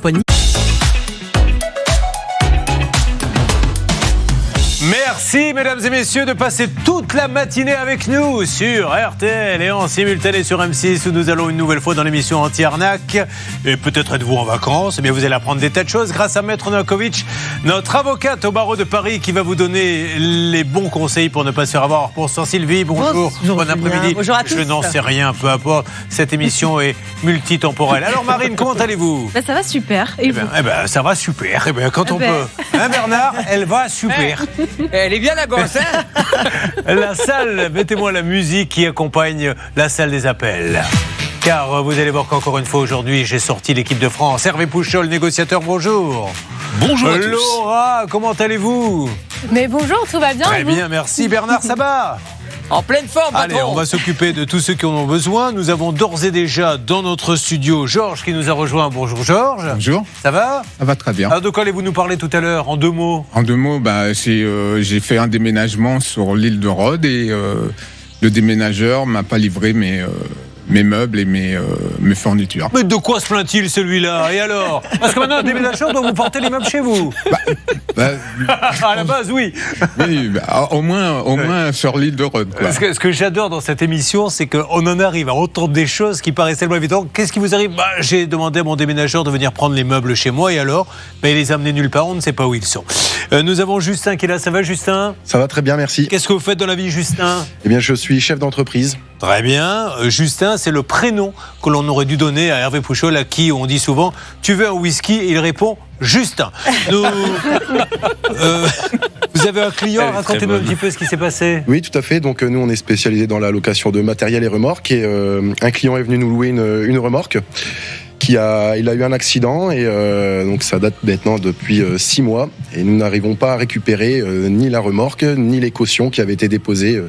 compagnie. Merci mesdames et messieurs de passer toute la matinée avec nous sur RTL et en simultané sur M6 où nous allons une nouvelle fois dans l'émission Anti-Arnaque. Et peut-être êtes-vous en vacances, eh bien vous allez apprendre des tas de choses grâce à Maître Novakovic, notre avocate au barreau de Paris qui va vous donner les bons conseils pour ne pas se faire avoir. Bonsoir Sylvie, bonjour, bon après-midi. Bonjour à tous. Je n'en sais rien, peu importe, cette émission est multitemporelle. Alors Marine, comment allez-vous ? Ça va super. Et vous ? Ça va super, quand on peut. Hein Bernard, elle va super. Elle est bien la gosse, hein. La salle, mettez-moi la musique qui accompagne la salle des appels. Car vous allez voir qu'encore une fois aujourd'hui, j'ai sorti l'équipe de France. Hervé Pouchol, négociateur, bonjour. Bonjour à tous. Laura, comment allez-vous ? Mais bonjour, tout va bien ? Très bien, merci. Bernard Sabat. En pleine forme, patron. Allez, on va s'occuper de tous ceux qui en ont besoin. Nous avons d'ores et déjà dans notre studio Georges qui nous a rejoint. Bonjour Georges. Bonjour. Ça va ? Ça va très bien. Alors de quoi allez-vous nous parler tout à l'heure, en 2 mots ? En 2 mots, j'ai fait un déménagement sur l'île de Rhodes et le déménageur m'a pas livré mes meubles et mes fournitures. Mais de quoi se plaint-il celui-là ? Et alors ? Parce que maintenant un déménageur doit vous porter les meubles chez vous. À la base, oui. Oui, au moins sur l'île de Rhodes. Quoi. Ce que j'adore dans cette émission, c'est qu'on en arrive à entendre des choses qui paraissent tellement évidentes. Qu'est-ce qui vous arrive ? J'ai demandé à mon déménageur de venir prendre les meubles chez moi et alors il les a amenés nulle part, on ne sait pas où ils sont. Nous avons Justin qui est là. Ça va Justin ? Ça va très bien, merci. Qu'est-ce que vous faites dans la vie Justin ? Eh bien, je suis chef d'entreprise. Très bien. Justin, c'est le prénom que l'on aurait dû donner à Hervé Pouchol, à qui on dit souvent « Tu veux un whisky ?» et il répond « Justin ». Vous avez un client, racontez-nous un petit peu ce qui s'est passé. Oui, tout à fait. Donc, nous, on est spécialisé dans la location de matériel et remorques. Et un client est venu nous louer une remorque. Il a eu un accident et donc ça date maintenant depuis 6 mois. Et nous n'arrivons pas à récupérer ni la remorque, ni les cautions qui avaient été déposées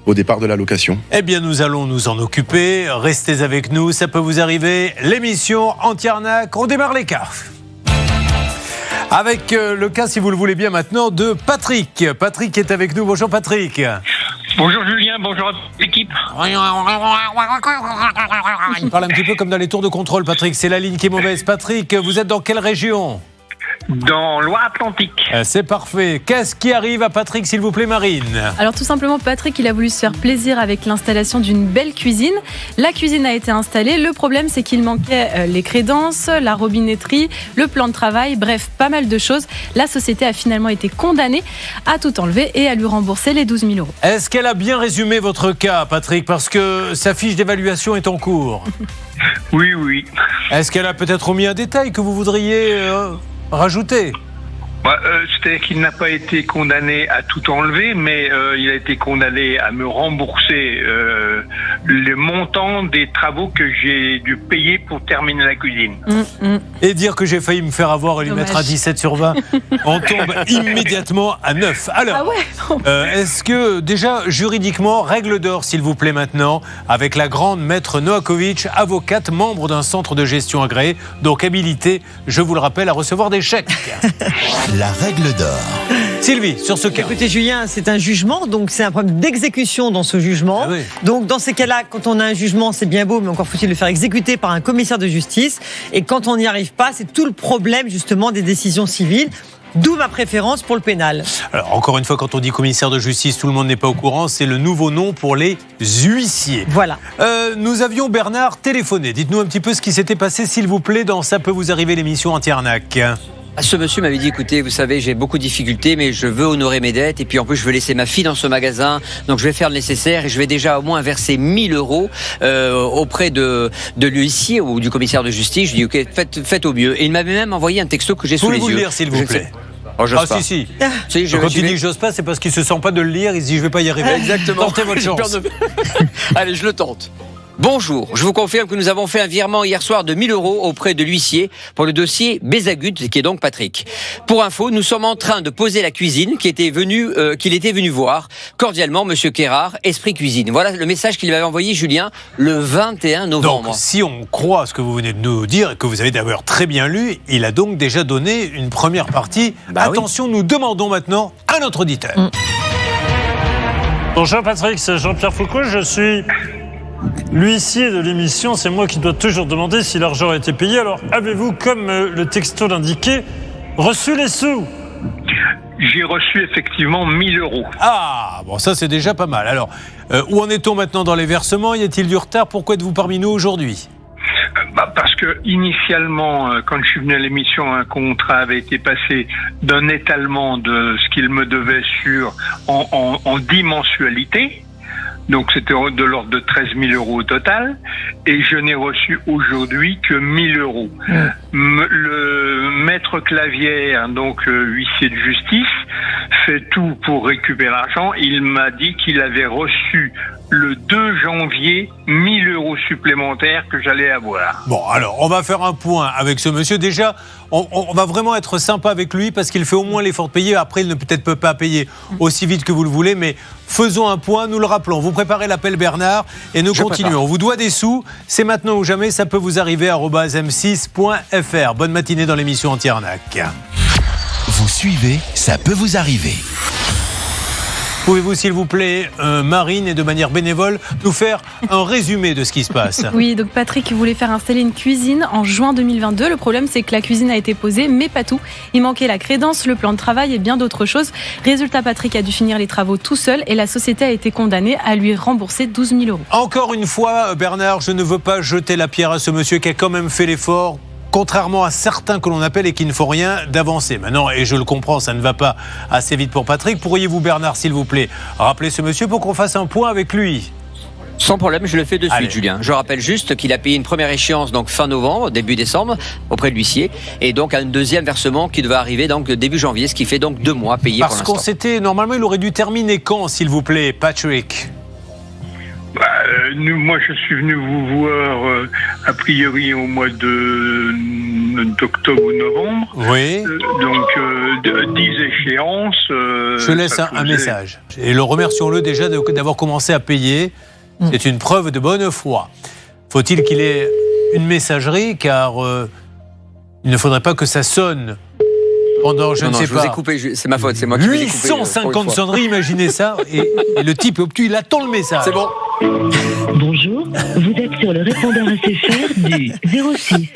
au départ de la location. Eh bien, nous allons nous en occuper. Restez avec nous, ça peut vous arriver. L'émission Anti-Arnaque, on démarre les cartes. Avec le cas, si vous le voulez bien maintenant, de Patrick. Patrick est avec nous. Bonjour Patrick. Bonjour Julien, bonjour à l'équipe. Il parle un petit peu comme dans les tours de contrôle, Patrick. C'est la ligne qui est mauvaise. Patrick, vous êtes dans quelle région ? Dans Loire-Atlantique. C'est parfait. Qu'est-ce qui arrive à Patrick, s'il vous plaît, Marine ? Alors tout simplement, Patrick, il a voulu se faire plaisir avec l'installation d'une belle cuisine. La cuisine a été installée. Le problème, c'est qu'il manquait les crédences, la robinetterie, le plan de travail, bref, pas mal de choses. La société a finalement été condamnée à tout enlever et à lui rembourser les 12 000 €. Est-ce qu'elle a bien résumé votre cas, Patrick ? Parce que sa fiche d'évaluation est en cours. Oui. Est-ce qu'elle a peut-être omis un détail que vous voudriez rajouter ? C'est-à-dire qu'il n'a pas été condamné à tout enlever, mais il a été condamné à me rembourser le montant des travaux que j'ai dû payer pour terminer la cuisine. Et dire que j'ai failli me faire avoir et lui Dommage. mettre à 17 sur 20, on tombe immédiatement à 9. Alors, est-ce que déjà juridiquement, règle d'or s'il vous plaît maintenant, avec la grande maître Novakovic, avocate, membre d'un centre de gestion agréé, donc habilité, je vous le rappelle, à recevoir des chèques. La règle d'or. Sylvie, sur ce cas. Écoutez Julien, c'est un jugement, donc c'est un problème d'exécution dans ce jugement. Ah oui. Donc dans ces cas-là, quand on a un jugement, c'est bien beau, mais encore faut-il le faire exécuter par un commissaire de justice. Et quand on n'y arrive pas, c'est tout le problème justement des décisions civiles. D'où ma préférence pour le pénal. Alors, encore une fois, quand on dit commissaire de justice, tout le monde n'est pas au courant, c'est le nouveau nom pour les huissiers. Voilà. Nous avions Bernard téléphoné. Dites-nous un petit peu ce qui s'était passé, s'il vous plaît, dans Ça peut vous arriver, l'émission Anti-Arnaque. Ce monsieur m'avait dit, écoutez, vous savez, j'ai beaucoup de difficultés, mais je veux honorer mes dettes, et puis en plus, je veux laisser ma fille dans ce magasin, donc je vais faire le nécessaire, et je vais déjà au moins verser 1 000 € auprès de l'huissier ou du commissaire de justice. Je dis, ok, faites au mieux. Et il m'avait même envoyé un texto que j'ai sous les yeux. Pouvez-vous le lire, s'il vous plaît ? Oh, j'ose pas. Si. Si, Quand il dit que j'ose pas, c'est parce qu'il se sent pas de le lire, il se dit je vais pas y arriver. Exactement. Tentez votre chance. Allez, je le tente. Bonjour, je vous confirme que nous avons fait un virement hier soir de 1 000 € auprès de l'huissier pour le dossier Bézagut, qui est donc Patrick. Pour info, nous sommes en train de poser la cuisine qu'il était venu voir. Cordialement, Monsieur Kérard, Esprit Cuisine. Voilà le message qu'il avait envoyé Julien le 21 novembre. Donc, si on croit ce que vous venez de nous dire et que vous avez d'ailleurs très bien lu, il a donc déjà donné une première partie. Attention, nous demandons maintenant à notre auditeur. Bonjour Patrick, c'est Jean-Pierre Foucault, je suis l'huissier de l'émission, c'est moi qui dois toujours demander si l'argent a été payé. Alors, avez-vous, comme le texto l'indiquait, reçu les sous ? J'ai reçu effectivement 1 000 €. Ah, bon, ça c'est déjà pas mal. Alors, où en est-on maintenant dans les versements ? Y a-t-il du retard ? Pourquoi êtes-vous parmi nous aujourd'hui ? Parce que initialement, quand je suis venu à l'émission, un contrat avait été passé d'un étalement de ce qu'il me devait en 10 mensualités. Donc c'était de l'ordre de 13 000 € au total, et je n'ai reçu aujourd'hui que 1 000 €. Le maître Clavière, donc huissier de justice, fait tout pour récupérer l'argent. Il m'a dit qu'il avait reçu le 2 janvier 1 000 € supplémentaires que j'allais avoir. Bon, alors, on va faire un point avec ce monsieur. Déjà, on va vraiment être sympa avec lui parce qu'il fait au moins l'effort de payer. Après, il ne peut pas payer aussi vite que vous le voulez, mais faisons un point, nous le rappelons. Vous préparez l'appel Bernard et nous continuons. On vous doit des sous, c'est maintenant ou jamais, ça peut vous arriver @m6.fr. Bonne matinée dans l'émission Anti-Arnaque. Vous suivez, ça peut vous arriver. Pouvez-vous, s'il vous plaît, Marine, et de manière bénévole, nous faire un résumé de ce qui se passe ? Oui, donc Patrick voulait faire installer une cuisine en juin 2022. Le problème, c'est que la cuisine a été posée, mais pas tout. Il manquait la crédence, le plan de travail et bien d'autres choses. Résultat, Patrick a dû finir les travaux tout seul et la société a été condamnée à lui rembourser 12 000 €. Encore une fois, Bernard, je ne veux pas jeter la pierre à ce monsieur qui a quand même fait l'effort, contrairement à certains que l'on appelle et qui ne font rien, d'avancer. Maintenant, et je le comprends, ça ne va pas assez vite pour Patrick. Pourriez-vous, Bernard, s'il vous plaît, rappeler ce monsieur pour qu'on fasse un point avec lui ? Sans problème, je le fais de suite, Allez. Julien. Je rappelle juste qu'il a payé une première échéance donc fin novembre, début décembre, auprès de l'huissier, et donc un deuxième versement qui devait arriver donc début janvier, ce qui fait donc 2 mois payés pour Parce l'instant. qu'on s'était, normalement, il aurait dû terminer quand, s'il vous plaît, Patrick ? Moi, je suis venu vous voir a priori au mois d'octobre ou novembre. Oui. Donc 10 échéances. Je laisse un message. Et le remercions-le déjà d'avoir commencé à payer. C'est une preuve de bonne foi. Faut-il qu'il ait une messagerie, car il ne faudrait pas que ça sonne pendant, je ne sais pas. Je vous ai coupé, c'est ma faute, c'est moi qui vous ai coupé. 850 sonneries, imaginez ça. Et le type est obtus, il attend le message. C'est bon. Bonjour, vous êtes sur le répondeur SFR du 06.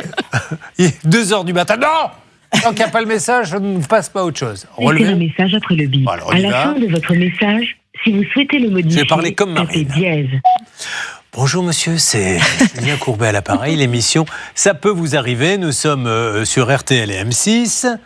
Il est 2h du matin. Non ! Tant qu'il n'y a pas le message, je ne passe pas à autre chose. Laissez un message après le bip. Bon, alors, à la fin de votre message, si vous souhaitez le modifier, je vais parler comme tapez Marine. dièse. Bonjour monsieur, c'est Julien Courbet à l'appareil, l'émission Ça peut vous arriver, nous sommes sur RTL et M6.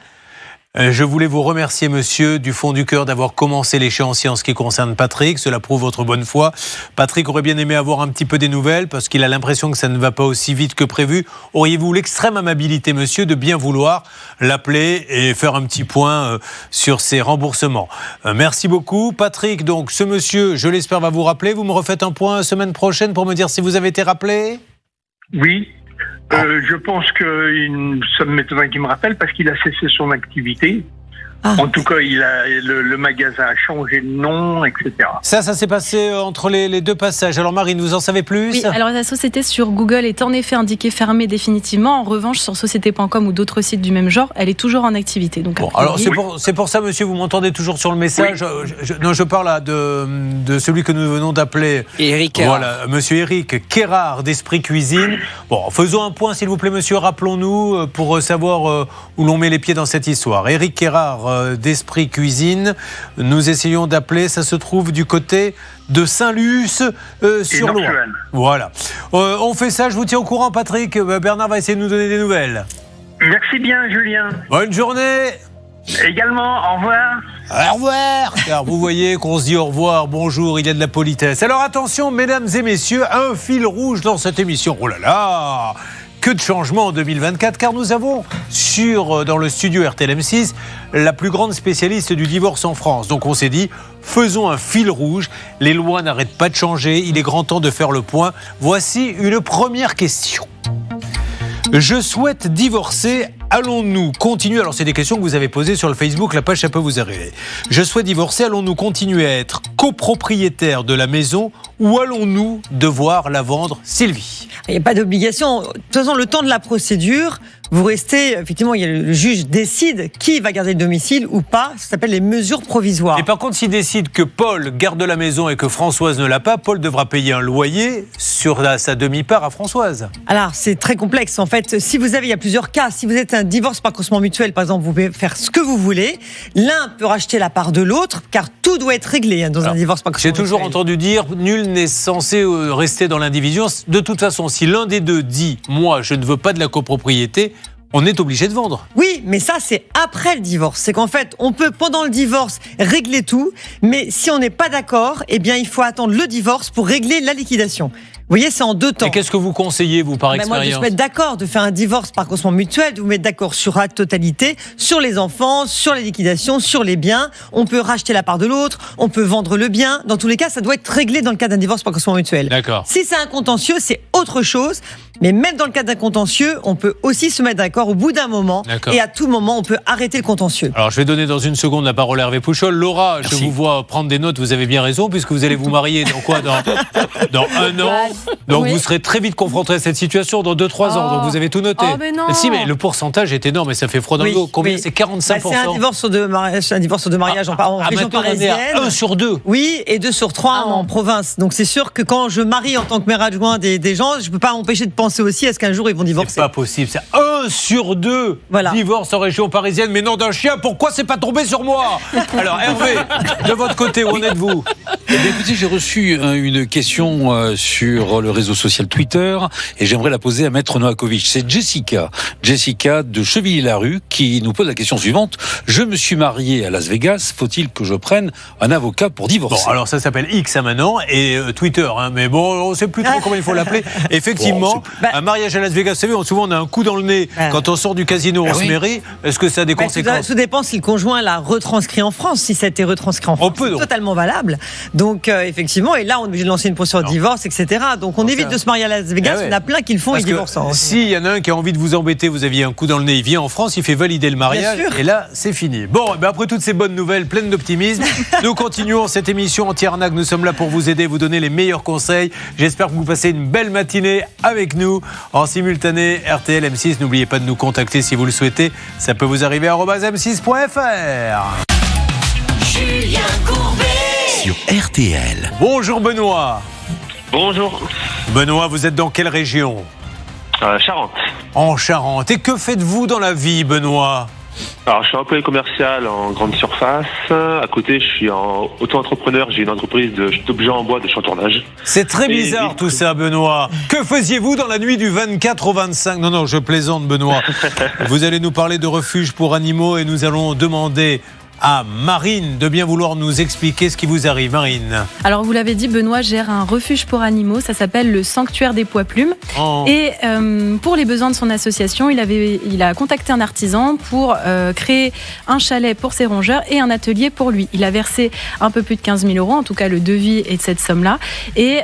Je voulais vous remercier, monsieur, du fond du cœur d'avoir commencé l'échéancier en ce qui concerne Patrick. Cela prouve votre bonne foi. Patrick aurait bien aimé avoir un petit peu des nouvelles parce qu'il a l'impression que ça ne va pas aussi vite que prévu. Auriez-vous l'extrême amabilité, monsieur, de bien vouloir l'appeler et faire un petit point sur ses remboursements ? Merci beaucoup. Patrick, donc, ce monsieur, je l'espère, va vous rappeler. Vous me refaites un point semaine prochaine pour me dire si vous avez été rappelé ? Oui. Je pense que ça m'étonnerait qu'il me rappelle parce qu'il a cessé son activité. En tout cas, le magasin a changé de nom, etc. Ça s'est passé entre les deux passages. Alors Marine, vous en savez plus ? Oui, alors la société sur Google est en effet indiquée fermée définitivement. En revanche, sur société.com ou d'autres sites du même genre, elle est toujours en activité. Donc, bon, alors c'est pour ça, monsieur, vous m'entendez toujours sur le message. Oui. Je parle là de celui que nous venons d'appeler. Éric Kérard. Voilà, monsieur Éric Kérard d'Esprit Cuisine. Bon, faisons un point, s'il vous plaît, monsieur. Rappelons-nous pour savoir où l'on met les pieds dans cette histoire. Éric Kérard d'Esprit Cuisine. Nous essayons d'appeler, ça se trouve du côté de Saint-Luce sur Loire. Voilà. On fait ça, je vous tiens au courant, Patrick. Bernard va essayer de nous donner des nouvelles. Merci bien, Julien. Bonne journée. Également, au revoir. Au revoir. Car vous voyez qu'on se dit au revoir, bonjour, il y a de la politesse. Alors attention, mesdames et messieurs, un fil rouge dans cette émission. Oh là là, que de changements en 2024, car nous avons dans le studio RTL M6 la plus grande spécialiste du divorce en France. Donc on s'est dit, faisons un fil rouge. Les lois n'arrêtent pas de changer. Il est grand temps de faire le point. Voici une première question. Je souhaite divorcer. Allons-nous continuer ? Alors c'est des questions que vous avez posées sur le Facebook, la page Ça peut vous arriver. Je souhaite divorcer. Allons-nous continuer à être copropriétaires de la maison ou allons-nous devoir la vendre, Sylvie ? Il n'y a pas d'obligation. De toute façon, le temps de la procédure, vous restez, effectivement, il y a le juge décide qui va garder le domicile ou pas. Ça s'appelle les mesures provisoires. Et par contre, s'il décide que Paul garde la maison et que Françoise ne l'a pas, Paul devra payer un loyer sur sa demi-part à Françoise. Alors, c'est très complexe. En fait, il y a plusieurs cas. Si vous êtes un divorce par consentement mutuel, par exemple, vous pouvez faire ce que vous voulez. L'un peut racheter la part de l'autre, car tout doit être réglé dans un divorce par consentement mutuel. J'ai toujours entendu dire, nul n'est censé rester dans l'indivision. De toute façon, si l'un des deux dit, moi, je ne veux pas de la copropriété, on est obligé de vendre. Oui, mais ça, c'est après le divorce. C'est qu'en fait, on peut, pendant le divorce, régler tout, mais si on n'est pas d'accord, eh bien, il faut attendre le divorce pour régler la liquidation. Vous voyez, c'est en 2 temps. Et qu'est-ce que vous conseillez, vous, par expérience ? Moi, de se mettre d'accord, de faire un divorce par consentement mutuel, de vous mettre d'accord sur la totalité, sur les enfants, sur les liquidations, sur les biens. On peut racheter la part de l'autre, on peut vendre le bien. Dans tous les cas, ça doit être réglé dans le cas d'un divorce par consentement mutuel. D'accord. Si c'est un contentieux, c'est autre chose. Mais même dans le cas d'un contentieux, on peut aussi se mettre d'accord au bout d'un moment. D'accord. Et à tout moment, on peut arrêter le contentieux. Alors, je vais donner dans une seconde la parole à Hervé Pouchol. Laura, Merci. je vous vois prendre des notes, vous avez bien raison, puisque vous allez vous marier dans quoi ? Dans 1 an. Donc, Oui. vous serez très vite confronté à cette situation dans 2-3 ans. Donc, vous avez tout noté. Oh, mais non. Si, mais le pourcentage est énorme et ça fait froid dans le dos. Combien ? C'est 45%. C'est un divorce sur 2 mariages en région maintenant, on est parisienne. à 1 sur 2. Oui, et 2 sur 3 en province. Donc c'est sûr que quand je marie en tant que maire adjoint des gens, je ne peux pas m'empêcher de penser aussi à ce qu'un jour ils vont divorcer. C'est pas possible. C'est 1 sur 2 divorce en région parisienne. Mais non d'un chien, pourquoi c'est pas tombé sur moi ? Alors Hervé, de votre côté, où en êtes-vous ? Eh bien, écoutez, j'ai reçu une question sur le réseau social Twitter et j'aimerais la poser à Maître Novakovic. C'est Jessica de Chevilly-Larue qui nous pose la question suivante. Je me suis marié à Las Vegas, faut-il que je prenne un avocat pour divorcer ? Bon, alors ça s'appelle X maintenant et Twitter, hein, mais bon, on ne sait plus trop comment il faut l'appeler. Effectivement, un mariage à Las Vegas, vous savez, souvent on a un coup dans le nez quand on sort du casino, on se mairie. Est-ce que ça a des conséquences ? Tout dépend si le conjoint l'a retranscrit en France. Si ça a été retranscrit en France, c'est totalement valable. Donc effectivement, et là on est obligé de lancer une procédure de divorce, etc. Donc on évite de se marier à Las Vegas. Il y en a plein qui le font et divorcent. S'il y en a un qui a envie de vous embêter, vous aviez un coup dans le nez, il vient en France, il fait valider le mariage et là c'est fini. Bon, après toutes ces bonnes nouvelles pleines d'optimisme, nous continuons cette émission anti-arnaque. Nous sommes là pour vous aider, vous donner les meilleurs conseils. J'espère que vous passez une belle matinée avec nous en simultané RTL M6. N'oubliez pas de nous contacter si vous le souhaitez. Ça peut vous arriver à @m6.fr. Julien Courbet sur RTL. Bonjour Benoît. Bonjour. Benoît, vous êtes dans quelle région ? Charente. En Charente. Et que faites-vous dans la vie, Benoît ? Alors, je suis employé commercial en grande surface. À côté, je suis auto-entrepreneur. J'ai une entreprise d'objets en bois de chantournage. C'est très bizarre tout ça, Benoît. Que faisiez-vous dans la nuit du 24 au 25 ? Non, je plaisante, Benoît. Vous allez nous parler de refuge pour animaux et nous allons demander à Marine de bien vouloir nous expliquer ce qui vous arrive. Marine. Alors vous l'avez dit, Benoît gère un refuge pour animaux, ça s'appelle le Sanctuaire des Pois Plumes. Et pour les besoins de son association, il a contacté un artisan pour créer un chalet pour ses rongeurs et un atelier pour lui. Il a versé un peu plus de 15 000 €, en tout cas le devis est de cette somme-là. Et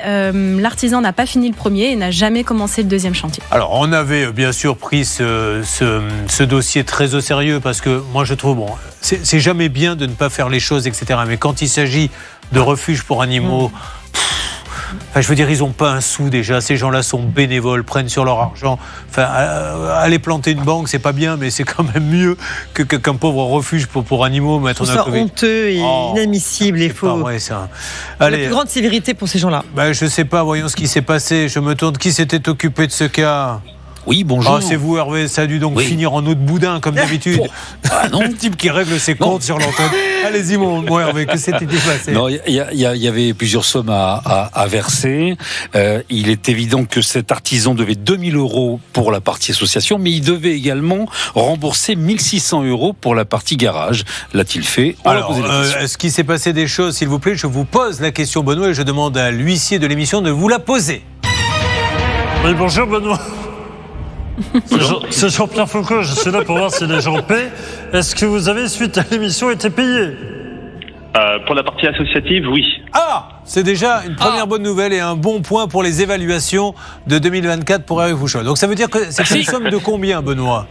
l'artisan n'a pas fini le premier et n'a jamais commencé le deuxième chantier. Alors on avait bien sûr pris ce dossier très au sérieux parce que moi je trouve, c'est jamais bien de ne pas faire les choses, etc. Mais quand il s'agit de refuges pour animaux, je veux dire, ils n'ont pas un sou déjà. Ces gens-là sont bénévoles, prennent sur leur argent. Aller planter une banque, c'est pas bien, mais c'est quand même mieux qu'un pauvre refuge pour animaux. Je trouve ça honteux et inadmissible et faux. C'est pas vrai, ça. Allez. La plus grande sévérité pour ces gens-là. Je sais pas, voyons ce qui s'est passé. Je me tourne. Qui s'était occupé de ce cas ? Oui, bonjour. C'est vous, Hervé. Ça a dû donc finir en eau de boudin, comme d'habitude. Non. Le type qui règle ses comptes sur l'antenne. Allez-y, mon Hervé, que s'était passé ? Non, il y avait plusieurs sommes à verser. Il est évident que cet artisan devait 2 000 € pour la partie association, mais il devait également rembourser 1 600 € pour la partie garage. L'a-t-il fait ? Alors, est-ce qu'il s'est passé des choses, s'il vous plaît ? Je vous pose la question, Benoît, et je demande à l'huissier de l'émission de vous la poser. Oui, bonjour, Benoît. C'est Jean-Pierre Foucault, je suis là pour voir si les gens paient. Est-ce que vous avez, suite à l'émission, été payé ? Pour la partie associative, oui. C'est déjà une première bonne nouvelle et un bon point pour les évaluations de 2024 pour Hervé Pouchol. Donc ça veut dire que c'est une somme de combien, Benoît ?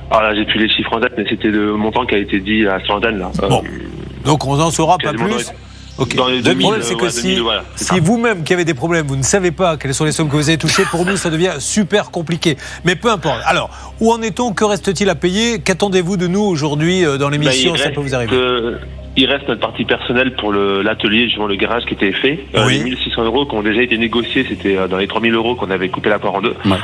Alors là, j'ai plus les chiffres en tête, mais c'était le montant qui a été dit à Sandane, là. Bon, donc on n'en saura pas plus. Ok. Dans les Le 2000, problème, c'est que 2000, voilà, c'est si vous-même qui avez des problèmes, vous ne savez pas quelles sont les sommes que vous avez touchées, pour nous, ça devient super compliqué. Mais peu importe. Alors, où en est-on? Que reste-t-il à payer? Qu'attendez-vous de nous aujourd'hui dans l'émission? Ça peut vous arriver. Il reste notre partie personnelle pour l'atelier, justement le garage qui était fait. Oui. Les 1600 € qui ont déjà été négociés, c'était dans les 3000 € qu'on avait coupé la part en deux. Ouais.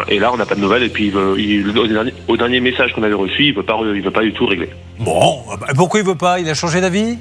Et là, on n'a pas de nouvelles. Et puis, au dernier message qu'on avait reçu, il veut pas du tout régler. Bon, pourquoi il veut pas? Il a changé d'avis?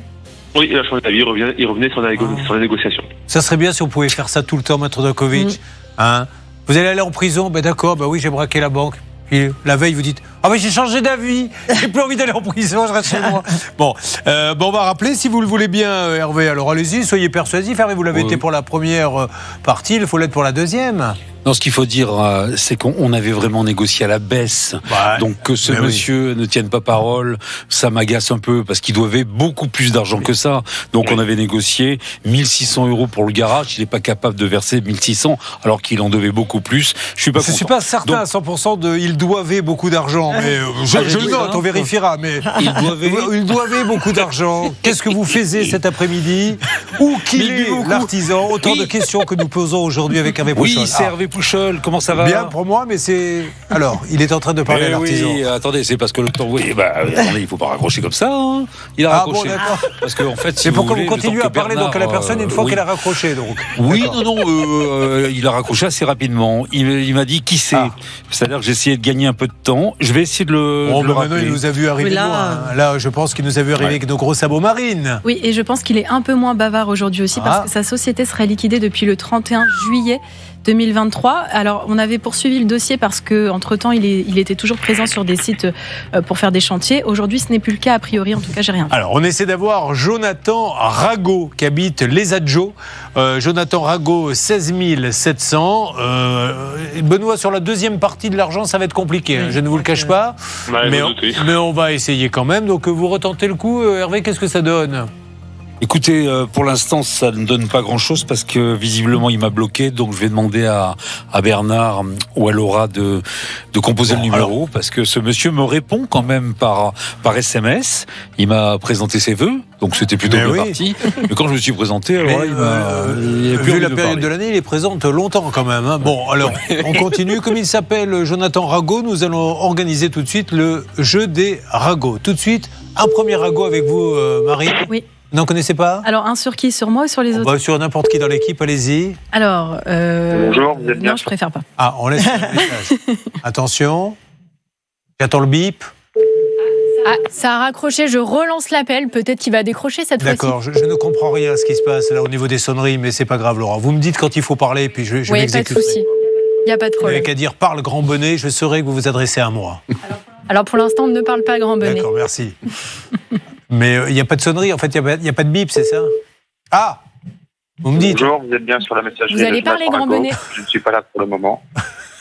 Oui, il a changé d'avis. Il revenait sur la négociation. Ça serait bien si on pouvait faire ça tout le temps, Maître Dokovic. Hein? Vous allez aller en prison? Ben d'accord, ben oui, j'ai braqué la banque. Puis la veille, vous dites « Ah, mais j'ai changé d'avis, j'ai plus envie d'aller en prison, je reste chez moi. » Bon, on va rappeler, si vous le voulez bien, Hervé. Alors allez-y, soyez persuasif. Hervé, vous l'avez été pour la première partie, il faut l'être pour la deuxième. Non, ce qu'il faut dire, c'est qu'on avait vraiment négocié à la baisse. Donc que ce monsieur ne tienne pas parole, ça m'agace un peu parce qu'il devait beaucoup plus d'argent que ça. Donc on avait négocié 1600 € pour le garage. Il n'est pas capable de verser 1600 alors qu'il en devait beaucoup plus. Je suis pas certain à 100% il doivait beaucoup d'argent, mais je le note, on vérifiera. Mais il doivait beaucoup d'argent. Qu'est-ce que vous faisiez cet après-midi? Où qu'il est l'artisan? Autant de questions que nous posons aujourd'hui avec Hervé Pouchol. Oui, c'est Hervé Pouchol, comment ça va? Bien pour moi, mais c'est... Alors, il est en train de parler à l'artisan. Oui, attendez, c'est parce que le temps... Oui, attendez, il ne faut pas raccrocher comme ça. Hein. Il a raccroché. Bon, d'accord. Parce que, en fait, c'est pour que vous continuez à parler donc à la personne une fois qu'elle a raccroché. Donc. Oui, il a raccroché assez rapidement. Il m'a dit qui c'est. C'est-à-dire que j'ai essayé de gagner un peu de temps. Je vais essayer de le rappeler. Maintenant, il nous a vu arriver loin. Là, je pense qu'il nous a vu arriver avec nos gros sabots marines. Oui, et je pense qu'il est un peu moins bavard aujourd'hui aussi parce que sa société serait liquidée depuis le 31 juillet 2023. Alors, on avait poursuivi le dossier parce que, entre-temps, il était toujours présent sur des sites pour faire des chantiers. Aujourd'hui, ce n'est plus le cas, a priori. En tout cas, j'ai rien. Alors, on essaie d'avoir Jonathan Rago, qui habite Les Adjos. Jonathan Rago, 16 700. Benoît, sur la deuxième partie de l'argent, ça va être compliqué. Je ne vous le cache pas. Mais on va essayer quand même. Donc, vous retentez le coup. Hervé, qu'est-ce que ça donne ? Écoutez, pour l'instant, ça ne donne pas grand-chose parce que visiblement, il m'a bloqué. Donc, je vais demander à Bernard ou à Laura de composer le numéro parce que ce monsieur me répond quand même par SMS. Il m'a présenté ses vœux, donc c'était plutôt bien parti. Mais quand je me suis présenté, alors vu la période de l'année, il est présent longtemps quand même. Hein. Bon, alors, on continue. Comme il s'appelle Jonathan Rago, nous allons organiser tout de suite le jeu des ragots. Tout de suite, un premier ragot avec vous, Marie. Oui. N'en connaissez pas? Alors, un sur qui? Sur moi ou sur les autres? Sur n'importe qui dans l'équipe, allez-y. Alors, bonjour, vous êtes bien? Non, je préfère pas. Ah, on laisse le message. Attention, j'attends le bip. Ah, ça a raccroché, je relance l'appel, peut-être qu'il va décrocher cette fois-ci. D'accord, je ne comprends rien à ce qui se passe là au niveau des sonneries, mais c'est pas grave, Laura. Vous me dites quand il faut parler, puis je m'exécuterai. Pas de souci, il n'y a pas de problème. Il n'y a qu'à dire parle grand bonnet, je saurai que vous vous adressez à moi. Alors pour l'instant, on ne parle pas grand bonnet. D'accord, merci. Mais il n'y a pas de sonnerie, en fait, il n'y a pas de bip, c'est ça? Ah! Vous me dites. Bonjour, vous êtes bien sur la messagerie. Vous allez parler grand bonnet. Je ne suis pas là pour le moment.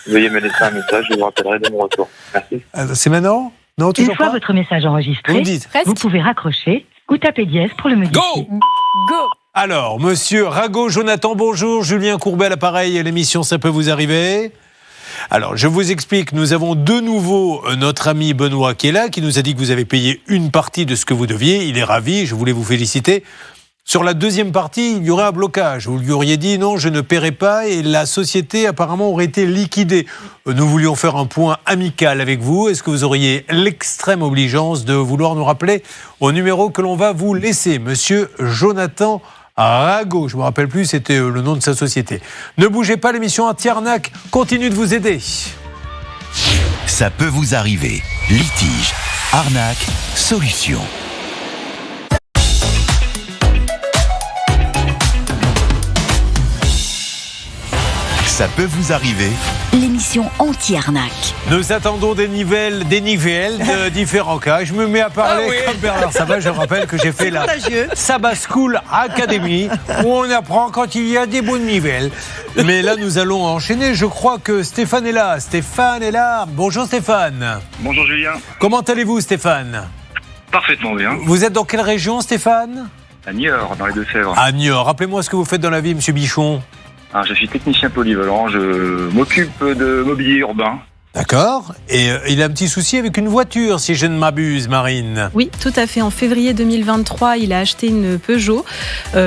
Veuillez me laisser un message, je vous rappellerai de mon retour. Merci. C'est maintenant? Non, toujours pas. Une fois votre message enregistré, vous pouvez raccrocher ou taper dièse pour le modifier. Go! Alors, monsieur Rago, Jonathan, bonjour. Julien Courbet à l'appareil, l'émission Ça peut vous arriver. Alors, je vous explique, nous avons de nouveau notre ami Benoît qui est là, qui nous a dit que vous avez payé une partie de ce que vous deviez. Il est ravi, je voulais vous féliciter. Sur la deuxième partie, il y aurait un blocage. Vous lui auriez dit non, je ne paierai pas et la société apparemment aurait été liquidée. Nous voulions faire un point amical avec vous. Est-ce que vous auriez l'extrême obligeance de vouloir nous rappeler au numéro que l'on va vous laisser, monsieur Jonathan Rago, je ne me rappelle plus, c'était le nom de sa société. Ne bougez pas, l'émission Anti-Arnaque continue de vous aider. Ça peut vous arriver. Litige, arnaque, solution. Ça peut vous arriver. L'émission anti-arnaque. Nous attendons des nivelles de différents cas. Je me mets à parler comme Bernard Sabat. Je rappelle que j'ai fait la Sabat School Academy où on apprend quand il y a des bonnes nivelles. Mais là, nous allons enchaîner. Je crois que Stéphane est là. Stéphane est là. Bonjour Stéphane. Bonjour Julien. Comment allez-vous Stéphane? Parfaitement bien. Vous êtes dans quelle région Stéphane? À Niort, dans les Deux-Sèvres. À Niort. Rappelez-moi ce que vous faites dans la vie, monsieur Bichon. Alors, je suis technicien polyvalent, je m'occupe de mobilier urbain, D'accord. Et il a un petit souci avec une voiture, si je ne m'abuse, Marine. Oui, tout à fait. En février 2023, il a acheté une Peugeot.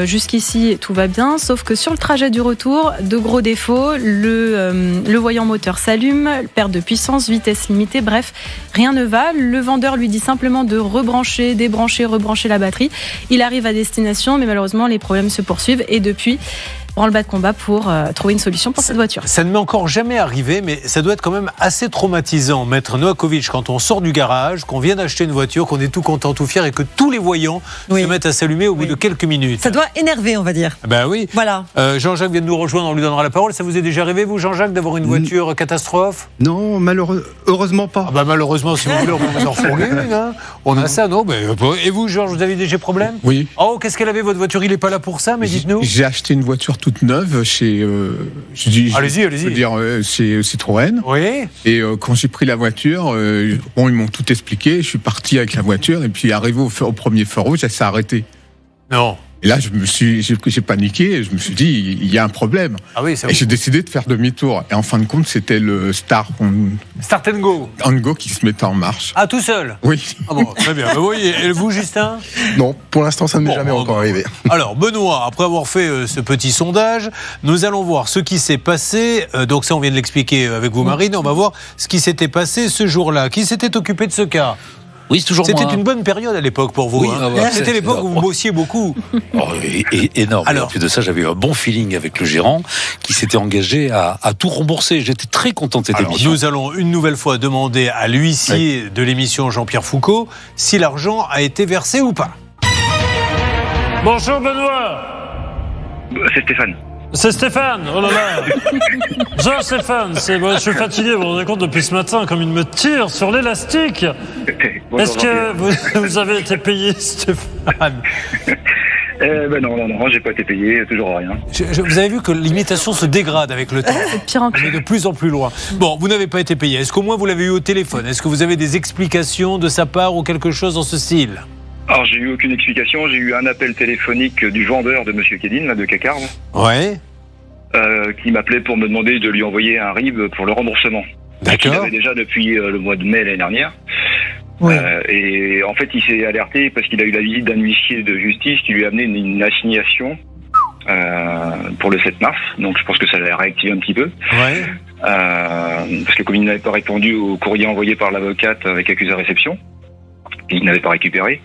Jusqu'ici, tout va bien, sauf que sur le trajet du retour, de gros défauts. Le voyant moteur s'allume, perte de puissance, vitesse limitée, bref, rien ne va. Le vendeur lui dit simplement de rebrancher, débrancher, rebrancher la batterie. Il arrive à destination, mais malheureusement, les problèmes se poursuivent. Et depuis, branle-bas de combat pour trouver une solution pour cette voiture. Ça ne m'est encore jamais arrivé, mais ça doit être quand même assez traumatisant, Maître Novakovic, quand on sort du garage, qu'on vient d'acheter une voiture, qu'on est tout content, tout fier et que tous les voyants se mettent à s'allumer au bout de quelques minutes. Ça doit énerver, on va dire. Ben oui. Voilà. Jean-Jacques vient de nous rejoindre, on lui donnera la parole. Ça vous est déjà arrivé, vous, Jean-Jacques, d'avoir une voiture catastrophe? Non, heureusement pas. Ah bah malheureusement, si vous voulez, on peut vous en refourguer une. Hein. On a ça, non? Et vous, Georges, vous avez déjà problème? Oui. Oh, qu'est-ce qu'elle avait, votre voiture? Il n'est pas là pour ça, mais dites-nous. J'ai acheté une voiture toute neuve chez... allez-y. Je veux dire, c'est Citroën. Oui. Et quand j'ai pris la voiture, ils m'ont tout expliqué. Je suis parti avec la voiture et puis arrivé au premier feu rouge, elle s'est arrêtée. Non. Et là, j'ai paniqué et je me suis dit, il y a un problème. Ah oui, c'est et j'ai décidé de faire demi-tour. Et en fin de compte, c'était le Start and Go. Qui se mettait en marche. Ah, tout seul? Oui. Ah bon, très bien. Vous voyez, et vous, Justin? Non, pour l'instant, ça ne m'est jamais encore arrivé. Alors, Benoît, après avoir fait ce petit sondage, nous allons voir ce qui s'est passé. Donc ça, on vient de l'expliquer avec vous, Marine. On va voir ce qui s'était passé ce jour-là. Qui s'était occupé de ce cas? Oui, c'est toujours moi. C'était une bonne période à l'époque pour vous. Oui, c'était l'époque où vous bossiez beaucoup. Énorme. Alors, en plus de ça, j'avais eu un bon feeling avec le gérant qui s'était engagé à tout rembourser. J'étais très content de cette émission. Nous allons une nouvelle fois demander à l'huissier de l'émission Jean-Pierre Foucault si l'argent a été versé ou pas. Bonjour Benoît. C'est Stéphane. C'est Stéphane, oh là là. Jean-Stéphane, je suis fatigué, vous vous rendez compte, depuis ce matin, comme il me tire sur l'élastique. Est-ce que vous avez été payé, Stéphane? Non, j'ai pas été payé, toujours rien. Vous avez vu que l'imitation se dégrade avec le temps. C'est pire en pire. On est de plus en plus loin. Bon, vous n'avez pas été payé. Est-ce qu'au moins vous l'avez eu au téléphone? Est-ce que vous avez des explications de sa part ou quelque chose dans ce style? Alors, j'ai eu aucune explication. J'ai eu un appel téléphonique du vendeur de Monsieur Kedin, là, de Cacarde. Ouais. Qui m'appelait pour me demander de lui envoyer un RIB pour le remboursement. D'accord. Il avait déjà depuis le mois de mai l'année dernière. Ouais. Et en fait, il s'est alerté parce qu'il a eu la visite d'un huissier de justice qui lui a amené une assignation pour le 7 mars. Donc, je pense que ça l'a réactivé un petit peu. Ouais. Parce que comme il n'avait pas répondu au courrier envoyé par l'avocate avec accusé à réception, il n'avait pas récupéré.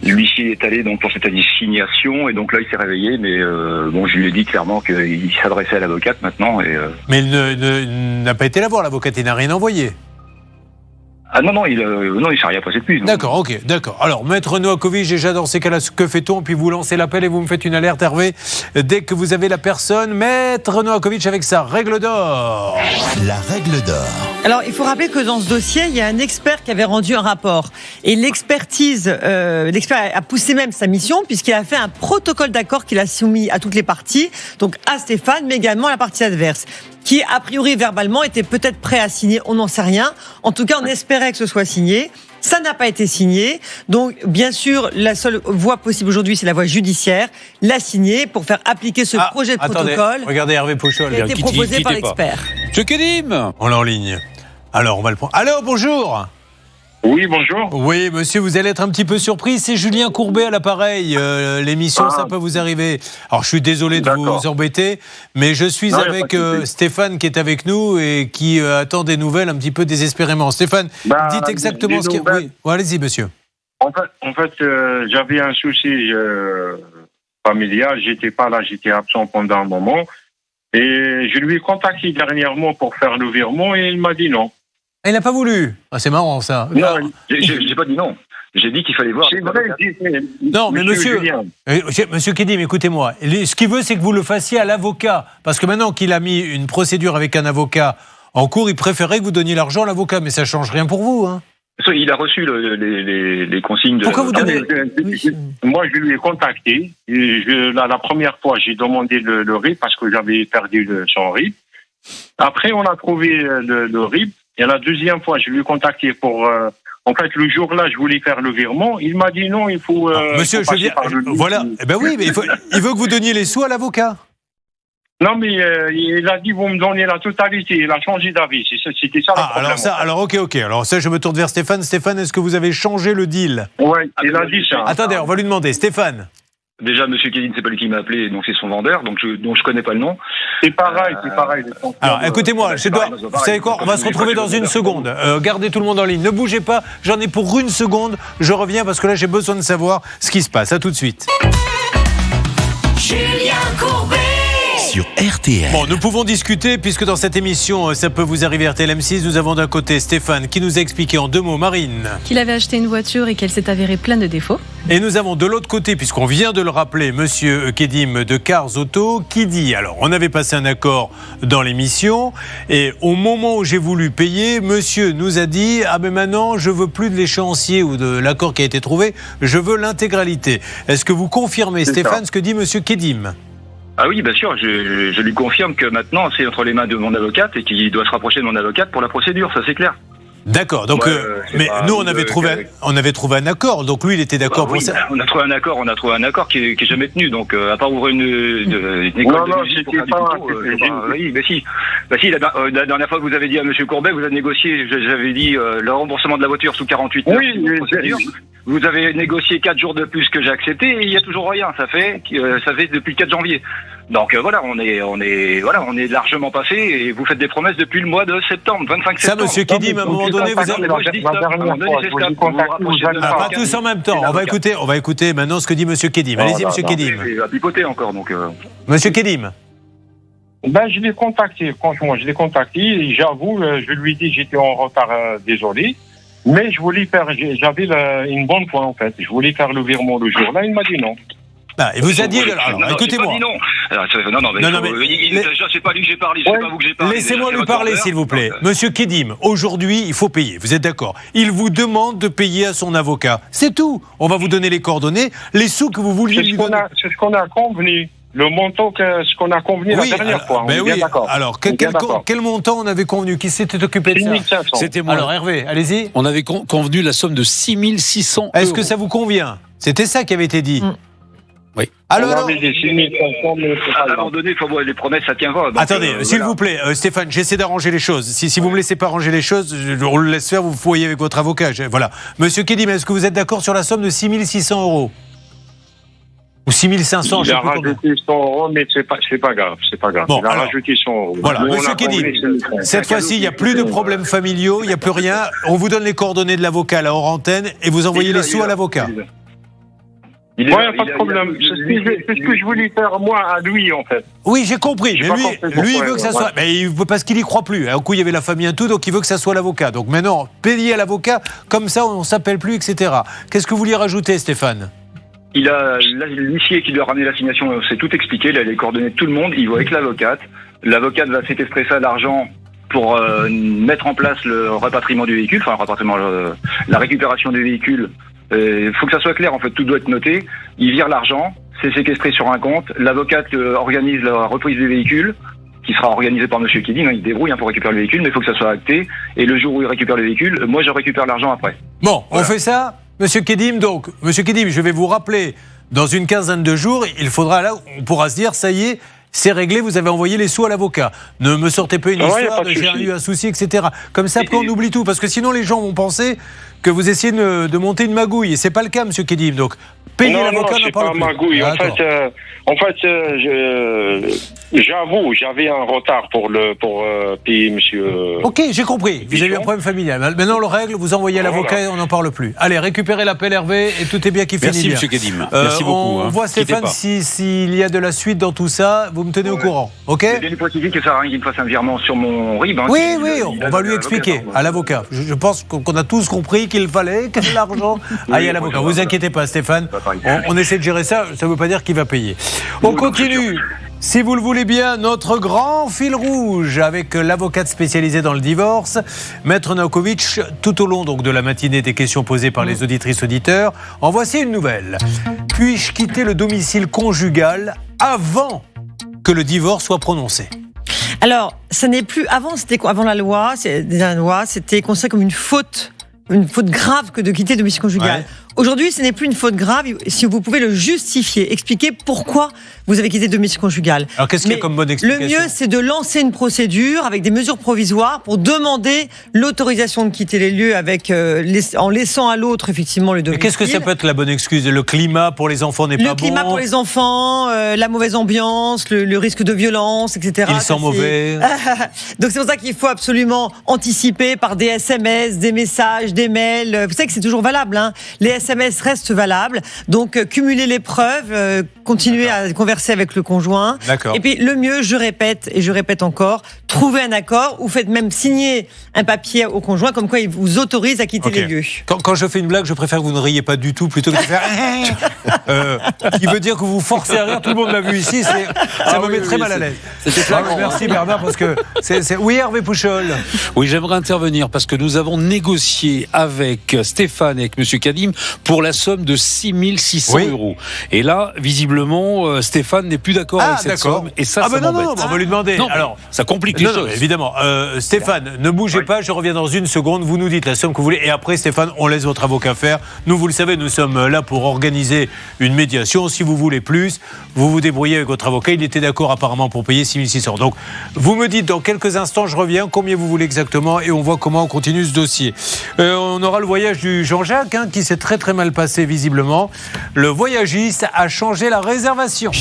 L'huissier est allé donc pour cette assignation et donc là il s'est réveillé, mais je lui ai dit clairement qu'il s'adressait à l'avocate maintenant. Mais il n'a pas été la voir, l'avocate, il n'a rien envoyé. Ah non, il s'est rien passé de plus. D'accord, ok, d'accord. Alors, Maître Novakovic, déjà dans ces cas-là, que fait-on? Puis vous lancez l'appel et vous me faites une alerte, Hervé, dès que vous avez la personne. Maître Novakovic avec sa règle d'or. La règle d'or. Alors, il faut rappeler que dans ce dossier, il y a un expert qui avait rendu un rapport. Et l'expert a poussé même sa mission, puisqu'il a fait un protocole d'accord qu'il a soumis à toutes les parties, donc à Stéphane, mais également à la partie adverse, qui, a priori, verbalement, était peut-être prêt à signer, on n'en sait rien. En tout cas, on espérait que ce soit signé. Ça n'a pas été signé. Donc, bien sûr, la seule voie possible aujourd'hui, c'est la voie judiciaire. La signer pour faire appliquer ce projet de protocole. Regardez Hervé Pouchol. Qui a été proposé par l'expert. Monsieur Kedim. On l'a en ligne. Alors, on va le prendre. Allô, bonjour. Oui, bonjour. Oui, monsieur, vous allez être un petit peu surpris. C'est Julien Courbet à l'appareil. L'émission, ça peut vous arriver. Alors, je suis désolé de vous embêter, mais je suis avec Stéphane qui est avec nous et qui attend des nouvelles un petit peu désespérément. Stéphane, dites exactement ce qu'il y a. Oui, allez-y, monsieur. En fait, j'avais un souci familial. J'étais pas là, j'étais absent pendant un moment. Et je lui ai contacté dernièrement pour faire le virement et il m'a dit non. Il n'a pas voulu. Ah, c'est marrant, ça. Non, j'ai pas dit non. J'ai dit qu'il fallait voir. C'est vrai, non, mais monsieur Kedim, écoutez-moi. Ce qu'il veut, c'est que vous le fassiez à l'avocat. Parce que maintenant qu'il a mis une procédure avec un avocat en cours, il préférait que vous donniez l'argent à l'avocat. Mais ça ne change rien pour vous, hein. Il a reçu les consignes de... Pourquoi vous donnez... Moi, je lui ai contacté. Et la première fois, j'ai demandé le RIB parce que j'avais perdu son RIB. Après, on a trouvé le RIB. Et la deuxième fois, je lui ai contacté pour... en fait, le jour-là, je voulais faire le virement. Il m'a dit non, il faut... monsieur, je veux dire... Voilà. Eh ben oui, mais il veut que vous donniez les sous à l'avocat. Non, mais il a dit, vous me donnez la totalité. Il a changé d'avis. C'était ça le problème. Ok. Alors ça, je me tourne vers Stéphane. Stéphane, est-ce que vous avez changé le deal? Oui, il a dit ça. Attendez, on va lui demander. Stéphane. Déjà, monsieur Kevin, c'est pas lui qui m'a appelé, donc c'est son vendeur, donc je connais pas le nom. C'est pareil. Alors, écoutez-moi, vous savez quoi? On va se retrouver dans une seconde. Gardez tout le monde en ligne. Ne bougez pas. J'en ai pour une seconde. Je reviens parce que là, j'ai besoin de savoir ce qui se passe. À tout de suite. Julien Courbet sur RTL. Bon, nous pouvons discuter puisque dans cette émission, ça peut vous arriver RTL M6. Nous avons d'un côté Stéphane qui nous a expliqué en 2 mots, Marine, qu'il avait acheté une voiture et qu'elle s'est avérée pleine de défauts. Et nous avons de l'autre côté, puisqu'on vient de le rappeler, monsieur Kedim de Cars Auto, qui dit, alors on avait passé un accord dans l'émission, et au moment où j'ai voulu payer, monsieur nous a dit, ah ben maintenant je veux plus de l'échéancier ou de l'accord qui a été trouvé, je veux l'intégralité. Est-ce que vous confirmez, Stéphane, ce que dit monsieur Kedim? Ah oui, bien sûr, je lui confirme que maintenant c'est entre les mains de mon avocate et qu'il doit se rapprocher de mon avocate pour la procédure, ça c'est clair. D'accord, donc mais nous on avait trouvé un accord, donc lui il était d'accord pour ça. On a trouvé un accord qui est jamais tenu, donc à part ouvrir une école de musique pour faire du concours, oui, mais si. Bah si, la dernière fois que vous avez dit à monsieur Courbet, vous avez négocié, j'avais dit le remboursement de la voiture sous 48 heures. Oui, vous avez négocié 4 jours de plus que j'ai accepté et il y a toujours rien, ça fait depuis le 4 janvier. Donc voilà, on est largement passé et vous faites des promesses depuis le mois de septembre, 25 septembre. Ça, monsieur Kedim, à un moment donné, vous avez... Pas tous en même temps. On va écouter maintenant ce que dit monsieur Kedim. Allez-y, monsieur Kedim. Il va pipoter encore, donc... Monsieur Kedim. Ben, je l'ai contacté, franchement, et j'avoue, je lui ai dit j'étais en retard, désolé, mais j'avais une bonne foi en fait, je voulais faire le virement le jour-là, il m'a dit non. Ah, et vous a dit, alors écoutez-moi. Non, mais déjà, c'est pas lui que j'ai parlé, c'est pas vous que j'ai parlé. Laissez-moi lui parler, s'il vous plaît. Monsieur Kedim, aujourd'hui, il faut payer, vous êtes d'accord? Il vous demande de payer à son avocat. C'est tout. On va vous donner les coordonnées, les sous que vous vouliez lui donner. C'est ce qu'on a convenu. Le montant ce qu'on a convenu la dernière fois. Ben oui, alors quel montant on avait convenu? Qui s'était occupé de ça? 6500. C'était moi. Alors Hervé, allez-y. On avait convenu la somme de 6600 €. Est-ce que ça vous convient? C'était ça qui avait été dit. Oui. Alors, à un moment donné, les promesses, ça tient pas. Attendez, s'il vous plaît, Stéphane, j'essaie d'arranger les choses. Si vous me laissez pas arranger les choses, on le laisse faire, vous voyez avec votre avocat. Voilà. Monsieur Kedim, est-ce que vous êtes d'accord sur la somme de 6600 €? Ou 6500, il a rajouté 100 €, mais c'est pas grave. Bon, il a rajouté 100 €. Voilà, monsieur Kedim, cette fois-ci, il n'y a plus de problèmes familiaux, il n'y a plus rien. On vous donne les coordonnées de l'avocat là hors antenne et vous envoyez les sous à l'avocat. Il n'y a pas de problème. C'est ce que je voulais faire, moi, à lui, en fait. Oui, j'ai compris. Mais lui, il veut que ça soit... Mais il veut parce qu'il n'y croit plus. Un coup, il y avait la famille, un tout, donc il veut que ça soit l'avocat. Donc maintenant, payez à l'avocat, comme ça, on ne s'appelle plus, etc. Qu'est-ce que vous vouliez rajouter, Stéphane? L'huissier qui doit ramener l'assignation, c'est tout expliqué, il a les coordonnées de tout le monde, il va avec l'avocate. L'avocate va séquestrer ça l'argent pour mettre en place le rapatriement du véhicule, la récupération du véhicule. Il faut que ça soit clair, en fait, tout doit être noté. Il vire l'argent, c'est séquestré sur un compte, l'avocate organise la reprise du véhicule, qui sera organisée par monsieur Kedim, il se débrouille pour récupérer le véhicule, mais il faut que ça soit acté. Et le jour où il récupère le véhicule, moi je récupère l'argent après. Bon, voilà. On fait ça, monsieur Kedim. Donc, monsieur Kedim, je vais vous rappeler, dans une quinzaine de jours, il faudra là, on pourra se dire, ça y est, c'est réglé, vous avez envoyé les sous à l'avocat. Ne me sortez pas une histoire de j'ai eu un souci, etc. Comme ça, après on oublie tout, parce que sinon les gens vont penser que vous essayez de monter une magouille. Et c'est pas le cas, monsieur Kedim. Donc, payez l'avocat, n'en parle plus. Non, c'est pas magouille. En fait, j'avoue, j'avais un retard pour payer monsieur... Ok, j'ai compris. Vous avez eu un problème familial. Maintenant, on le règle, vous envoyez à l'avocat et on n'en parle plus. Allez, récupérez l'appel, Hervé, et tout est bien qui finit bien. Merci, monsieur Kedim. Merci beaucoup. On voit, Stéphane, s'il y a de la suite dans tout ça, vous me tenez au courant. Ok? C'est bien précisé que ça sert à rien qu'il me fasse un virement sur mon RIB. Oui, on va lui expliquer à l'avocat. Je pense qu'on a tous compris qu'il fallait que l'argent aille à l'avocat. Vous inquiétez pas, Stéphane. On essaie de gérer ça. Ça ne veut pas dire qu'il va payer. On continue. Si vous le voulez bien, notre grand fil rouge avec l'avocate spécialisée dans le divorce, Maître Novakovic, tout au long donc de la matinée des questions posées par les auditrices auditeurs. En voici une nouvelle. Puis-je quitter le domicile conjugal avant que le divorce soit prononcé? Alors, ça n'est plus avant la loi, c'était considéré comme une faute grave que de quitter le domicile conjugal. Ouais. Aujourd'hui, ce n'est plus une faute grave si vous pouvez le justifier, expliquer pourquoi vous avez quitté le domicile conjugal. Alors qu'est-ce qu'il y a comme bonne explication ? Le mieux, c'est de lancer une procédure avec des mesures provisoires pour demander l'autorisation de quitter les lieux en laissant à l'autre effectivement le domicile. Mais qu'est-ce que ça peut être la bonne excuse ? Le climat pour les enfants n'est pas bon. Le climat pour les enfants, la mauvaise ambiance, le risque de violence, etc. Ils sont mauvais. Donc c'est pour ça qu'il faut absolument anticiper par des SMS, des messages, des mails. Vous savez que c'est toujours valable, hein. Les SMS restent valables. Donc cumuler les preuves, continuer à converser avec le conjoint. D'accord. Et puis le mieux, je répète encore, trouver un accord ou faites même signer un papier au conjoint comme quoi il vous autorise à quitter les lieux. Quand je fais une blague, je préfère que vous ne riez pas du tout plutôt que de faire qui veut dire que vous forcez à rire. Tout le monde l'a vu ici. Ça me met très mal à l'aise. Merci Bernard parce que oui, Hervé Pouchol. Oui, j'aimerais intervenir parce que nous avons négocié avec Stéphane et avec Monsieur Kadim pour la somme de 6 600 euros. Et là, visiblement, Stéphane n'est plus d'accord avec cette somme. Et ça m'embête. Non, on va lui demander. Non, alors, ça complique les choses. Évidemment. Stéphane, ne bougez pas, je reviens dans une seconde. Vous nous dites la somme que vous voulez. Et après, Stéphane, on laisse votre avocat faire. Nous, vous le savez, nous sommes là pour organiser une médiation. Si vous voulez plus, vous vous débrouillez avec votre avocat. Il était d'accord apparemment pour payer 6 600. Donc, vous me dites dans quelques instants, je reviens, combien vous voulez exactement et on voit comment on continue ce dossier. On aura le voyage du Jean-Jacques qui s'est très très mal passé visiblement. Le voyagiste a changé la réservation.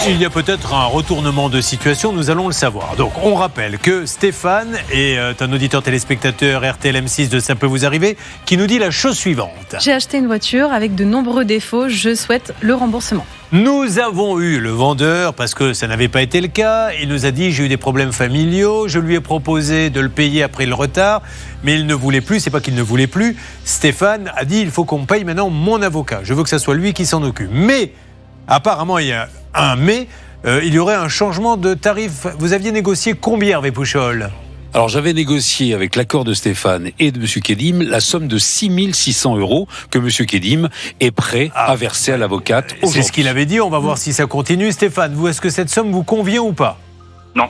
Il y a peut-être un retournement de situation, nous allons le savoir. Donc, on rappelle que Stéphane est un auditeur téléspectateur RTL M6 de Ça peut vous arriver, qui nous dit la chose suivante. J'ai acheté une voiture avec de nombreux défauts, je souhaite le remboursement. Nous avons eu le vendeur, parce que ça n'avait pas été le cas, il nous a dit j'ai eu des problèmes familiaux, je lui ai proposé de le payer après le retard, mais il ne voulait plus, c'est pas qu'il ne voulait plus. Stéphane a dit il faut qu'on paye maintenant mon avocat, je veux que ça soit lui qui s'en occupe. Mais, apparemment il y a il y aurait un changement de tarif. Vous aviez négocié combien, Hervé Pouchol ? Alors j'avais négocié avec l'accord de Stéphane et de M. Kedim la somme de 6 600 euros que M. Kedim est prêt à verser à l'avocate aujourd'hui. C'est ce qu'il avait dit, on va voir si ça continue. Stéphane, vous, est-ce que cette somme vous convient ou pas ? Non.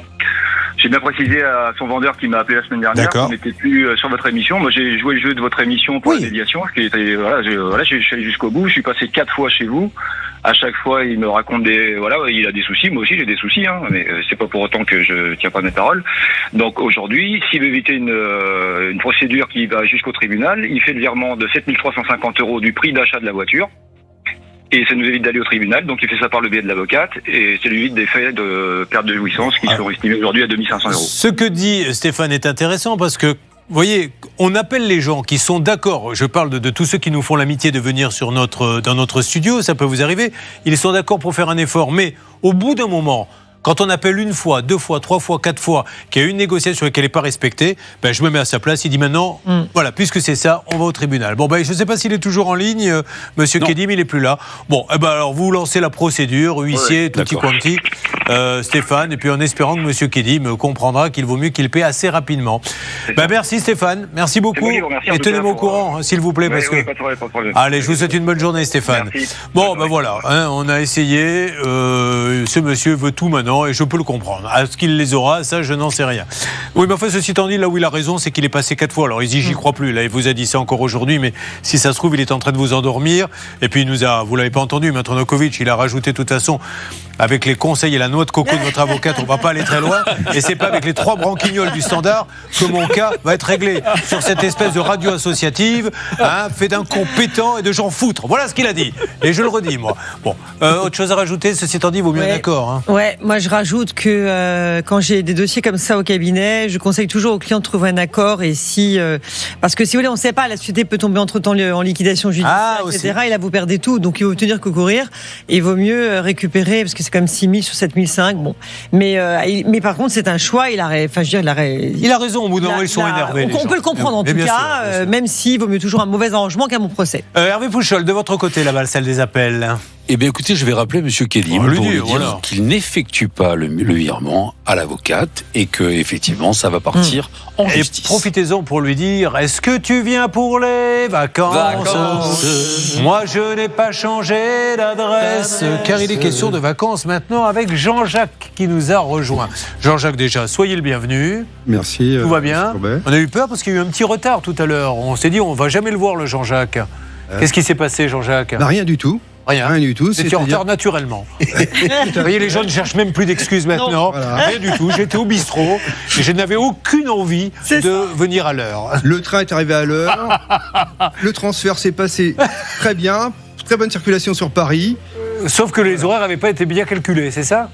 J'ai bien précisé à son vendeur qui m'a appelé la semaine dernière qu'on n'était plus sur votre émission. Moi, j'ai joué le jeu de votre émission pour la médiation. Je suis allé jusqu'au bout. Je suis passé 4 fois chez vous. À chaque fois, il me raconte il a des soucis. Moi aussi, j'ai des soucis, mais c'est pas pour autant que je tiens pas mes paroles. Donc aujourd'hui, s'il veut éviter une procédure qui va jusqu'au tribunal, il fait le virement de 7 350 euros du prix d'achat de la voiture. Et ça nous évite d'aller au tribunal, donc il fait ça par le biais de l'avocate, et ça lui évite des faits de perte de jouissance qui sont estimés aujourd'hui à 2500 euros. Ce que dit Stéphane est intéressant parce que, vous voyez, on appelle les gens qui sont d'accord, je parle de tous ceux qui nous font l'amitié de venir dans notre studio, ça peut vous arriver, ils sont d'accord pour faire un effort, mais au bout d'un moment, quand on appelle une fois, 2 fois, 3 fois, 4 fois, qu'il y a une négociation et qu'elle n'est pas respectée, je me mets à sa place, il dit maintenant, voilà, puisque c'est ça, on va au tribunal. Bon, je ne sais pas s'il est toujours en ligne, Monsieur Kedim, il n'est plus là. Bon, alors vous lancez la procédure, huissier, tutti quanti, Stéphane, et puis en espérant que Monsieur Kedim comprendra qu'il vaut mieux qu'il paie assez rapidement. Merci Stéphane, merci beaucoup, et tenez-moi au courant, s'il vous plaît, parce que... Pas de problème. Allez, je vous souhaite une bonne journée, Stéphane. Merci. Bon, voilà, on a essayé, ce monsieur veut tout maintenant, et je peux le comprendre. Est-ce qu'il les aura ? Ça, je n'en sais rien. Oui, mais enfin, ceci étant dit, là où il a raison, c'est qu'il est passé 4 fois. Alors, il dit, j'y crois plus. Là, il vous a dit ça encore aujourd'hui, mais si ça se trouve, il est en train de vous endormir. Et puis, vous l'avez pas entendu, Maître Novakovic, il a rajouté, de toute façon, avec les conseils et la noix de coco de votre avocate, on va pas aller très loin. Et c'est pas avec les 3 branquignoles du Standard que mon cas va être réglé. Sur cette espèce de radio associative, fait d'un compétent et de gens foutre. Voilà ce qu'il a dit. Et je le redis, moi. Bon, autre chose à rajouter, ceci étant dit, vaut mieux un accord. Ouais, moi, je rajoute que quand j'ai des dossiers comme ça au cabinet, je conseille toujours aux clients de trouver un accord et parce que si vous voulez, on ne sait pas, la société peut tomber entre-temps en liquidation judiciaire, etc. Et là, vous perdez tout, donc il vaut tenir que courir. Et il vaut mieux récupérer, parce que c'est comme 6 000 sur 7 500. Bon, mais par contre, c'est un choix. Il a raison. Au bout d'un moment, ils sont énervés. On peut le comprendre en tout cas, même s'il vaut mieux toujours un mauvais arrangement qu'un bon procès. Hervé Pouchol, de votre côté, la balle, celle des appels. Eh bien, écoutez, je vais rappeler M. Kelly pour lui dire qu'il n'effectue pas le virement à l'avocate et que effectivement, ça va partir en justice. Et profitez-en pour lui dire, est-ce que tu viens pour les vacances? Moi, je n'ai pas changé d'adresse, car il est question de vacances maintenant avec Jean-Jacques qui nous a rejoint. Jean-Jacques, déjà, soyez le bienvenu. Merci. Tout va bien? On a eu peur parce qu'il y a eu un petit retard tout à l'heure. On s'est dit, on va jamais le voir, le Jean-Jacques. Qu'est-ce qui s'est passé, Jean-Jacques? Rien du tout. Rien du tout. C'était en retard naturellement. Vous voyez, les gens ne cherchent même plus d'excuses maintenant. Voilà. Rien du tout. J'étais au bistrot et je n'avais aucune envie de venir à l'heure. Le train est arrivé à l'heure. Le transfert s'est passé très bien. Très bonne circulation sur Paris. Sauf que les horaires n'avaient pas été bien calculés, c'est ça?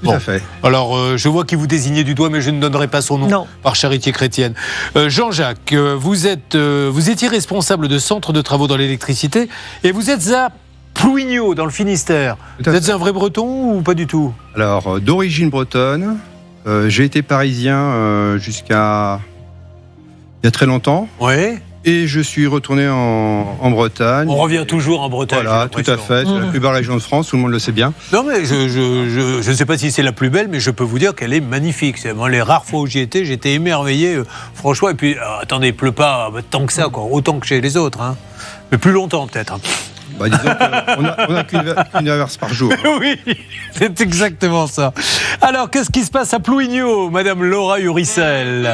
Tout à fait. Alors, je vois qu'il vous désignait du doigt, mais je ne donnerai pas son nom par charité chrétienne. Jean-Jacques, vous étiez responsable de centre de travaux dans l'électricité et vous êtes à Plouigneau, dans le Finistère. Vous êtes un vrai breton ou pas du tout? Alors, d'origine bretonne, j'ai été parisien jusqu'à il y a très longtemps. Oui. Et je suis retourné en Bretagne. On revient toujours en Bretagne. Voilà, tout à fait. C'est la plus belle région de France, tout le monde le sait bien. Non, mais je ne sais pas si c'est la plus belle, mais je peux vous dire qu'elle est magnifique. C'est les rares fois où j'y étais, j'étais émerveillé, franchement. Et puis, attendez, il pleut pas tant que ça, quoi, autant que chez les autres. Hein. Mais plus longtemps, peut-être. Hein. Bah, disons qu'on n'a qu'une averse par jour. Oui, c'est exactement ça. Alors, qu'est-ce qui se passe à Plouigneau, Madame Laura Uricel?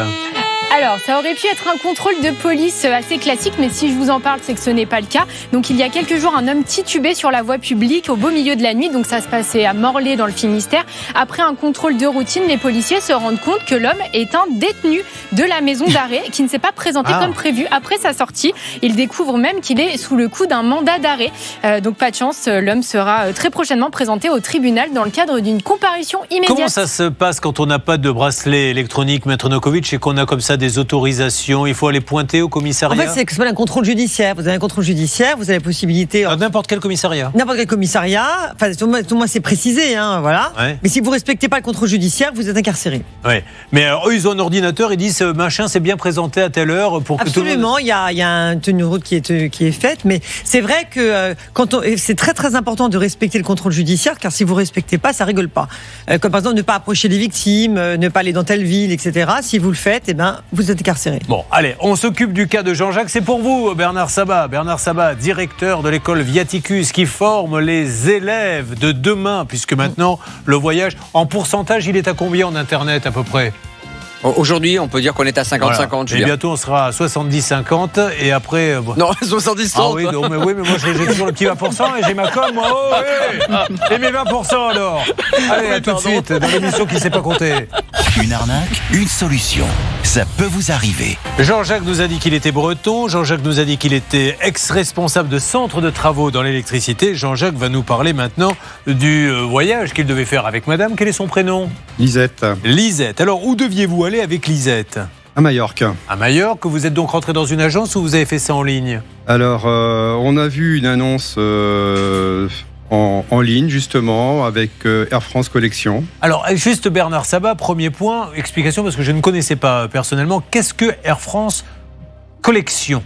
Alors, ça aurait pu être un contrôle de police assez classique, mais si je vous en parle, c'est que ce n'est pas le cas. Donc, il y a quelques jours, un homme titubé sur la voie publique au beau milieu de la nuit. Donc, ça se passait à Morlaix, dans le Finistère. Après un contrôle de routine, les policiers se rendent compte que l'homme est un détenu de la maison d'arrêt qui ne s'est pas présenté comme prévu. Après sa sortie, il découvre même qu'il est sous le coup d'un mandat d'arrêt. Donc, pas de chance, l'homme sera très prochainement présenté au tribunal dans le cadre d'une comparution immédiate. Comment ça se passe quand on n'a pas de bracelet électronique, Maître Nokovic, et qu'on a comme ça des autorisations? Il faut aller pointer au commissariat? En fait, c'est un contrôle judiciaire. Vous avez un contrôle judiciaire, vous avez la possibilité... À n'importe quel commissariat? N'importe quel commissariat. Enfin, tout moi c'est précisé, hein, voilà. Ouais. Mais si vous ne respectez pas le contrôle judiciaire, vous êtes incarcéré. Oui. Mais alors, eux, ils ont un ordinateur, ils disent machin, c'est bien présenté à telle heure pour que Absolument, tout le monde... il y a une tenue de route qui est faite, mais c'est vrai que c'est très très important de respecter le contrôle judiciaire, car si vous ne respectez pas, ça rigole pas. Comme par exemple, ne pas approcher les victimes, ne pas aller dans telle ville, etc. Si vous le faites, eh ben, vous êtes incarcéré. Bon, allez, on s'occupe du cas de Jean-Jacques. C'est pour vous, Bernard Sabat. Bernard Sabat, directeur de l'école Viaticus, qui forme les élèves de demain, puisque maintenant, le voyage, en pourcentage, il est à combien en Internet, à peu près? Aujourd'hui, on peut dire qu'on est à 50-50. Voilà. Et bientôt, on sera à 70-50. Et après... Non, 70-30. Ah oui, non, mais moi, j'ai toujours le petit 20% et j'ai ma com, moi. Oh, oui. Et mes 20% alors. Allez, à tout de suite, dans l'émission qui ne sait pas compter. Une arnaque, une solution. Ça peut vous arriver. Jean-Jacques nous a dit qu'il était breton. Jean-Jacques nous a dit qu'il était ex-responsable de centre de travaux dans l'électricité. Jean-Jacques va nous parler maintenant du voyage qu'il devait faire avec madame. Quel est son prénom? Lisette. Lisette. Alors, où deviez-vous aller avec Lisette? À Majorque. À Majorque, vous êtes donc rentré dans une agence ou vous avez fait ça en ligne? Alors, on a vu une annonce en ligne, justement, avec Air France Collection. Alors, juste Bernard Sabat, premier point, explication, parce que je ne connaissais pas personnellement. Qu'est-ce que Air France Collection?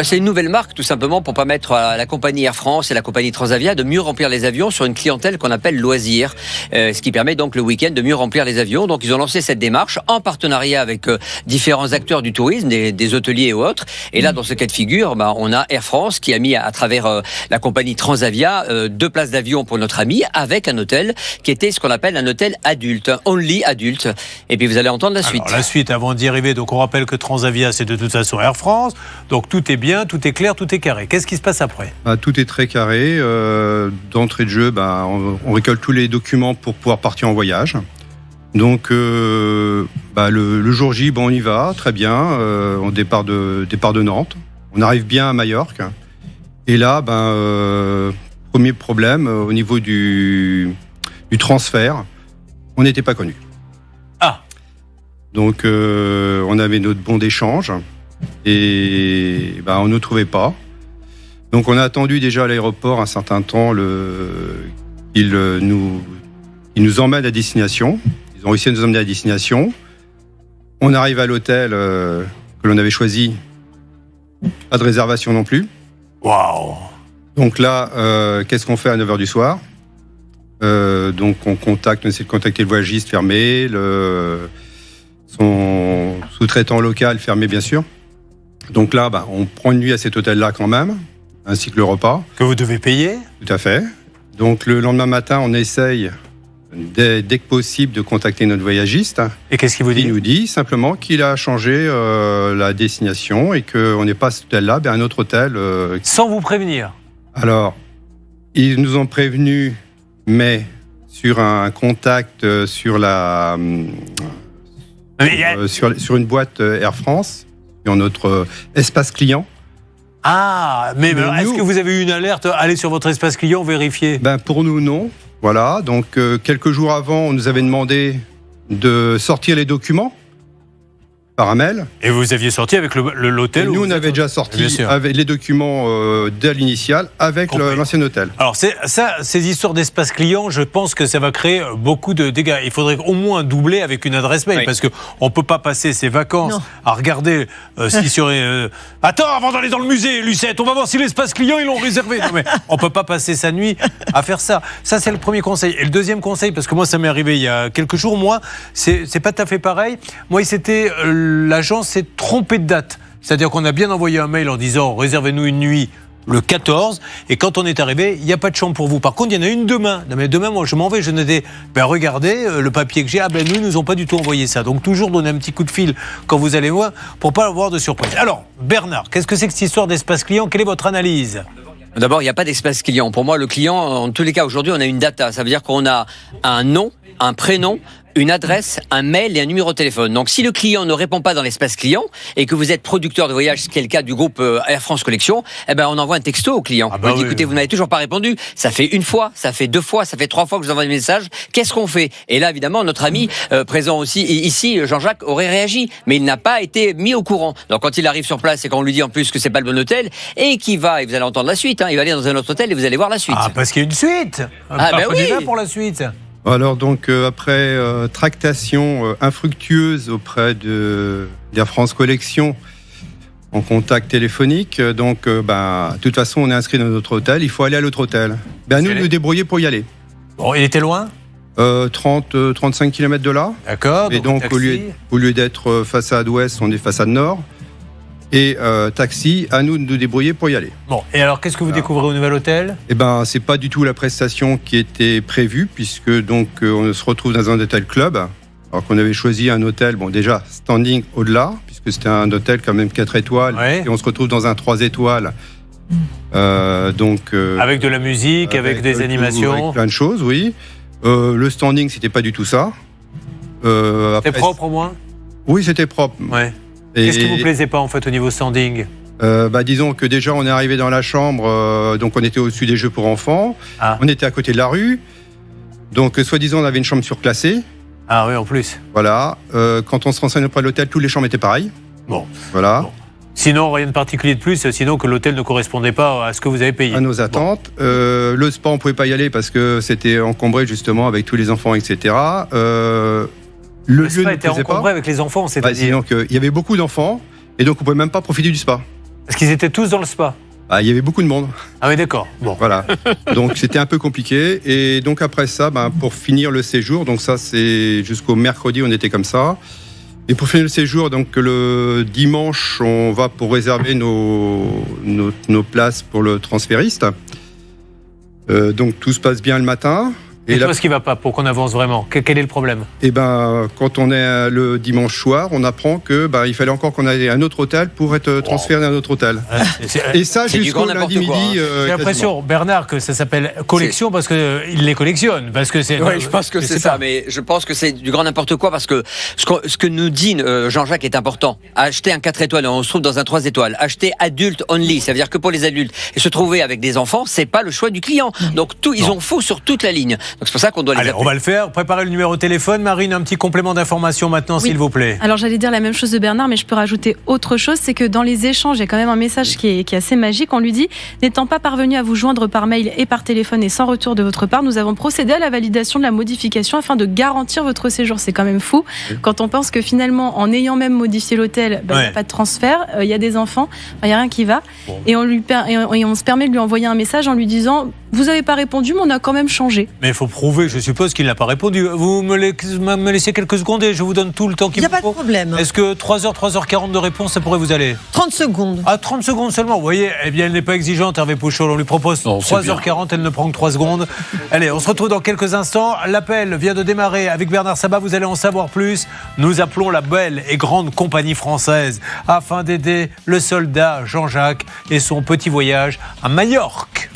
C'est une nouvelle marque, tout simplement, pour permettre à la compagnie Air France et la compagnie Transavia de mieux remplir les avions sur une clientèle qu'on appelle loisir, ce qui permet donc le week-end de mieux remplir les avions. Donc, ils ont lancé cette démarche en partenariat avec différents acteurs du tourisme, des hôteliers et autres. Et là, dans ce cas de figure, on a Air France qui a mis à travers la compagnie Transavia 2 places d'avion pour notre ami, avec un hôtel qui était ce qu'on appelle un hôtel adulte, only adulte. Et puis, vous allez entendre la suite. Alors, la suite, avant d'y arriver, donc on rappelle que Transavia, c'est de toute façon Air France. Donc, tout est bien, tout est clair, tout est carré. Qu'est-ce qui se passe après? Tout est très carré. D'entrée de jeu, on récolte tous les documents pour pouvoir partir en voyage. Donc, le jour J, on y va, très bien. On départ de Nantes. On arrive bien à Majorque. Et là, premier problème, au niveau du transfert, on n'était pas connus. Ah. Donc, on avait notre bon d'échange. Et on ne trouvait pas. Donc on a attendu déjà à l'aéroport un certain temps. Ils nous emmènent à destination. Ils ont réussi à nous emmener à destination. On arrive à l'hôtel que l'on avait choisi. Pas de réservation non plus. Waouh! Donc là, qu'est-ce qu'on fait à 9h du soir ? Donc on essaie de contacter le voyagiste fermé, son sous-traitant local fermé bien sûr. Donc là, on prend une nuit à cet hôtel-là quand même, ainsi que le repas. Que vous devez payer ? Tout à fait. Donc le lendemain matin, on essaye dès que possible de contacter notre voyagiste. Et qu'est-ce qu'il vous dit ? Il nous dit simplement qu'il a changé la destination et qu'on n'est pas à cet hôtel-là, mais à un autre hôtel. Sans vous prévenir ? Alors, ils nous ont prévenus, mais sur un contact sur sur une boîte Air France, sur notre espace client. Ah, mais est-ce que vous avez eu une alerte ? Allez sur votre espace client, vérifier. Pour nous, non. Voilà, donc quelques jours avant, on nous avait demandé de sortir les documents par un mail. Et vous aviez sorti avec l'hôtel ? Nous, on avait déjà sorti avec les documents dès l'initial avec l'ancien hôtel. Alors, ces histoires d'espace client, je pense que ça va créer beaucoup de dégâts. Il faudrait au moins doubler avec une adresse mail, parce qu'on ne peut pas passer ses vacances à regarder si sur... Attends, avant d'aller dans le musée, Lucette, on va voir si l'espace client, ils l'ont réservé. Non, mais on ne peut pas passer sa nuit à faire ça. Ça, c'est le premier conseil. Et le deuxième conseil, parce que moi, ça m'est arrivé il y a quelques jours, moi, c'est pas tout à fait pareil. Moi, c'était... L'agence s'est trompée de date. C'est-à-dire qu'on a bien envoyé un mail en disant « Réservez-nous une nuit le 14 » et quand on est arrivé, il n'y a pas de chambre pour vous. Par contre, il y en a une demain. Non, mais demain, moi, je m'en vais. Je n'étais... regardez, le papier que j'ai, nous, ils nous ont pas du tout envoyé ça. Donc, toujours donner un petit coup de fil quand vous allez voir pour pas avoir de surprise. Alors, Bernard, qu'est-ce que c'est que cette histoire d'espace client ? Quelle est votre analyse ? D'abord, il n'y a pas d'espace client. Pour moi, le client, en tous les cas, aujourd'hui, on a une data. Ça veut dire qu'on a un nom, un prénom, une adresse, un mail et un numéro de téléphone. Donc, si le client ne répond pas dans l'espace client et que vous êtes producteur de voyage, ce qui est le cas du groupe Air France Collection, on envoie un texto au client. On dit, écoutez, vous n'avez toujours pas répondu. Ça fait une fois, ça fait 2 fois, ça fait 3 fois que je vous envoie des messages. Qu'est-ce qu'on fait ? Et là, évidemment, notre ami présent aussi ici, Jean-Jacques, aurait réagi, mais il n'a pas été mis au courant. Donc, quand il arrive sur place et qu'on lui dit en plus que c'est pas le bon hôtel et qu'il va, et vous allez entendre la suite, il va aller dans un autre hôtel et vous allez voir la suite. Ah, parce qu'il y a une suite. Oui. On y va pour la suite. Alors donc après tractation infructueuse auprès d'Air France Collection en contact téléphonique, donc de toute façon on est inscrit dans notre hôtel, il faut aller à l'autre hôtel. Nous débrouiller pour y aller. Bon, il était loin ? 35 km de là. D'accord. Et donc au lieu d'être façade ouest, on est façade nord. Et taxi, à nous de nous débrouiller pour y aller. Bon, et alors qu'est-ce que vous découvrez au nouvel hôtel ? C'est pas du tout la prestation qui était prévue, puisque donc on se retrouve dans un hôtel club, alors qu'on avait choisi un hôtel, déjà standing au-delà, puisque c'était un hôtel quand même 4 étoiles, et on se retrouve dans un 3 étoiles. Avec de la musique, avec des animations. Avec plein de choses, oui. Le standing, c'était pas du tout ça. C'était propre au moins ? Oui, c'était propre. Ouais. Qu'est-ce qui vous plaisait pas en fait au niveau standing ? Disons que déjà on est arrivé dans la chambre, donc on était au-dessus des jeux pour enfants, on était à côté de la rue, donc soi-disant on avait une chambre surclassée. Ah oui, en plus. Voilà, quand on se renseigne auprès de l'hôtel, toutes les chambres étaient pareilles. Bon. Voilà. Bon. Sinon, rien de particulier de plus, sinon que l'hôtel ne correspondait pas à ce que vous avez payé. À nos attentes. Le spa, on pouvait pas y aller parce que c'était encombré justement avec tous les enfants, etc. Le spa était encombré avec les enfants, c'est-à-dire il y avait beaucoup d'enfants et donc on pouvait même pas profiter du spa. Parce qu'ils étaient tous dans le spa. Il y avait beaucoup de monde. Ah oui, d'accord. Bon. Voilà. Donc c'était un peu compliqué. Et donc après ça, pour finir le séjour, donc ça c'est jusqu'au mercredi, on était comme ça. Et pour finir le séjour, donc le dimanche, on va pour réserver nos places pour le transfériste. Donc tout se passe bien le matin. Et ce qui ne va pas pour qu'on avance vraiment ? Quel est le problème ? Quand on est le dimanche soir, on apprend que il fallait encore qu'on aille à un autre hôtel pour être transféré dans un autre hôtel. Et ça jusqu'au lundi midi. J'ai l'impression, Bernard, que ça s'appelle collection parce qu'il les collectionne. Parce que c'est. Oui, je pense que c'est ça, mais je pense que c'est du grand n'importe quoi parce que ce que nous dit Jean-Jacques est important. Acheter un 4 étoiles, on se trouve dans un 3 étoiles. Acheter adulte only, ça veut dire que pour les adultes. Et se trouver avec des enfants, c'est pas le choix du client. Donc ils ont faux sur toute la ligne. c'est pour ça qu'on doit les Allez, appeler. on va le faire. Préparez le numéro de téléphone. Marine, un petit complément d'information maintenant, Oui. s'il vous plaît. Alors j'allais dire la même chose de Bernard, mais je peux rajouter autre chose, c'est que dans les échanges, il y a quand même un message qui est assez magique. On lui dit, n'étant pas parvenu à vous joindre par mail et par téléphone et sans retour de votre part, nous avons procédé à la validation de la modification afin de garantir votre séjour. C'est quand même fou quand on pense que finalement, en ayant même modifié l'hôtel, il n'y a pas de transfert, il y a des enfants, il n'y a rien qui va. Bon. Et on se permet de lui envoyer un message en lui disant, vous n'avez pas répondu, mais on a quand même changé. Mais il faut prouver, je suppose qu'il n'a pas répondu. Vous me laissez quelques secondes et je vous donne tout le temps qu'il vous faut. Il n'y a pas de problème. Est-ce que 3h40 de réponse, ça pourrait vous aller ? 30 secondes. Ah, 30 secondes seulement. Vous voyez, eh bien, elle n'est pas exigeante, Hervé Pouchol. On lui propose 3h40, elle ne prend que 3 secondes. Allez, on se retrouve dans quelques instants. L'appel vient de démarrer avec Bernard Sabat. Vous allez en savoir plus. Nous appelons la belle et grande compagnie française afin d'aider le soldat Jean-Jacques et son petit voyage à Majorque.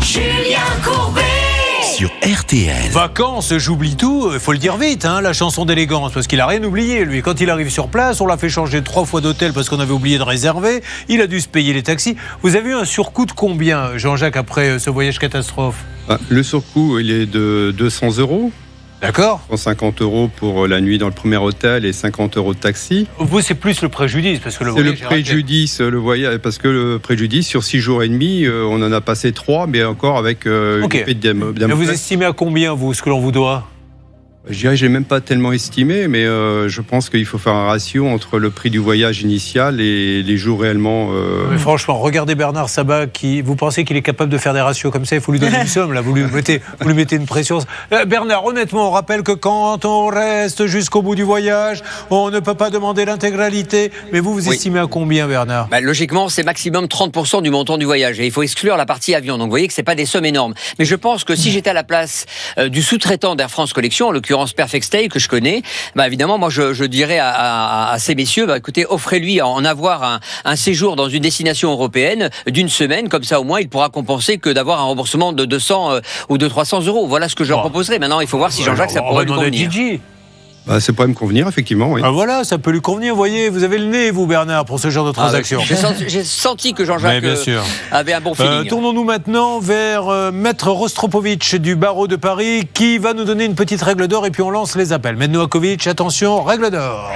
Julien Courbet sur RTL. Vacances, j'oublie tout, il faut le dire vite, la chanson d'élégance, parce qu'il a rien oublié, lui. Quand il arrive sur place, on l'a fait changer 3 fois d'hôtel parce qu'on avait oublié de réserver, il a dû se payer les taxis. Vous avez eu un surcoût de combien, Jean-Jacques, après ce voyage catastrophe ? Le surcoût, il est de 200 €. D'accord. 150 € pour la nuit dans le premier hôtel et 50 € de taxi. Vous, c'est plus le préjudice, parce que le voyage. C'est le préjudice, le voyage, parce que le préjudice, sur 6 jours et demi, on en a passé 3, mais encore avec une paix bien. Vous estimez à combien, vous, ce que l'on vous doit ? Je dirais, j'ai même pas tellement estimé, mais je pense qu'il faut faire un ratio entre le prix du voyage initial et les jours réellement. Mais franchement, regardez Bernard Sabat, vous pensez qu'il est capable de faire des ratios comme ça ? Il faut lui donner une somme, là. Vous lui mettez une pression. Bernard, honnêtement, on rappelle que quand on reste jusqu'au bout du voyage, on ne peut pas demander l'intégralité. Mais vous estimez à combien, Bernard ? Logiquement, c'est maximum 30% du montant du voyage. Et il faut exclure la partie avion. Donc, vous voyez que c'est pas des sommes énormes. Mais je pense que si j'étais à la place du sous-traitant d'Air France Collection, en l'occurrence Perfect Stay, que je connais, évidemment, moi, je dirais à ces messieurs, écoutez, offrez-lui en avoir un séjour dans une destination européenne d'une semaine, comme ça, au moins, il pourra compenser que d'avoir un remboursement de 200 ou de 300 €. Voilà ce que je leur proposerai. Maintenant, il faut voir si Jean-Jacques, ça pourrait lui convenir. Ça pourrait me convenir, effectivement, oui. Voilà, ça peut lui convenir, vous voyez, vous avez le nez, vous, Bernard, pour ce genre de transaction. J'ai senti que Jean-Jacques avait un bon feeling. Tournons-nous maintenant vers Maître Rostropovitch du barreau de Paris, qui va nous donner une petite règle d'or et puis on lance les appels. Maître Novakovic, attention, règle d'or.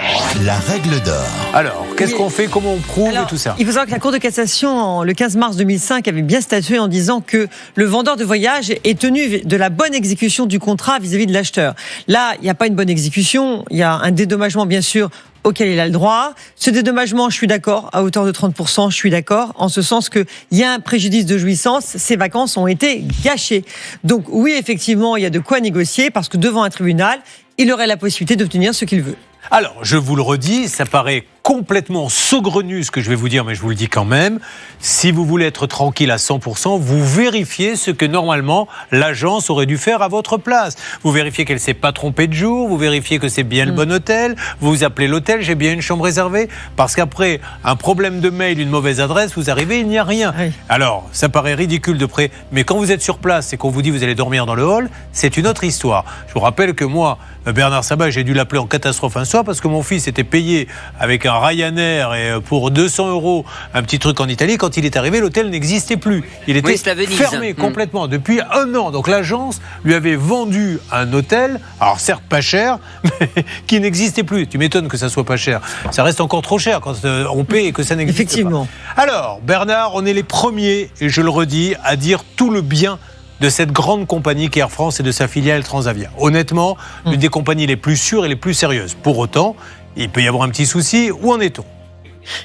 La règle d'or. Alors, qu'est-ce qu'on fait, comment on prouve et tout ça ? Il faut savoir que la Cour de cassation, le 15 mars 2005, avait bien statué en disant que le vendeur de voyage est tenu de la bonne exécution du contrat vis-à-vis de l'acheteur. Là, il n'y a pas une bonne exécution. Il y a un dédommagement, bien sûr, auquel il a le droit. Ce dédommagement, je suis d'accord, à hauteur de 30%, je suis d'accord, en ce sens qu'il y a un préjudice de jouissance, ces vacances ont été gâchées. Donc oui, effectivement, il y a de quoi négocier, parce que devant un tribunal, il aurait la possibilité d'obtenir ce qu'il veut. Alors, je vous le redis, ça paraît complètement saugrenu ce que je vais vous dire, mais je vous le dis quand même. Si vous voulez être tranquille à 100%, vous vérifiez ce que normalement l'agence aurait dû faire à votre place. Vous vérifiez qu'elle ne s'est pas trompée de jour, vous vérifiez que c'est bien le bon hôtel, vous appelez l'hôtel, j'ai bien une chambre réservée, parce qu'après un problème de mail, une mauvaise adresse, vous arrivez, il n'y a rien. Oui. Alors, ça paraît ridicule de près, mais quand vous êtes sur place et qu'on vous dit vous allez dormir dans le hall, c'est une autre histoire. Je vous rappelle que moi, Bernard Sabat, j'ai dû l'appeler en catastrophe un soir parce que mon fils était payé avec un Ryanair et pour 200 € un petit truc en Italie. Quand il est arrivé, l'hôtel n'existait plus. Il était fermé complètement depuis 1 an. Donc l'agence lui avait vendu un hôtel, alors certes pas cher, mais qui n'existait plus. Tu m'étonnes que ça soit pas cher. Ça reste encore trop cher quand on paie et que ça n'existe Effectivement. pas. Alors Bernard, on est les premiers, et je le redis, à dire tout le bien de cette grande compagnie qu'est Air France et de sa filiale Transavia. Honnêtement, l'une des compagnies les plus sûres et les plus sérieuses. Pour autant, il peut y avoir un petit souci. Où en est-on ?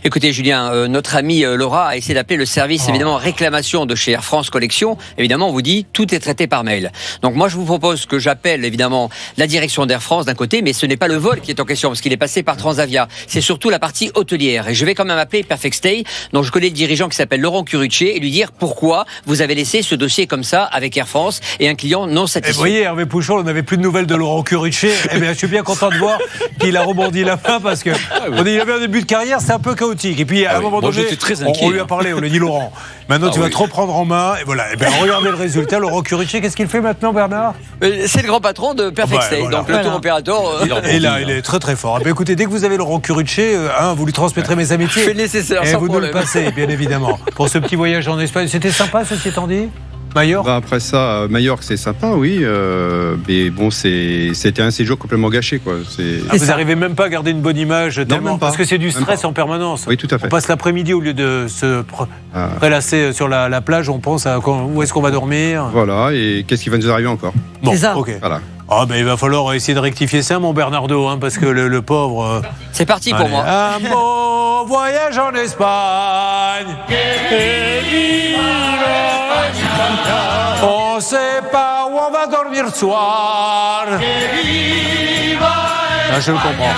Écoutez Julien, notre amie Laura a essayé d'appeler le service évidemment réclamation de chez Air France Collection. Évidemment, on vous dit tout est traité par mail. Donc moi je vous propose que j'appelle évidemment la direction d'Air France d'un côté, mais ce n'est pas le vol qui est en question parce qu'il est passé par Transavia. C'est surtout la partie hôtelière. Et je vais quand même appeler Perfect Stay, dont je connais le dirigeant qui s'appelle Laurent Curuchet, et lui dire pourquoi vous avez laissé ce dossier comme ça avec Air France et un client non satisfait. Vous voyez, Hervé Pouchol, on n'avait plus de nouvelles de Laurent Curuchet. Eh bien, je suis bien content de voir qu'il a rebondi la fin parce que il avait un début de carrière, c'est un peu chaotique. Et puis à un moment donné, on lui a parlé, on lui a dit Laurent, maintenant tu vas te reprendre en main. Et voilà. Et bien regardez le résultat. Laurent Curuchet, qu'est-ce qu'il fait maintenant, Bernard ? C'est le grand patron de Perfect Stay, voilà. Donc le tour opérateur. Et là, il est très très fort. Eh bien, écoutez, dès que vous avez Laurent Curuchet, vous lui transmettrez mes amitiés. Je fais le nécessaire. Et sans vous problème. nous le passez, bien évidemment. Pour ce petit voyage en Espagne, c'était sympa, ceci étant dit. Majorque. Après ça, Majorque, c'est sympa, oui. Mais bon, c'était un séjour complètement gâché, quoi. Vous n'arrivez même pas à garder une bonne image tellement, parce que c'est du stress en permanence. Oui, tout à fait. On passe l'après-midi au lieu de se prélasser sur la plage, on pense à où est-ce qu'on va dormir. Voilà, et qu'est-ce qui va nous arriver encore? Bon, c'est ça. Ok. Voilà. Ah ben il va falloir essayer de rectifier ça, mon Bernardo, parce que le pauvre. C'est parti pour moi. Un beau voyage en Espagne. On sait pas où on va dormir ce soir. Ah, je le comprends.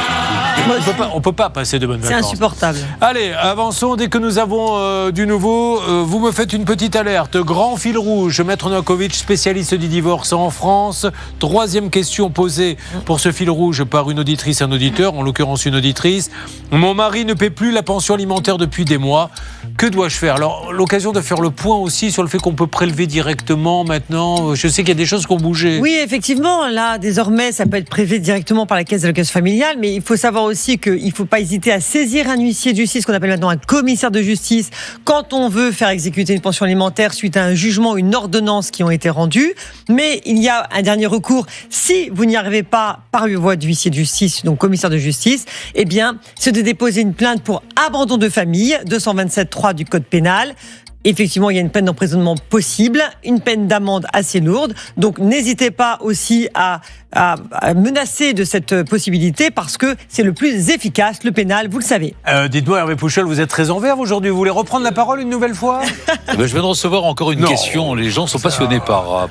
On peut pas passer de bonnes vacances. C'est insupportable. Allez, avançons. Dès que nous avons du nouveau, vous me faites une petite alerte. Grand fil rouge, Maître Novakovic, spécialiste du divorce en France. 3e question posée pour ce fil rouge par une auditrice, un auditeur, en l'occurrence une auditrice. Mon mari ne paie plus la pension alimentaire depuis des mois. Que dois-je faire? Alors, l'occasion de faire le point aussi sur le fait qu'on peut prélever directement maintenant. Je sais qu'il y a des choses qui ont bougé. Oui, effectivement, là, désormais, ça peut être prélevé directement par la caisse d'allocation familiale, mais il faut savoir aussi qu'il ne faut pas hésiter à saisir un huissier de justice, qu'on appelle maintenant un commissaire de justice, quand on veut faire exécuter une pension alimentaire suite à un jugement, une ordonnance qui ont été rendues. Mais il y a un dernier recours. Si vous n'y arrivez pas par voie d'huissier de justice, donc commissaire de justice, eh bien, c'est de déposer une plainte pour abandon de famille, 227.3 du Code pénal. Effectivement, il y a une peine d'emprisonnement possible, une peine d'amende assez lourde. Donc, n'hésitez pas aussi à menacer de cette possibilité, parce que c'est le plus efficace, le pénal, vous le savez. Dites-moi, Hervé Pouchol, vous êtes très en verve aujourd'hui. Vous voulez reprendre la parole une nouvelle fois? Je viens de recevoir encore une question. Les gens sont passionnés par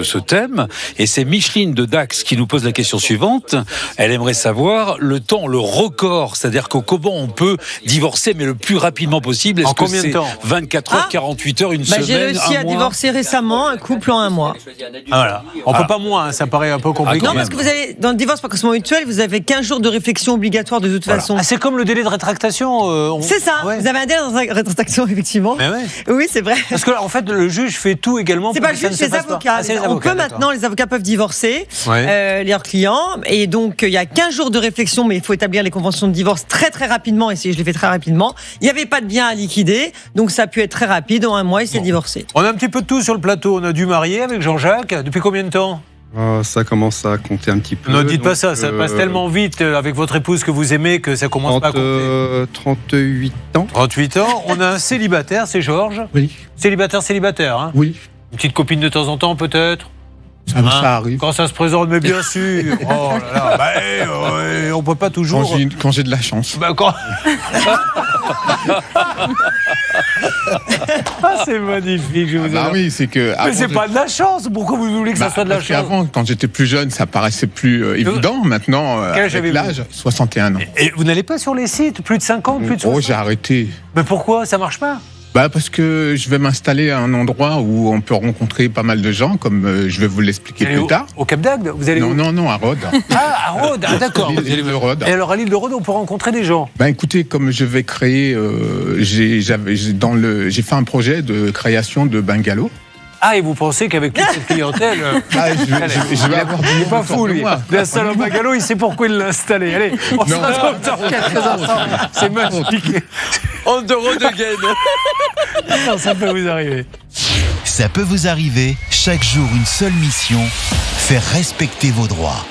ce thème. Et c'est Micheline de Dax qui nous pose la question suivante. Elle aimerait savoir le record, c'est-à-dire comment on peut divorcer, mais le plus rapidement possible. Est-ce en combien de temps? 24 heures, 48 heures, une semaine, j'ai réussi à divorcer récemment, un couple en 1 mois. Voilà. On peut pas moins, ça paraît un peu compliqué. Non, parce que vous avez, dans le divorce par consentement mutuel, vous avez 15 jours de réflexion obligatoire de toute façon. Ah, c'est comme le délai de rétractation. C'est ça, vous avez un délai de rétractation, effectivement. Mais ouais. Oui, c'est vrai. Parce que en fait, le juge fait tout également. C'est pas le juge, c'est les avocats. On peut maintenant, les avocats peuvent divorcer leurs clients. Et donc, il y a 15 jours de réflexion, mais il faut établir les conventions de divorce très très rapidement. Et je l'ai fait très rapidement. Il n'y avait pas de bien à liquider, donc ça a pu être très rapide. En 1 mois, il s'est divorcé. On a un petit peu de tout sur le plateau. On a dû marier avec Jean-Jacques. Depuis combien de temps? Ça commence à compter un petit peu. Ne dites pas ça, ça passe tellement vite avec votre épouse que vous aimez que ça commence pas à compter. 38 ans. 38 ans. On a un célibataire, c'est Georges. Oui. Célibataire, hein. Oui. Une petite copine de temps en temps, peut-être. Ça arrive. Quand ça se présente, mais bien sûr. Oh là là, on peut pas toujours. Quand j'ai de la chance. C'est magnifique, je vous adore. Oui, c'est que. Mais c'est pas de la chance. Pourquoi vous voulez que ça soit de la chance? Avant, quand j'étais plus jeune, ça paraissait plus évident. Maintenant, avec l'âge, 61 ans. Et vous n'allez pas sur les sites? Plus de 50, plus de 60? Oh, j'ai arrêté. Mais pourquoi? Ça marche pas? Parce que je vais m'installer à un endroit où on peut rencontrer pas mal de gens, comme je vais vous l'expliquer plus tard. Au Cap d'Agde? Vous allez Non, à Rhodes. Ah, à Rhodes, d'accord. L'île de Rhodes. Et alors, à l'île de Rhodes, on peut rencontrer des gens? Écoutez, comme je vais créer, j'ai fait un projet de création de bungalows. Ah, et vous pensez qu'avec toute cette clientèle... je vais avoir du pas fou, lui. Il installe un bungalow, il sait pourquoi il l'a installé. Allez, on se retrouve dans quelques instants. C'est magique. On de Rhodes again. Ça peut vous arriver. Ça peut vous arriver. Chaque jour, une seule mission. Faire respecter vos droits.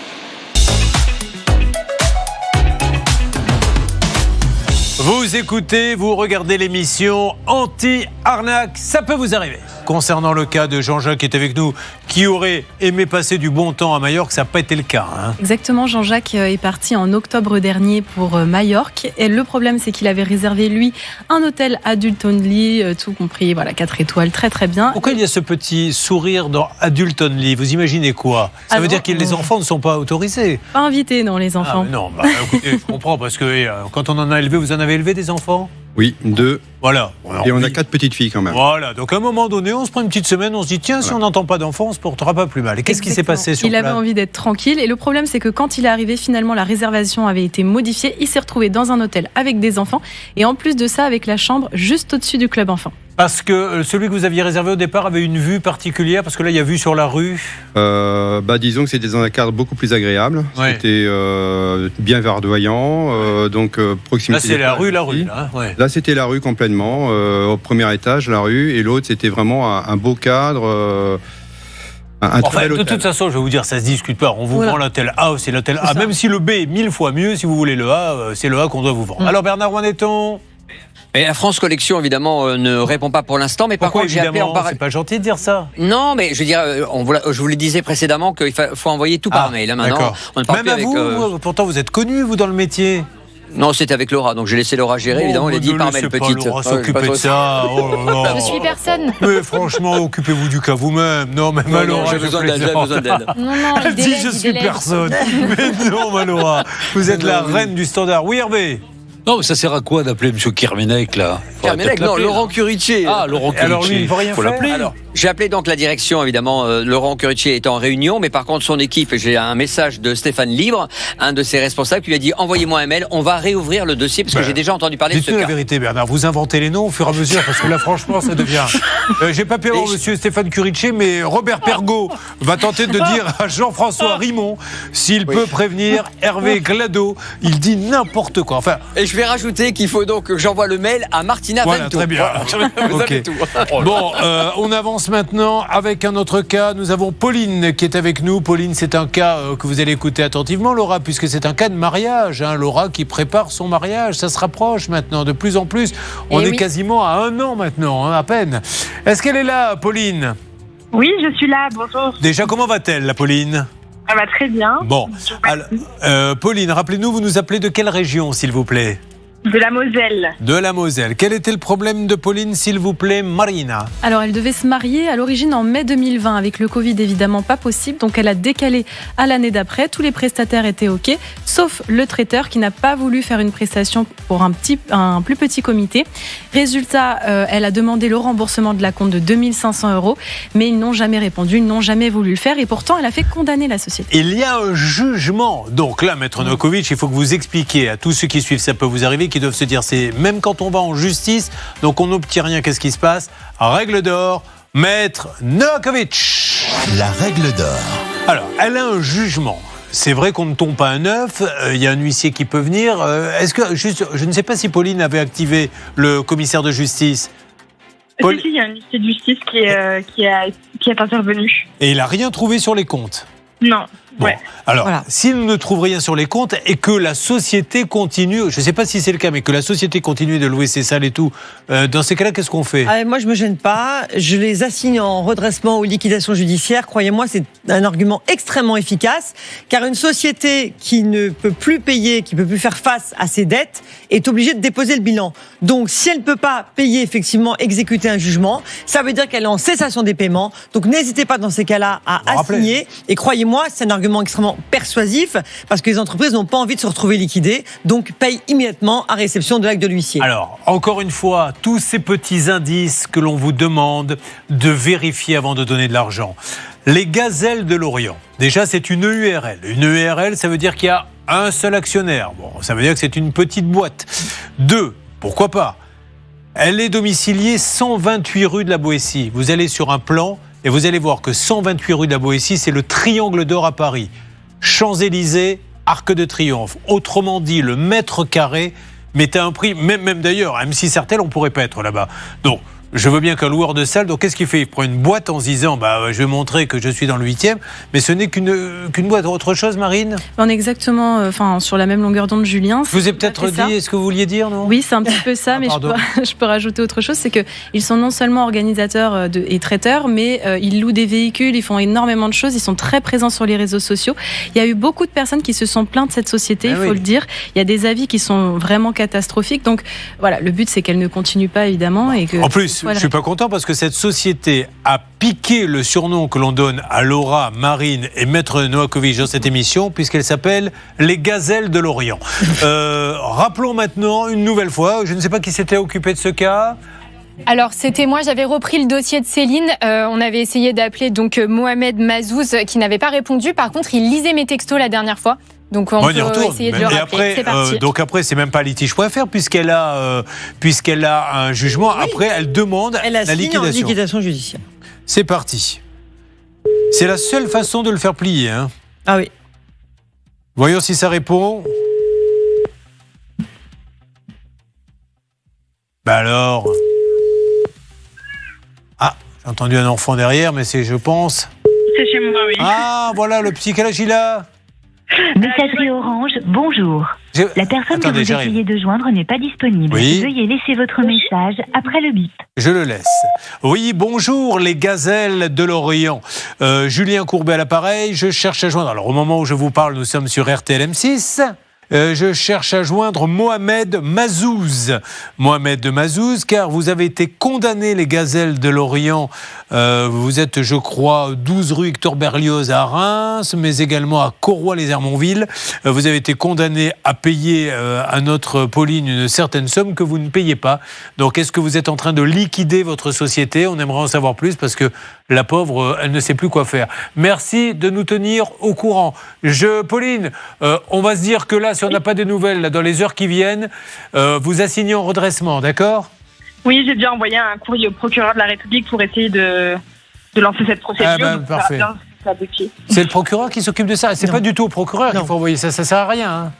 Vous écoutez, vous regardez l'émission Anti-Arnaque, ça peut vous arriver. Concernant le cas de Jean-Jacques qui est avec nous, qui aurait aimé passer du bon temps à Majorque, ça n'a pas été le cas. Exactement, Jean-Jacques est parti en octobre dernier pour Majorque. Et le problème, c'est qu'il avait réservé, lui, un hôtel adulte only, tout compris, 4 étoiles, très très bien. Pourquoi il y a ce petit sourire dans adulte only? Vous imaginez quoi? Ça veut dire que les enfants ne sont pas autorisés? Pas invités, non, les enfants. Non, écoutez, je comprends, parce que quand on en a élevé, vous en avez élevé des enfants? Oui, 2. Voilà. Et on a 4 petites filles quand même. Voilà, donc à un moment donné, on se prend une petite semaine, on se dit tiens, si on n'entend pas d'enfant, on se portera pas plus mal. Et qu'est-ce qui s'est passé sur place? Il avait envie d'être tranquille, et le problème c'est que quand il est arrivé, finalement la réservation avait été modifiée, il s'est retrouvé dans un hôtel avec des enfants, et en plus de ça avec la chambre juste au-dessus du club enfant. Parce que celui que vous aviez réservé au départ avait une vue particulière, parce que là, il y a vue sur la rue. Disons que c'était dans un cadre beaucoup plus agréable. Ouais. C'était bien verdoyant, donc proximité. Là, c'est la rue. Là, ouais. Là, c'était la rue complètement, au premier étage, la rue, et l'autre, c'était vraiment un beau cadre. De toute façon, je vais vous dire, ça se discute pas. On vous vend l'hôtel A, c'est l'hôtel A. Même si le B est 1000 fois mieux, si vous voulez le A, c'est le A qu'on doit vous vendre. Alors Bernard, où en est-on ? Et la France Collection, évidemment, ne répond pas pour l'instant. Mais pourquoi, par contre, j'ai appelé en parallèle. C'est pas gentil de dire ça. Non, mais je veux dire, je vous le disais précédemment qu'il faut envoyer tout par mail. Maintenant, on ne parle même plus à avec, vous, pourtant vous êtes connu, vous, dans le métier. Non, c'était avec Laura, donc j'ai laissé Laura gérer, évidemment, elle a dit par mail, petite. Laura s'occuper de ça. Oh là là. Je suis personne. Mais franchement, occupez-vous du cas vous-même. Non, mais Laura, j'ai besoin d'aide. Non, elle dit je suis personne. Mais non, Laura, vous êtes la reine du standard. Oui, Hervé. Non, mais ça sert à quoi d'appeler M. Kermenec, là? Kermenec, non, Laurent Curitier. Ah, Laurent Curitier. Alors lui, il ne faut rien faire. L'appeler. Alors, j'ai appelé donc la direction, évidemment. Laurent Curitier est en réunion, mais par contre, son équipe, j'ai un message de Stéphane Libre, un de ses responsables, qui lui a dit envoyez-moi un mail, on va réouvrir le dossier, parce que j'ai déjà entendu parler de ce cas. Dites-nous la vérité, Bernard, vous inventez les noms au fur et à mesure, parce que là, franchement, ça devient. J'ai pas pu avoir monsieur Stéphane Curitier, mais Robert Pergaud va tenter de dire à Jean-François Rimond s'il peut prévenir Hervé Glado. Il dit n'importe quoi. Enfin. Et je vais rajouter qu'il faut donc que j'envoie le mail à Martina Voilà, Vento. très bien. Vous Okay. avez tout. Bon, on avance maintenant avec un autre cas. Nous avons Pauline qui est avec nous. Pauline, c'est un cas que vous allez écouter attentivement, Laura, puisque c'est un cas de mariage. Laura qui prépare son mariage. Ça se rapproche maintenant de plus en plus. On est quasiment à 1 an maintenant, à peine. Est-ce qu'elle est là, Pauline ? Oui, je suis là. Bonjour. Déjà, comment va-t-elle, la Pauline ? Elle va très bien. Bon, alors, Pauline, rappelez-nous, vous nous appelez de quelle région, s'il vous plaît ? De la Moselle. De la Moselle. Quel était le problème de Pauline, s'il vous plaît, Marina ? Alors, elle devait se marier à l'origine en mai 2020. Avec le Covid, évidemment, pas possible. Donc, elle a décalé à l'année d'après. Tous les prestataires étaient OK, sauf le traiteur qui n'a pas voulu faire une prestation pour un plus petit comité. Résultat, elle a demandé le remboursement de l'acompte de 2 500 €, mais ils n'ont jamais répondu, ils n'ont jamais voulu le faire. Et pourtant, elle a fait condamner la société. Il y a un jugement. Donc là, Maître Novakovic, il faut que vous expliquiez à tous ceux qui suivent, ça peut vous arriver, qui doivent se dire, c'est même quand on va en justice, donc on n'obtient rien, qu'est-ce qui se passe ? Règle d'or, Maître Novakovic. La règle d'or. Alors, elle a un jugement. C'est vrai qu'on ne tombe pas un œuf, il y a un huissier qui peut venir. Est-ce que, juste, je ne sais pas si Pauline avait activé le commissaire de justice. Si, il y a un huissier de justice qui est intervenu. Et il n'a rien trouvé sur les comptes ? Non. Bon. Ouais. Alors, Voilà. s'il ne trouve rien sur les comptes et que la société continue, je ne sais pas si c'est le cas, mais que la société continue de louer ses salles et tout, dans ces cas-là, qu'est-ce qu'on fait ? Moi, je me gêne pas. Je les assigne en redressement ou liquidation judiciaire. Croyez-moi, c'est un argument extrêmement efficace, car une société qui ne peut plus payer, qui ne peut plus faire face à ses dettes, est obligée de déposer le bilan. Donc, si elle ne peut pas payer, effectivement, exécuter un jugement, ça veut dire qu'elle est en cessation des paiements. Donc, n'hésitez pas dans ces cas-là à assigner. Et croyez-moi, c'est un argument extrêmement persuasif, parce que les entreprises n'ont pas envie de se retrouver liquidées, donc payent immédiatement à réception de l'acte de l'huissier. Alors, encore une fois, tous ces petits indices que l'on vous demande de vérifier avant de donner de l'argent. Les Gazelles de l'Orient, déjà c'est une URL. Une URL, ça veut dire qu'il y a un seul actionnaire. Bon, ça veut dire que c'est une petite boîte. 2, pourquoi pas ? Elle est domiciliée 128 rue de la Boétie. Vous allez sur un plan et vous allez voir que 128 rue de la Boétie, c'est le Triangle d'Or à Paris. Champs-Élysées, Arc de Triomphe. Autrement dit, le mètre carré met à un prix, même d'ailleurs, à M6-Sartèle, on ne pourrait pas être là-bas. Donc, je veux bien qu'un loueur de salle, donc qu'est-ce qu'il fait ? Il prend une boîte en se disant, je vais montrer que je suis dans le 8e, mais ce n'est qu'une boîte. Autre chose, Marine ? On est exactement sur la même longueur d'onde, Julien. Je vous ai peut-être dit ce que vous vouliez dire, non ? Oui, c'est un petit peu ça, mais je peux rajouter autre chose, c'est qu'ils sont non seulement organisateurs et traiteurs, mais ils louent des véhicules, ils font énormément de choses, ils sont très présents sur les réseaux sociaux. Il y a eu beaucoup de personnes qui se sont plaintes de cette société, il faut le dire. Il y a des avis qui sont vraiment catastrophiques, donc voilà, le but c'est qu'elle ne continue pas, évidemment. Et que en plus, je ne suis pas content parce que cette société a piqué le surnom que l'on donne à Laura, Marine et Maître Novakovic dans cette émission, puisqu'elle s'appelle les Gazelles de l'Orient. Rappelons maintenant une nouvelle fois, je ne sais pas qui s'était occupé de ce cas. Alors c'était moi, j'avais repris le dossier de Céline, on avait essayé d'appeler donc Mohamed Mazouz qui n'avait pas répondu, par contre il lisait mes textos la dernière fois, Donc on y peut retourne. essayer de le rappeler. Après, C'est parti. donc après, c'est même pas litige.fr puisqu'elle a un jugement. Oui. Après, elle demande la liquidation. En liquidation judiciaire. C'est parti. C'est la seule façon de le faire plier. Hein. Ah oui. Voyons si ça répond. Bah alors. Ah, j'ai entendu un enfant derrière, mais c'est, je pense. C'est chez moi, oui. Ah, voilà le petit. Quel âge il a ? Messagerie Orange, bonjour. La personne que vous essayez de joindre n'est pas disponible. Oui. Veuillez laisser votre message après le bip. Je le laisse. Oui, bonjour les gazelles de l'Orient. Julien Courbet à l'appareil, je cherche à joindre. Alors au moment où je vous parle, nous sommes sur RTL M6. Je cherche à joindre Mohamed Mazouz. Mohamed Mazouz, car vous avez été condamné, les gazelles de l'Orient. Vous êtes, je crois, 12 rue Hector Berlioz à Reims, mais également à Corroy-les-Hermonville. Vous avez été condamné à payer à notre Pauline une certaine somme que vous ne payez pas. Donc, est-ce que vous êtes en train de liquider votre société ? On aimerait en savoir plus parce que la pauvre, elle ne sait plus quoi faire. Merci de nous tenir au courant. Pauline, on va se dire que là, si on n'a pas de nouvelles là, dans les heures qui viennent, vous assignez en redressement, d'accord ? Oui, j'ai déjà envoyé un courrier au procureur de la République pour essayer de lancer cette procédure. Ah ben, parfait. C'est le procureur qui s'occupe de ça. C'est pas du tout au procureur qu'il faut envoyer ça. Ça sert à rien. Hein.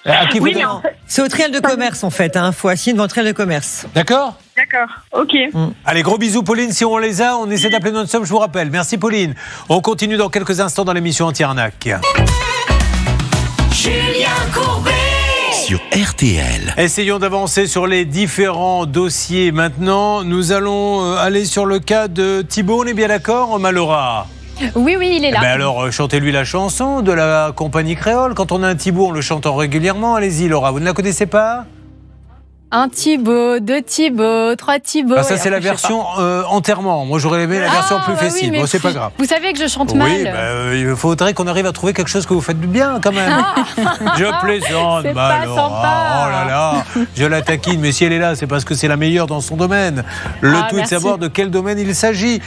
À qui oui, en fait, c'est au tribunal de commerce en fait. Il faut assigner devant le tribunal de commerce. D'accord ? D'accord, ok. Allez, gros bisous Pauline, si on les a, on essaie d'appeler notre somme, je vous rappelle. Merci Pauline. On continue dans quelques instants dans l'émission Anti-Arnaque. Julien Courbet sur RTL. Essayons d'avancer sur les différents dossiers. Maintenant, nous allons aller sur le cas de Thibaut, on est bien d'accord, Malora ? Oui, il est là. Alors, chantez-lui la chanson de la compagnie créole. Quand on a un Thibaut, on le chante régulièrement. Allez-y, Laura, vous ne la connaissez pas ? Un Thibaut, deux Thibaut, trois Thibaut. Ah, ça, c'est la version enterrement. Moi, j'aurais aimé la version plus festive. Oui, bon, c'est pas grave. Vous savez que je chante mal. Oui, il faudrait qu'on arrive à trouver quelque chose que vous faites bien, quand même. Je plaisante, c'est pas sympa. Oh là là, je la taquine. Mais si elle est là, c'est parce que c'est la meilleure dans son domaine. Le tout est de savoir de quel domaine il s'agit.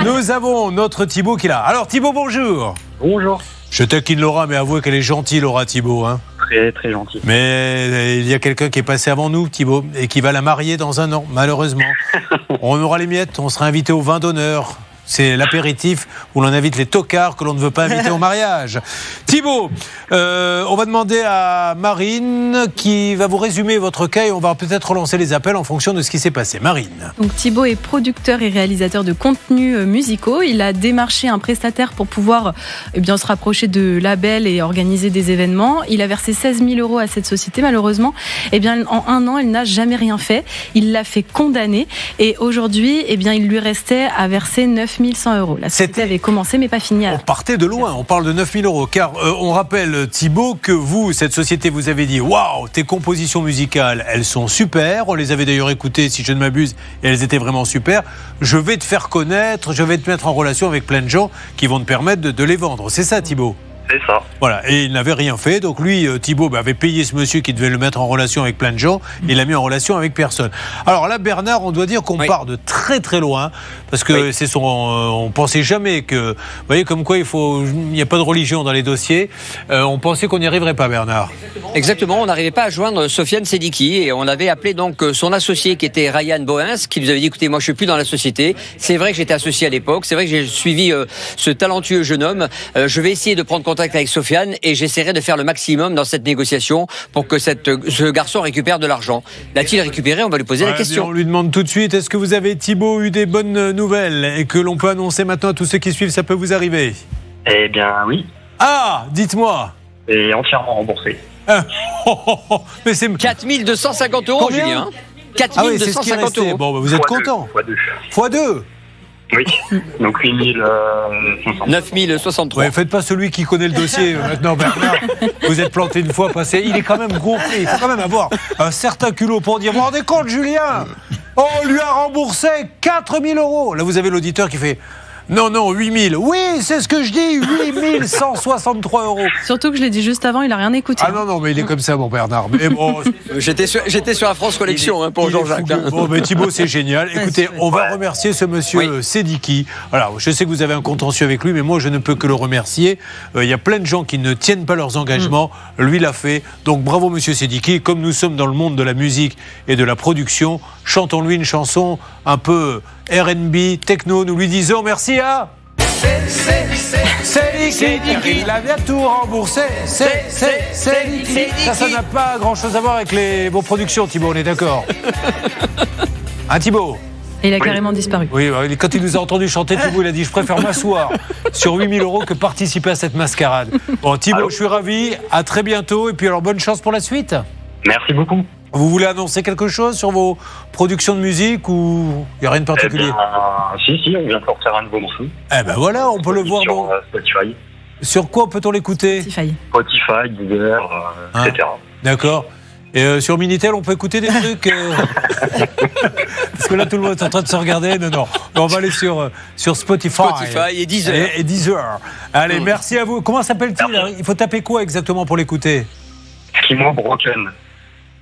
Nous avons notre Thibaut qui est là. Alors, Thibaut, bonjour. Bonjour. Je taquine Laura, mais avouez qu'elle est gentille, Laura Thibaut. Hein. Très, très gentille. Mais il y a quelqu'un qui est passé avant nous, Thibaut, et qui va la marier dans un an, malheureusement. On aura les miettes, on sera invité au vin d'honneur. C'est l'apéritif où l'on invite les tocards que l'on ne veut pas inviter au mariage. Thibaut, on va demander à Marine qui va vous résumer votre cas et on va peut-être relancer les appels en fonction de ce qui s'est passé. Marine. Donc Thibaut est producteur et réalisateur de contenus musicaux. Il a démarché un prestataire pour pouvoir se rapprocher de labels et organiser des événements. Il a versé 16 000 € à cette société. Malheureusement, en un an, elle n'a jamais rien fait. Il l'a fait condamner et aujourd'hui, il lui restait à verser 9 100 €. La société avait commencé mais pas fini. On partait de loin, on parle de 9 000 €. Car on rappelle, Thibaut, que vous, cette société, vous avez dit « Waouh, tes compositions musicales, elles sont super. » On les avait d'ailleurs écoutées, si je ne m'abuse, et elles étaient vraiment super. Je vais te faire connaître, je vais te mettre en relation avec plein de gens qui vont te permettre de les vendre. C'est ça, Thibaut ? C'est ça. Voilà, et il n'avait rien fait, donc lui, Thibaut, avait payé ce monsieur qui devait le mettre en relation avec plein de gens, il l'a mis en relation avec personne. Alors là, Bernard, on doit dire qu'on part de très très loin, parce que c'est on pensait jamais que, vous voyez, comme quoi il n'y a pas de religion dans les dossiers, on pensait qu'on n'y arriverait pas, Bernard. Exactement, on n'arrivait pas à joindre Sofiane Sediki, et on avait appelé donc son associé qui était Ryan Boens, qui nous avait dit, écoutez, moi je suis plus dans la société, c'est vrai que j'étais associé à l'époque, c'est vrai que j'ai suivi ce talentueux jeune homme, je vais essayer de prendre contact avec Sofiane et j'essaierai de faire le maximum dans cette négociation pour que ce garçon récupère de l'argent. L'a-t-il récupéré ? On va lui poser la question. On lui demande tout de suite, est-ce que vous avez, Thibaut, eu des bonnes nouvelles et que l'on peut annoncer maintenant à tous ceux qui suivent, ça peut vous arriver ? Eh bien, oui. Ah, dites-moi. Et entièrement remboursé. Mais c'est 4 250 €, Julien. 4 250 €. Bon, vous êtes content. x2. Oui, donc 8 500. 9 063. Ouais, faites pas celui qui connaît le dossier maintenant, Bernard. Vous êtes planté une fois, passé. Il est quand même gonflé. Il faut quand même avoir un certain culot pour dire, vous vous rendez compte, Julien ? On lui a remboursé 4 000 €. Là, vous avez l'auditeur qui fait, Non, 8000. Oui, c'est ce que je dis, 8163 €. Surtout que je l'ai dit juste avant, il a rien écouté. Ah non, mais il est comme ça, mon Bernard. Mais bon, J'étais sur la France Collection pour Jean-Jacques. Bon, mais Thibaut, c'est génial. Écoutez, on va remercier ce monsieur Sediki. Alors, je sais que vous avez un contentieux avec lui, mais moi, je ne peux que le remercier. Il y a plein de gens qui ne tiennent pas leurs engagements. Lui l'a fait. Donc, bravo, monsieur Sediki. Comme nous sommes dans le monde de la musique et de la production, chantons-lui une chanson un peu R&B, techno. Nous lui disons merci à... Sediki. Il a bien tout remboursé. Sediki. Ça n'a pas grand-chose à voir avec vos productions, Thibaut, on est d'accord? Hein, Thibaut? Et il a carrément disparu. Oui, quand il nous a entendu chanter, Thibaut, il a dit « Je préfère m'asseoir sur 8000 € que participer à cette mascarade ». Bon, Thibaut, je suis ravi. À très bientôt. Et puis alors, bonne chance pour la suite. Merci beaucoup. Vous voulez annoncer quelque chose sur vos productions de musique ou il n'y a rien de particulier? Si, on vient de sortir un nouveau morceau. Eh ben voilà, on peut le voir. Sur Spotify. Sur quoi peut-on l'écouter? Spotify, Deezer, etc. D'accord. Et sur Minitel, on peut écouter des trucs Parce que là, tout le monde est en train de se regarder. Non. On va aller sur Spotify et Deezer. Et Deezer. Allez, merci à vous. Comment s'appelle-t-il? Il faut taper quoi exactement pour l'écouter? Skimo Broken.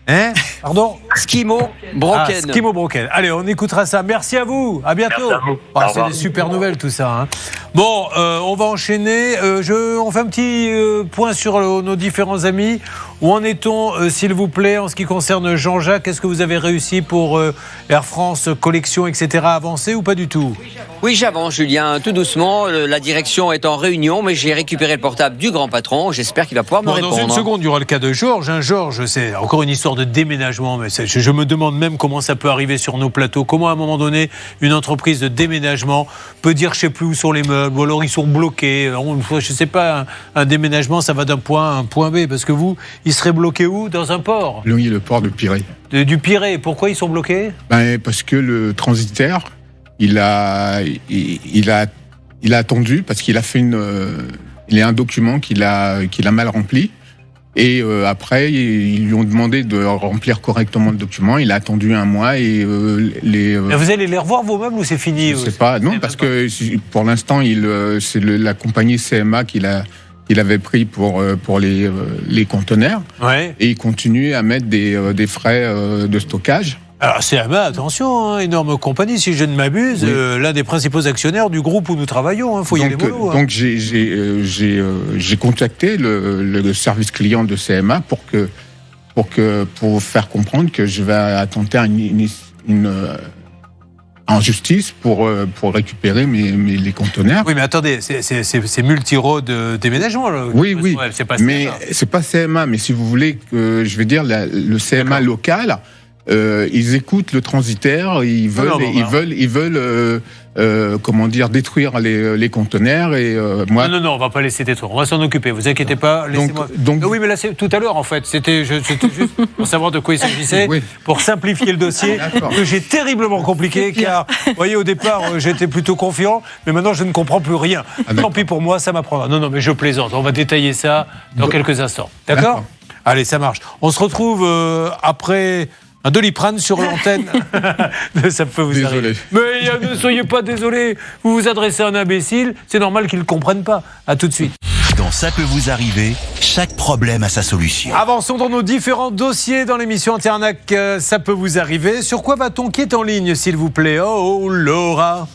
Hein? Pardon? Skimo Broken. Skimo Broken. Allez, on écoutera ça. Merci à vous. À bientôt. Merci à vous. C'est des super nouvelles tout ça. Hein. Bon, on va enchaîner. On fait un petit point sur nos différents amis. Où en est-on, s'il vous plaît, en ce qui concerne Jean-Jacques? Est-ce que vous avez réussi pour Air France, collection, etc. à avancer ou pas du tout? Oui, j'avance, Julien, tout doucement. La direction est en réunion, mais j'ai récupéré le portable du grand patron. J'espère qu'il va pouvoir me répondre. Dans une seconde, il y aura le cas de Georges. Georges, c'est encore une histoire de déménagement. Mais je me demande même comment ça peut arriver sur nos plateaux. Comment, à un moment donné, une entreprise de déménagement peut dire je ne sais plus où sont les meubles, ou alors ils sont bloqués. Je ne sais pas, un déménagement, ça va d'un point A à un point B. Parce que vous, ils seraient bloqués où? Dans un port? Oui, le port de Pirée. Du Pirée. Pourquoi ils sont bloqués? Parce que le transitaire, il a attendu parce qu'il a fait il y a un document qu'il a mal rempli et après ils lui ont demandé de remplir correctement le document. Il a attendu un mois et Vous allez les revoir vos meubles ou c'est fini? Je sais pas. Non, parce que pour l'instant c'est la compagnie CMA qu'il avait pris pour les conteneurs. Ouais. Et il continue à mettre des frais de stockage. Alors CMA, attention, énorme compagnie, si je ne m'abuse, l'un des principaux actionnaires du groupe où nous travaillons. Faut y aller mollo. Donc j'ai contacté le service client de CMA pour faire comprendre que je vais attenter en justice pour récupérer les conteneurs. Oui, mais attendez, c'est multi-road déménagement. Là. Oui, c'est pas mais CMA. c'est pas CMA. Mais si vous voulez, je vais dire le CMA local. Ils écoutent le transitaire, ils veulent comment dire, détruire les conteneurs et moi. Non, on va pas laisser détruire. On va s'en occuper. Vous inquiétez pas. Laissez-moi. Oui, mais là, c'est tout à l'heure en fait. C'était juste pour savoir de quoi il s'agissait, pour simplifier le dossier que j'ai terriblement compliqué. Car, vous voyez, au départ, j'étais plutôt confiant, mais maintenant, je ne comprends plus rien. Tant pis pour moi, ça m'apprendra. Non, mais je plaisante. On va détailler ça dans quelques instants. D'accord? Allez, ça marche. On se retrouve après. Un Doliprane sur l'antenne, ça peut vous arriver. Mais ne soyez pas désolés, vous vous adressez à un imbécile, c'est normal qu'il ne comprenne pas. À tout de suite. Dans Ça peut vous arriver, chaque problème a sa solution. Avançons dans nos différents dossiers dans l'émission Anti-Arnaque, ça peut vous arriver. Sur quoi va-t-on qui est en ligne, s'il vous plaît? Oh, Laura.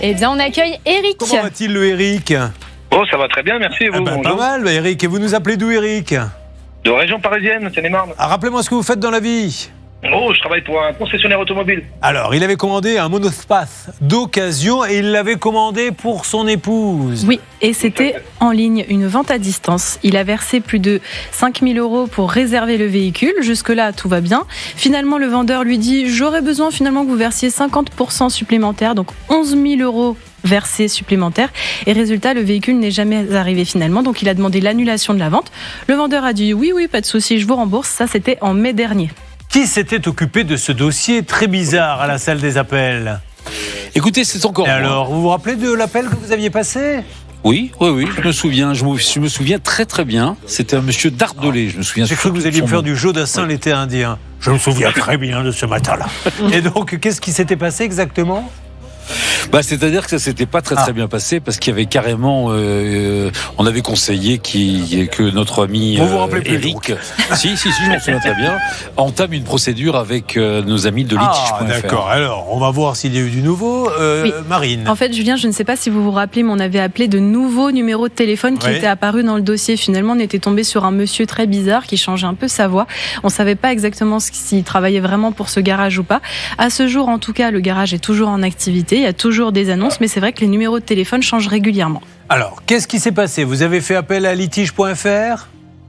Eh bien, on accueille Eric. Comment va-t-il, le Eric? Oh, ça va très bien, merci. Et vous, pas mal, Eric. Et vous nous appelez d'où, Eric? De région parisienne, Seine-et-Marne. Rappelez-moi ce que vous faites dans la vie. Oh, je travaille pour un concessionnaire automobile. Alors, il avait commandé un monospace d'occasion et il l'avait commandé pour son épouse. Oui, et c'était en ligne, une vente à distance. Il a versé plus de 5 000 € pour réserver le véhicule. Jusque-là, tout va bien. Finalement, le vendeur lui dit « J'aurais besoin finalement que vous versiez 50% supplémentaire, donc 11 000 € versés supplémentaires. » Et résultat, le véhicule n'est jamais arrivé finalement. Donc, il a demandé l'annulation de la vente. Le vendeur a dit « Oui, pas de souci, je vous rembourse. » Ça, c'était en mai dernier. Qui s'était occupé de ce dossier très bizarre à la salle des appels? Écoutez, c'est encore. Et alors, vous vous rappelez de l'appel que vous aviez passé? Oui, je me souviens. Je me souviens très très bien. C'était un monsieur Dardelé. Je me souviens. J'ai cru que vous alliez me faire du Jodassin l'été indien. Je me souviens très bien de ce matin-là. Et donc, qu'est-ce qui s'était passé exactement? C'est-à-dire que ça s'était pas très bien passé parce qu'il y avait carrément, on avait conseillé que notre ami vous rappelez plus, Eric, si, je m'en souviens très bien, entame une procédure avec nos amis de litige.fr. D'accord. Alors, on va voir s'il y a eu du nouveau. Oui. Marine. En fait, Julien, je ne sais pas si vous vous rappelez, mais on avait appelé de nouveaux numéros de téléphone qui étaient apparus dans le dossier. Finalement, on était tombé sur un monsieur très bizarre qui changeait un peu sa voix. On savait pas exactement s'il travaillait vraiment pour ce garage ou pas. À ce jour, en tout cas, le garage est toujours en activité. Il y a toujours des annonces, mais c'est vrai que les numéros de téléphone changent régulièrement. Alors, qu'est-ce qui s'est passé? Vous avez fait appel à litige.fr?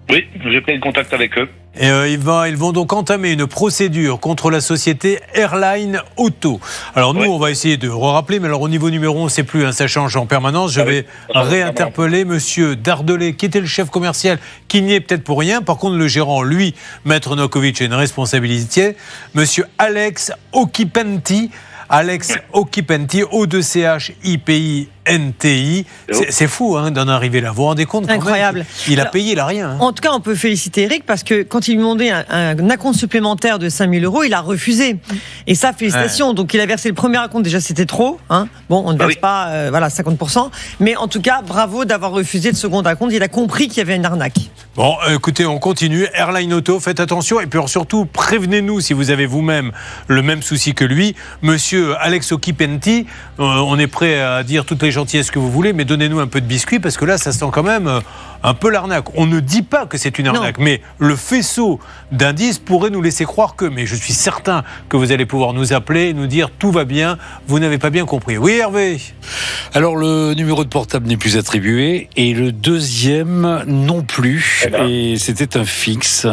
Oui, j'ai pris contact avec eux. Et ils vont donc entamer une procédure contre la société Airline Auto. Alors nous, on va essayer de rappeler, mais alors au niveau numéro, on ne sait plus, ça change en permanence. Je vais réinterpeller monsieur Dardelet, qui était le chef commercial, qui n'y est peut-être pour rien. Par contre, le gérant, lui, Maître Novakovic, a une responsabilité. Monsieur Alex Okipenti, O2CHIPINTI. C'est fou d'en arriver là. Vous vous rendez compte? Incroyable. Il a payé, il n'a rien. En tout cas, on peut féliciter Eric parce que quand il lui demandait un acompte supplémentaire de 5 000 €, il a refusé. Et ça, félicitations. Donc il a versé le premier acompte, déjà c'était trop. Bon, on ne verse pas 50%. Mais en tout cas, bravo d'avoir refusé le second acompte. Il a compris qu'il y avait une arnaque. Bon, écoutez, on continue. Airline Auto, faites attention. Et puis surtout, prévenez-nous si vous avez vous-même le même souci que lui. Monsieur Alex Okipenti, on est prêt à dire toutes les gentillesses que vous voulez, mais donnez-nous un peu de biscuit parce que là, ça sent quand même un peu l'arnaque. On ne dit pas que c'est une arnaque, mais le faisceau d'indices pourrait nous laisser croire que. Mais je suis certain que vous allez pouvoir nous appeler et nous dire tout va bien, vous n'avez pas bien compris. Oui, Hervé? Alors, le numéro de portable n'est plus attribué et le deuxième non plus. Et c'était un fixe.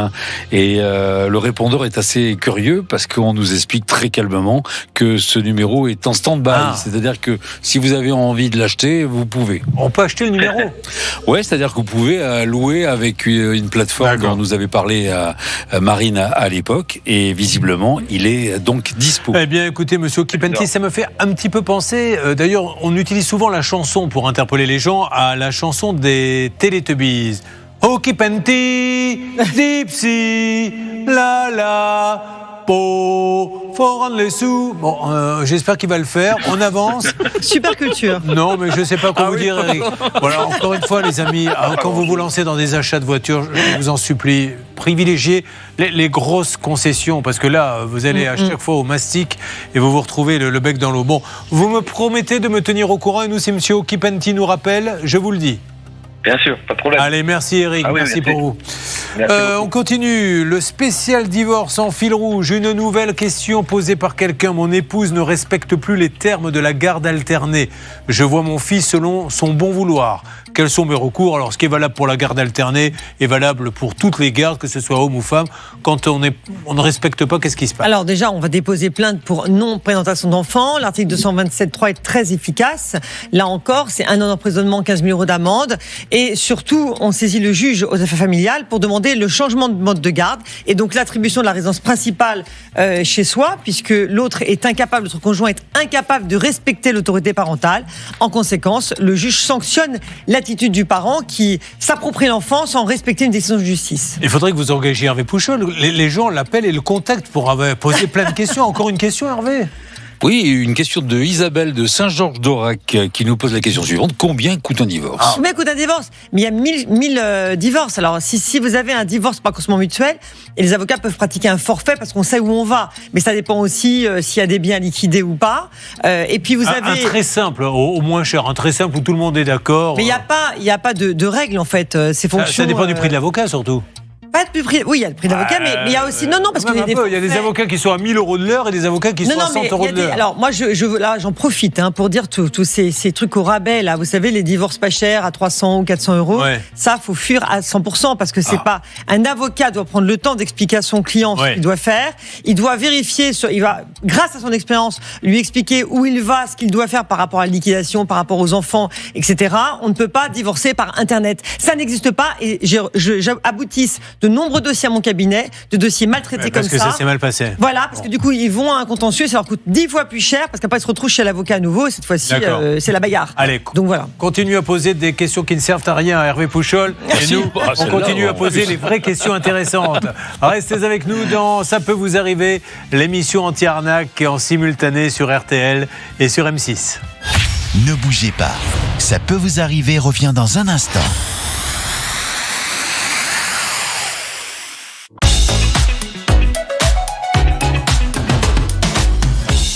Et le répondeur est assez curieux parce qu'on nous explique très calmement que ce numéro est en stand-by. C'est-à-dire que si vous avez envie de l'acheter, vous pouvez. On peut acheter le numéro? Ouais, c'est-à-dire que vous pouvez louer avec une plateforme dont nous avait parlé Marine à l'époque. Et visiblement, il est donc dispo. Eh bien, écoutez, monsieur Okipenti, ça me fait un petit peu penser. D'ailleurs, on utilise souvent la chanson pour interpeller les gens à la chanson des Teletubbies. Okipenti, Dipsy, la la. Faut rendre les sous. Bon, j'espère qu'il va le faire. On avance. Super culture. Non, mais je ne sais pas quoi vous dire, Eric. Voilà, encore une fois, les amis, quand vous vous lancez dans des achats de voitures, je vous en supplie, privilégiez les grosses concessions, parce que là, vous allez à chaque fois au mastic et vous vous retrouvez le bec dans l'eau. Bon, vous me promettez de me tenir au courant, et nous, si M. Okipenti nous rappelle, je vous le dis. Bien sûr, pas de problème. Allez, merci Eric, merci pour vous. On continue. Le spécial divorce en fil rouge. Une nouvelle question posée par quelqu'un. Mon épouse ne respecte plus les termes de la garde alternée. Je vois mon fils selon son bon vouloir. Quels sont mes recours? Alors, ce qui est valable pour la garde alternée est valable pour toutes les gardes, que ce soit homme ou femme. Quand on ne respecte pas, qu'est-ce qui se passe? Alors déjà, on va déposer plainte pour non-présentation d'enfant. L'article 227.3 est très efficace. Là encore, c'est 1 an d'emprisonnement, 15 000 € d'amende. Et surtout, on saisit le juge aux affaires familiales pour demander le changement de mode de garde et donc l'attribution de la résidence principale chez soi, puisque l'autre conjoint est incapable de respecter l'autorité parentale. En conséquence, le juge sanctionne l'attitude du parent qui s'approprie l'enfant sans respecter une décision de justice. Il faudrait que vous engagiez Hervé Pouchol. Les gens l'appellent et le contactent pour poser plein de questions. Encore une question, Hervé? Oui, une question de Isabelle de Saint-Georges-d'Aurac qui nous pose la question suivante. Combien coûte un divorce? Combien coûte un divorce? Mais il y a 1000 divorces. Alors, si vous avez un divorce par consentement mutuel, et les avocats peuvent pratiquer un forfait parce qu'on sait où on va. Mais ça dépend aussi s'il y a des biens liquidés ou pas. Et puis vous avez... Un très simple, au moins cher. Un très simple où tout le monde est d'accord. Mais il n'y a pas de règles, en fait. Ça dépend du prix de l'avocat, surtout. Pas de prix. Oui, il y a le prix d'avocat, mais il y a aussi parce qu'il y a des avocats qui sont à 1 000 € de l'heure et des avocats qui sont à 100 € de l'heure. Alors moi, là, j'en profite pour dire tous ces trucs au rabais là. Vous savez, les divorces pas chers à 300 ou 400 €. Ouais. Ça, faut fuir à 100% parce que c'est pas un avocat doit prendre le temps d'expliquer à son client ce qu'il doit faire. Il doit vérifier, il va grâce à son expérience lui expliquer où il va, ce qu'il doit faire par rapport à la liquidation, par rapport aux enfants, etc. On ne peut pas divorcer par Internet. Ça n'existe pas et j'aboutisse de nombreux dossiers à mon cabinet, de dossiers maltraités comme ça. Parce que ça s'est mal passé. Voilà, parce que du coup, ils vont à un contentieux, ça leur coûte 10 fois plus cher, parce qu'après, ils se retrouvent chez l'avocat à nouveau, et cette fois-ci, c'est la bagarre. Allez, donc voilà. Continue à poser des questions qui ne servent à rien à Hervé Pouchol. Et nous, on continue à poser les vraies questions intéressantes. Restez avec nous dans Ça peut vous arriver, l'émission anti-arnaque en simultané sur RTL et sur M6. Ne bougez pas. Ça peut vous arriver revient dans un instant.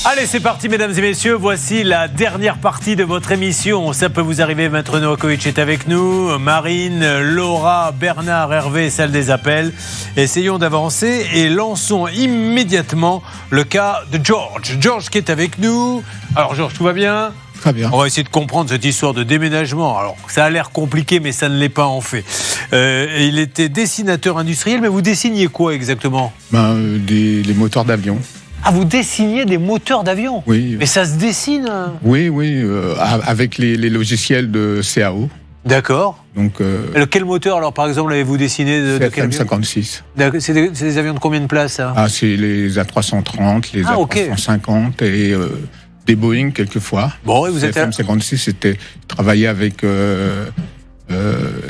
Allez, c'est parti, mesdames et messieurs. Voici la dernière partie de votre émission. Ça peut vous arriver. Maître Novakovic est avec nous. Marine, Laura, Bernard, Hervé, salle des appels. Essayons d'avancer et lançons immédiatement le cas de George. George qui est avec nous. Alors, George, tout va bien ? Très bien. On va essayer de comprendre cette histoire de déménagement. Alors, ça a l'air compliqué, mais ça ne l'est pas en fait. Il était dessinateur industriel, mais vous dessiniez quoi exactement ? Les moteurs d'avion. Ah, vous dessiniez des moteurs d'avion ? Oui. Mais ça se dessine ? Oui, avec les logiciels de CAO. D'accord. Donc, quel moteur, alors, par exemple, avez-vous dessiné de quel avion ? CFM56. C'est des avions de combien de places, ça ? C'est les A330, les A350 et des Boeing, quelquefois. Bon, et vous êtes CFM56, c'était travailler avec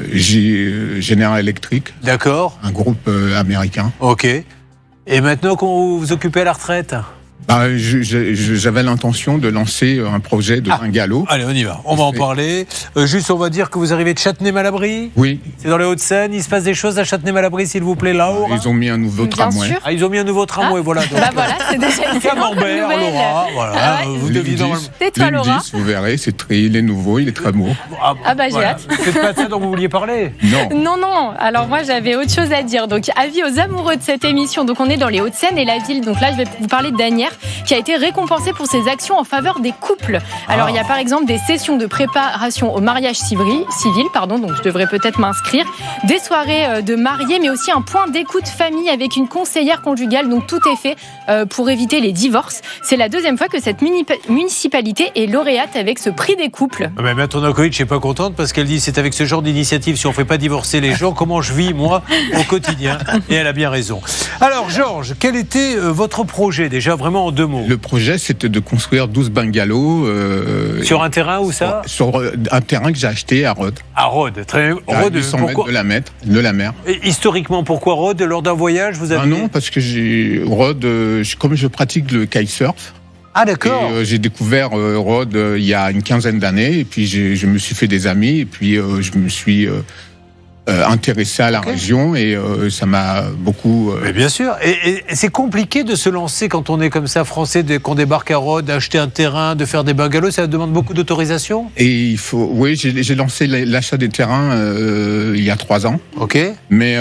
General Electric. D'accord. Un groupe américain. Ok. Et maintenant qu'on vous occupez à la retraite ? J'avais l'intention de lancer un projet de bungalow. Allez, on y va. On va en parler. Juste, on va dire que vous arrivez de Châtenay-Malabry. Oui. C'est dans les Hauts-de-Seine. Il se passe des choses à Châtenay-Malabry, s'il vous plaît, là-haut. Ils ont mis un nouveau tramway. Ah, ils ont mis un nouveau tramway, voilà. Donc, c'est déjà une Camembert, Laura, voilà. Vous deviez normalement. C'est toi, Laura. Vous verrez, il est nouveau, il est très beau. J'ai hâte. C'est pas de ça dont vous vouliez parler ? Non. Alors moi, j'avais autre chose à dire. Donc, avis aux amoureux de cette émission. Donc, on est dans les Hauts-de-Seine et la ville. Donc là, je vais vous parler d'Asnières, qui a été récompensé pour ses actions en faveur des couples. Alors, il y a par exemple des sessions de préparation au mariage civil, donc je devrais peut-être m'inscrire, des soirées de mariés, mais aussi un point d'écoute famille avec une conseillère conjugale, donc tout est fait pour éviter les divorces. C'est la deuxième fois que cette municipalité est lauréate avec ce prix des couples. Mais Maître Novakovic n'est pas contente parce qu'elle dit c'est avec ce genre d'initiative, si on ne fait pas divorcer les gens, comment je vis, moi, au quotidien ? Et elle a bien raison. Alors, Georges, quel était votre projet, déjà, vraiment en 2 mots ? Le projet, c'était de construire 12 bungalows. Sur un terrain où ça ? Sur un terrain que j'ai acheté à Rhodes. À Rhodes, très bien. À 800 mètres de la mer. Et historiquement, pourquoi Rhodes ? Lors d'un voyage, vous avez... Non, parce que Rhodes, comme je pratique le kitesurf. Ah, d'accord. J'ai découvert Rhodes il y a une 15aine d'années, et puis je me suis fait des amis, et puis je me suis intéressé à la région, et ça m'a beaucoup... Mais bien sûr, et c'est compliqué de se lancer quand on est comme ça, français, qu'on débarque à Rhodes, d'acheter un terrain, de faire des bungalows, ça demande beaucoup d'autorisation ? Et j'ai lancé l'achat des terrains il y a 3 ans. Ok. Mais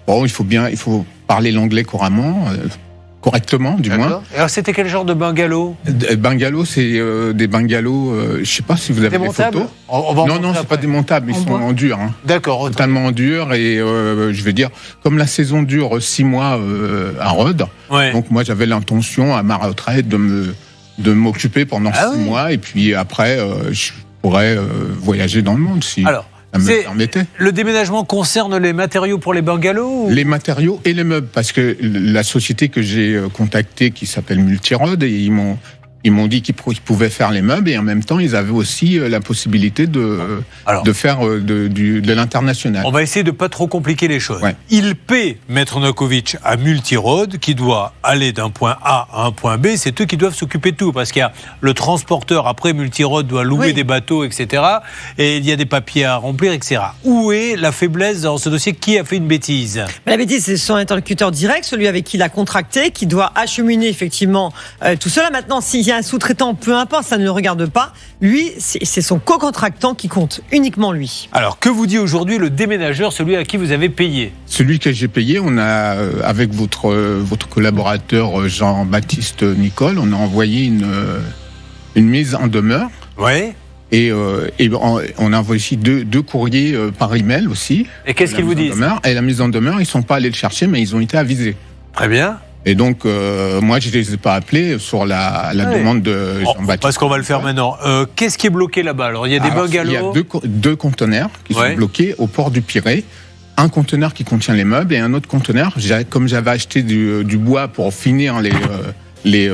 il faut parler l'anglais couramment. Correctement, du moins. Alors, c'était quel genre de bungalow ? Bungalow, c'est des bungalows, je ne sais pas si vous avez des photos. Non, c'est pas démontable, ils sont en dur. D'accord. Totalement en dur, et je vais dire, comme la saison dure 6 mois à Rhodes, donc moi j'avais l'intention à ma retraite de m'occuper pendant 6 mois, et puis après, je pourrais voyager dans le monde si... Alors, le déménagement concerne les matériaux pour les bungalows ? Les matériaux et les meubles, parce que la société que j'ai contactée, qui s'appelle Multirod, ils m'ont dit qu'ils pouvaient faire les meubles, et en même temps, ils avaient aussi la possibilité de faire de l'international. On va essayer de pas trop compliquer les choses. Ouais. Il paie Maître Novakovic à Multirod, qui doit aller d'un point A à un point B. C'est eux qui doivent s'occuper de tout, parce qu'il y a le transporteur. Après, Multirod doit louer des bateaux, etc. Et il y a des papiers à remplir, etc. Où est la faiblesse dans ce dossier ? Qui a fait une bêtise ? La bêtise, c'est son interlocuteur direct, celui avec qui il a contracté, qui doit acheminer effectivement tout cela. Maintenant, s'il y a un sous-traitant, peu importe, ça ne le regarde pas. Lui, c'est son co-contractant qui compte, uniquement lui. Alors, que vous dit aujourd'hui le déménageur, celui à qui vous avez payé ? Celui que j'ai payé, on a, avec votre collaborateur Jean-Baptiste Nicole, on a envoyé une mise en demeure. Oui. Et on a envoyé aussi deux courriers par email aussi. Et qu'est-ce qu'ils vous disent ? Et la mise en demeure, ils ne sont pas allés le chercher, mais ils ont été avisés. Très bien. Et donc, moi, je ne les ai pas appelés sur la demande de Jean-Baptiste. Parce qu'on va le faire maintenant. Qu'est-ce qui est bloqué là-bas ? Alors, il y a des bungalows. Il y a deux conteneurs qui sont bloqués au port du Pirée. un conteneur qui contient les meubles et un autre conteneur. Comme j'avais acheté du bois pour finir les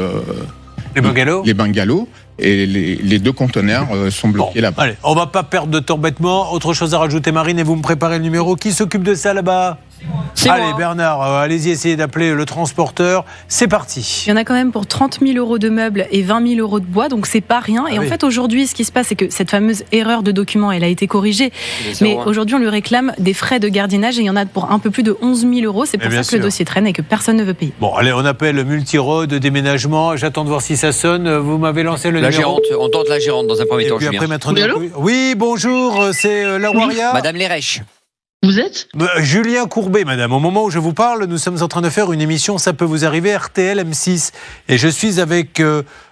bungalows, et les deux conteneurs sont bloqués là-bas. Allez, on va pas perdre de temps bêtement. Autre chose à rajouter, Marine, et vous me préparez le numéro. Qui s'occupe de ça là-bas ? Allez, moi. Bernard, allez-y, essayez d'appeler le transporteur. C'est parti. Il y en a quand même pour 30 000 euros de meubles et 20 000 euros de bois, donc c'est pas rien. Et en fait, aujourd'hui, ce qui se passe, c'est que cette fameuse erreur de document, elle a été corrigée. Mais aujourd'hui, on lui réclame des frais de gardiennage et il y en a pour un peu plus de 11 000 euros. C'est pour ça que le dossier traîne et que personne ne veut payer. Bon, allez, on appelle Multirod, déménagement. J'attends de voir si ça sonne. Vous m'avez lancé le numéro. Gérante, on tente la gérante dans un premier temps. Puis après, oui, bonjour, c'est la Waria. Madame Lérèche. Vous êtes Julien Courbet, madame. Au moment où je vous parle, nous sommes en train de faire une émission Ça peut vous arriver, RTL M6. Et je suis avec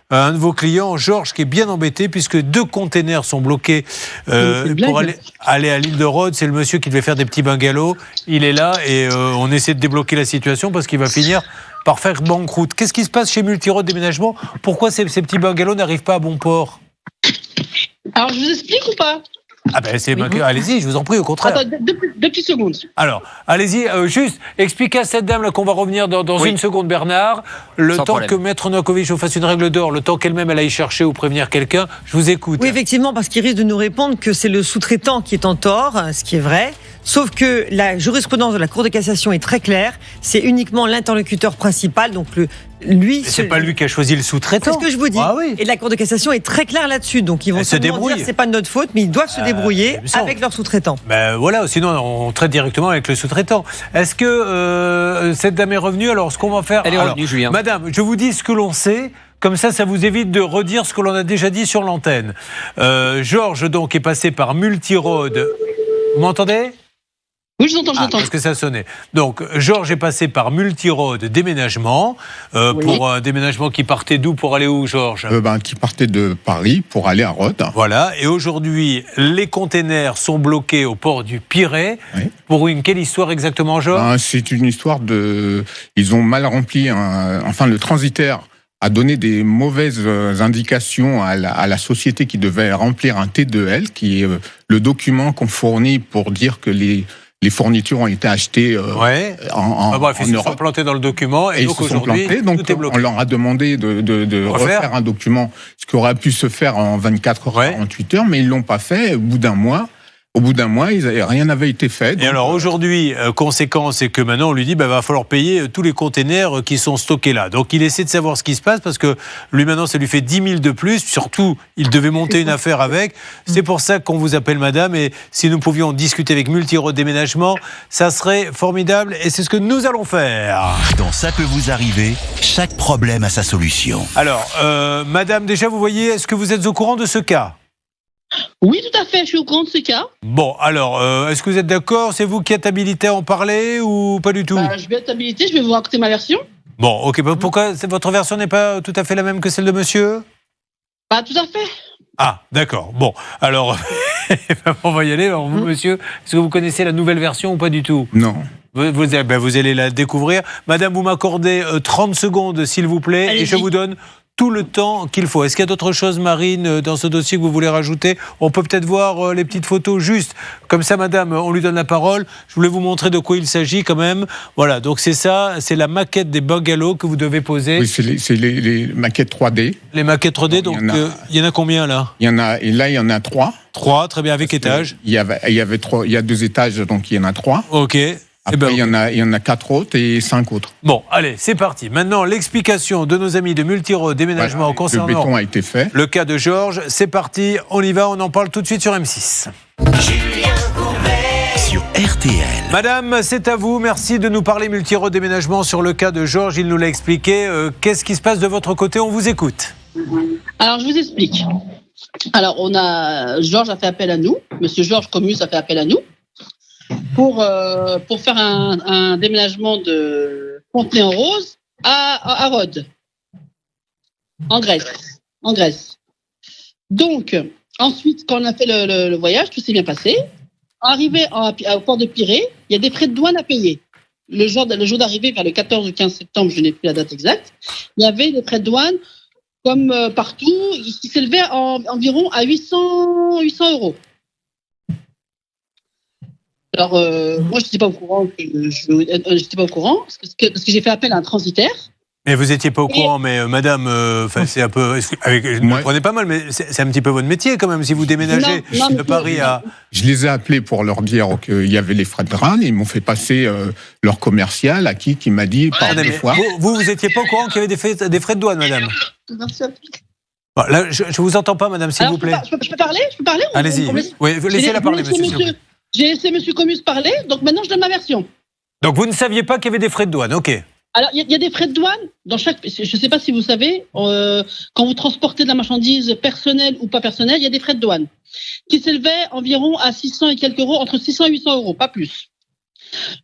un de vos clients, Georges, qui est bien embêté puisque 2 containers sont bloqués pour aller à l'île de Rhodes. C'est le monsieur qui devait faire des petits bungalows. Il est là et on essaie de débloquer la situation parce qu'il va finir par faire banqueroute. Qu'est-ce qui se passe chez Multirod Déménagement ? Pourquoi ces petits bungalows n'arrivent pas à bon port ? Alors, je vous explique ou pas ? Ah ben allez-y, je vous en prie, au contraire. Attends, deux petites secondes. Alors, allez-y, juste expliquez à cette dame là qu'on va revenir dans une seconde, Bernard. Le temps que Maître Novakovic vous fasse une règle d'or, le temps qu'elle-même elle aille chercher ou prévenir quelqu'un, je vous écoute. Oui, effectivement, parce qu'il risque de nous répondre que c'est le sous-traitant qui est en tort, ce qui est vrai. Sauf que la jurisprudence de la Cour de cassation est très claire. C'est uniquement l'interlocuteur principal, donc c'est pas lui qui a choisi le sous-traitant. C'est ce que je vous dis. Ah oui. Et la Cour de cassation est très claire là-dessus. Donc ils vont se débrouiller. C'est pas de notre faute, mais ils doivent se débrouiller avec leur sous-traitant. Ben voilà, sinon on traite directement avec le sous-traitant. Est-ce que cette dame est revenue ? Alors ce qu'on va faire. Elle est revenue, Julien. Madame, je vous dis ce que l'on sait. Comme ça vous évite de redire ce que l'on a déjà dit sur l'antenne. Georges donc est passé par Multirod. Vous m'entendez ? Oui, je vous entends. Parce que ça sonnait. Donc, Georges est passé par Multirod Déménagement, pour un déménagement qui partait d'où pour aller où, Georges ? Qui partait de Paris pour aller à Rhodes. Voilà, et aujourd'hui, les containers sont bloqués au port du Pirée. Oui. Pour quelle histoire exactement, Georges ? C'est une histoire Ils ont mal rempli, le transitaire a donné des mauvaises indications à la société qui devait remplir un T2L, qui est le document qu'on fournit pour dire que les fournitures ont été achetées en ils se sont plantés dans le document et donc aujourd'hui, tout est bloqué. On leur a demandé de refaire un document, ce qui aurait pu se faire en 24 heures, 48 heures, mais ils ne l'ont pas fait. Au bout d'un mois, rien n'avait été fait. Et alors aujourd'hui, conséquence, c'est que maintenant on lui dit va falloir payer tous les containers qui sont stockés là. Donc il essaie de savoir ce qui se passe parce que lui maintenant ça lui fait 10 000 de plus. Surtout, il devait monter une affaire avec. C'est pour ça qu'on vous appelle madame. Et si nous pouvions discuter avec Multirod Déménagement, ça serait formidable. Et c'est ce que nous allons faire. Dans Ça peut vous arriver, chaque problème a sa solution. Alors, madame, déjà vous voyez, est-ce que vous êtes au courant de ce cas ? Oui, tout à fait, je suis au courant de ce cas. Bon, alors, est-ce que vous êtes d'accord ? C'est vous qui êtes habilité à en parler ou pas du tout ? Je vais être habilité, je vais vous raconter ma version. Bon, ok, pourquoi votre version n'est pas tout à fait la même que celle de monsieur ? Pas tout à fait. Ah, d'accord. Bon, alors, on va y aller. Alors, vous, monsieur, est-ce que vous connaissez la nouvelle version ou pas du tout ? Non. Vous allez la découvrir. Madame, vous m'accordez 30 secondes, s'il vous plaît, allez-y. Et je vous donne tout le temps qu'il faut. Est-ce qu'il y a d'autres choses, Marine, dans ce dossier que vous voulez rajouter ? On peut peut-être voir les petites photos juste. Comme ça, madame, on lui donne la parole. Je voulais vous montrer de quoi il s'agit quand même. Voilà, donc c'est ça, c'est la maquette des bungalows que vous devez poser. Oui, c'est les maquettes 3D. Les maquettes 3D, donc il y en a combien là ? Il y en a 3. 3, très bien, avec étage. Il y a 2 étages, donc il y en a 3. Ok. Après, il y en a 4 autres et 5 autres. Bon, allez, c'est parti. Maintenant, l'explication de nos amis de Multirod Déménagement concernant le béton a été fait. Le cas de Georges. C'est parti, on y va, on en parle tout de suite sur M6. Julien Courbet sur RTL. Madame, c'est à vous. Merci de nous parler Multirod Déménagement sur le cas de Georges. Il nous l'a expliqué. Qu'est-ce qui se passe de votre côté ? On vous écoute. Alors, je vous explique. Alors, Georges a fait appel à nous. Monsieur Georges Comus a fait appel à nous. Pour faire un déménagement de Fontenay-en-Rose à Rhodes, en Grèce. Donc, ensuite, quand on a fait le voyage, tout s'est bien passé. Arrivé au port de Pirée, il y a des frais de douane à payer. Le jour d'arrivée, vers le 14 ou 15 septembre, je n'ai plus la date exacte, il y avait des frais de douane, comme partout, qui s'élevaient environ à 800 euros. Alors, moi, je n'étais pas au courant. J'étais pas au courant parce que j'ai fait appel à un transitaire. Mais vous n'étiez pas au courant, mais madame, c'est un peu. Je me prenais pas mal, mais c'est un petit peu votre métier quand même, si vous déménagez de Paris à. Je les ai appelés pour leur dire qu'il y avait les frais de douane. Ils m'ont fait passer leur commercial à qui m'a dit par des fois. Vous n'étiez pas au courant qu'il y avait des frais de douane, madame? Bon, là, je vous entends pas, madame, s'il vous plaît. Je peux parler? Allez-y. Oui, laissez-la parler, monsieur. J'ai laissé monsieur Comus parler, donc maintenant je donne ma version. Donc vous ne saviez pas qu'il y avait des frais de douane, ok. Alors, il y a des frais de douane dans chaque. Je ne sais pas si vous savez, quand vous transportez de la marchandise personnelle ou pas personnelle, il y a des frais de douane qui s'élevaient environ à 600 et quelques euros, entre 600 et 800 euros, pas plus,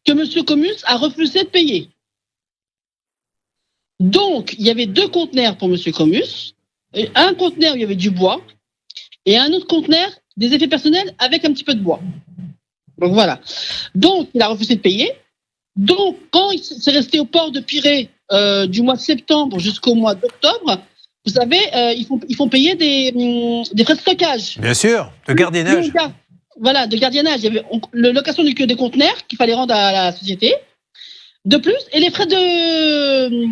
que M. Comus a refusé de payer. Donc, il y avait 2 conteneurs pour M. Comus, un conteneur où il y avait du bois et un autre conteneur des effets personnels avec un petit peu de bois. Donc voilà. Donc, il a refusé de payer. Donc, quand c'est resté au port de Pirée du mois de septembre jusqu'au mois d'octobre, vous savez, ils font payer des frais de stockage. Bien sûr, de gardiennage. Voilà, de gardiennage. Il y avait la location des conteneurs qu'il fallait rendre à la société. De plus, et les frais de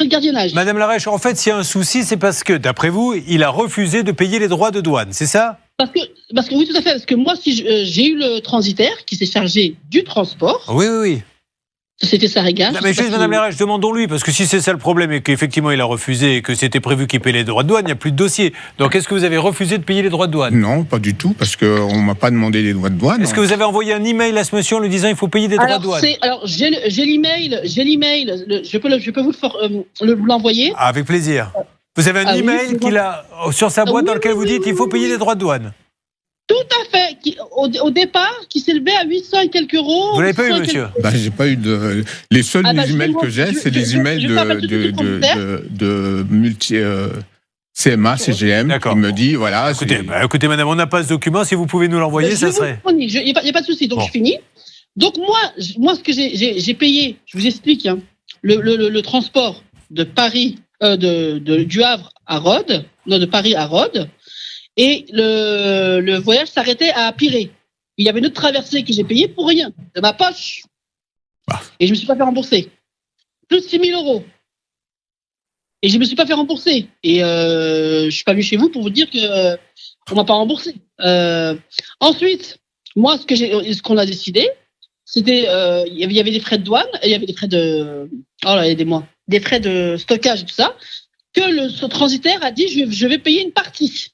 gardiennage. Madame Larèche, en fait, s'il y a un souci, c'est parce que, d'après vous, il a refusé de payer les droits de douane, c'est ça? Parce que oui, tout à fait. Parce que moi, si j'ai eu le transitaire qui s'est chargé du transport. Oui. Société Sarega. Mais juste, Madame Larèche, demandons-lui, parce que si c'est ça le problème et qu'effectivement il a refusé et que c'était prévu qu'il paye les droits de douane, il n'y a plus de dossier. Donc est-ce que vous avez refusé de payer les droits de douane? Non, pas du tout, parce qu'on ne m'a pas demandé les droits de douane. Est-ce que vous avez envoyé un email à ce monsieur en lui disant il faut payer des droits de douane? Alors j'ai l'email, je peux vous l'envoyer. Ah, avec plaisir. Vous avez un email qu'il a sur sa boîte dans lequel vous dites il faut payer les droits de douane? Tout à fait. Au départ, qui s'élevait à 800 et quelques euros. Vous l'avez pas eu, monsieur? J'ai pas eu de. Les seuls emails que j'ai, c'est des emails de multi. CMA, CGM, qui me dit, voilà. Écoutez, madame, on n'a pas ce document. Si vous pouvez nous l'envoyer, ça serait. Il n'y a pas de souci. Donc, je finis. Donc, moi, ce que j'ai payé, je vous explique, hein, le transport de Paris, du Havre à Rhodes, non, de Paris à Rhodes. Et le voyage s'arrêtait à Pirée. Il y avait une autre traversée que j'ai payée pour rien, de ma poche. Et je ne me suis pas fait rembourser. Plus 6 000 euros. Et je ne me suis pas fait rembourser. Et je ne suis pas venu chez vous pour vous dire qu'on ne m'a pas remboursé. Ensuite, moi, ce qu'on a décidé, c'était il y avait des frais de douane, il y avait des frais de. Oh là, aidez-moi. Des frais de stockage et tout ça, que ce transitaire a dit je vais payer une partie.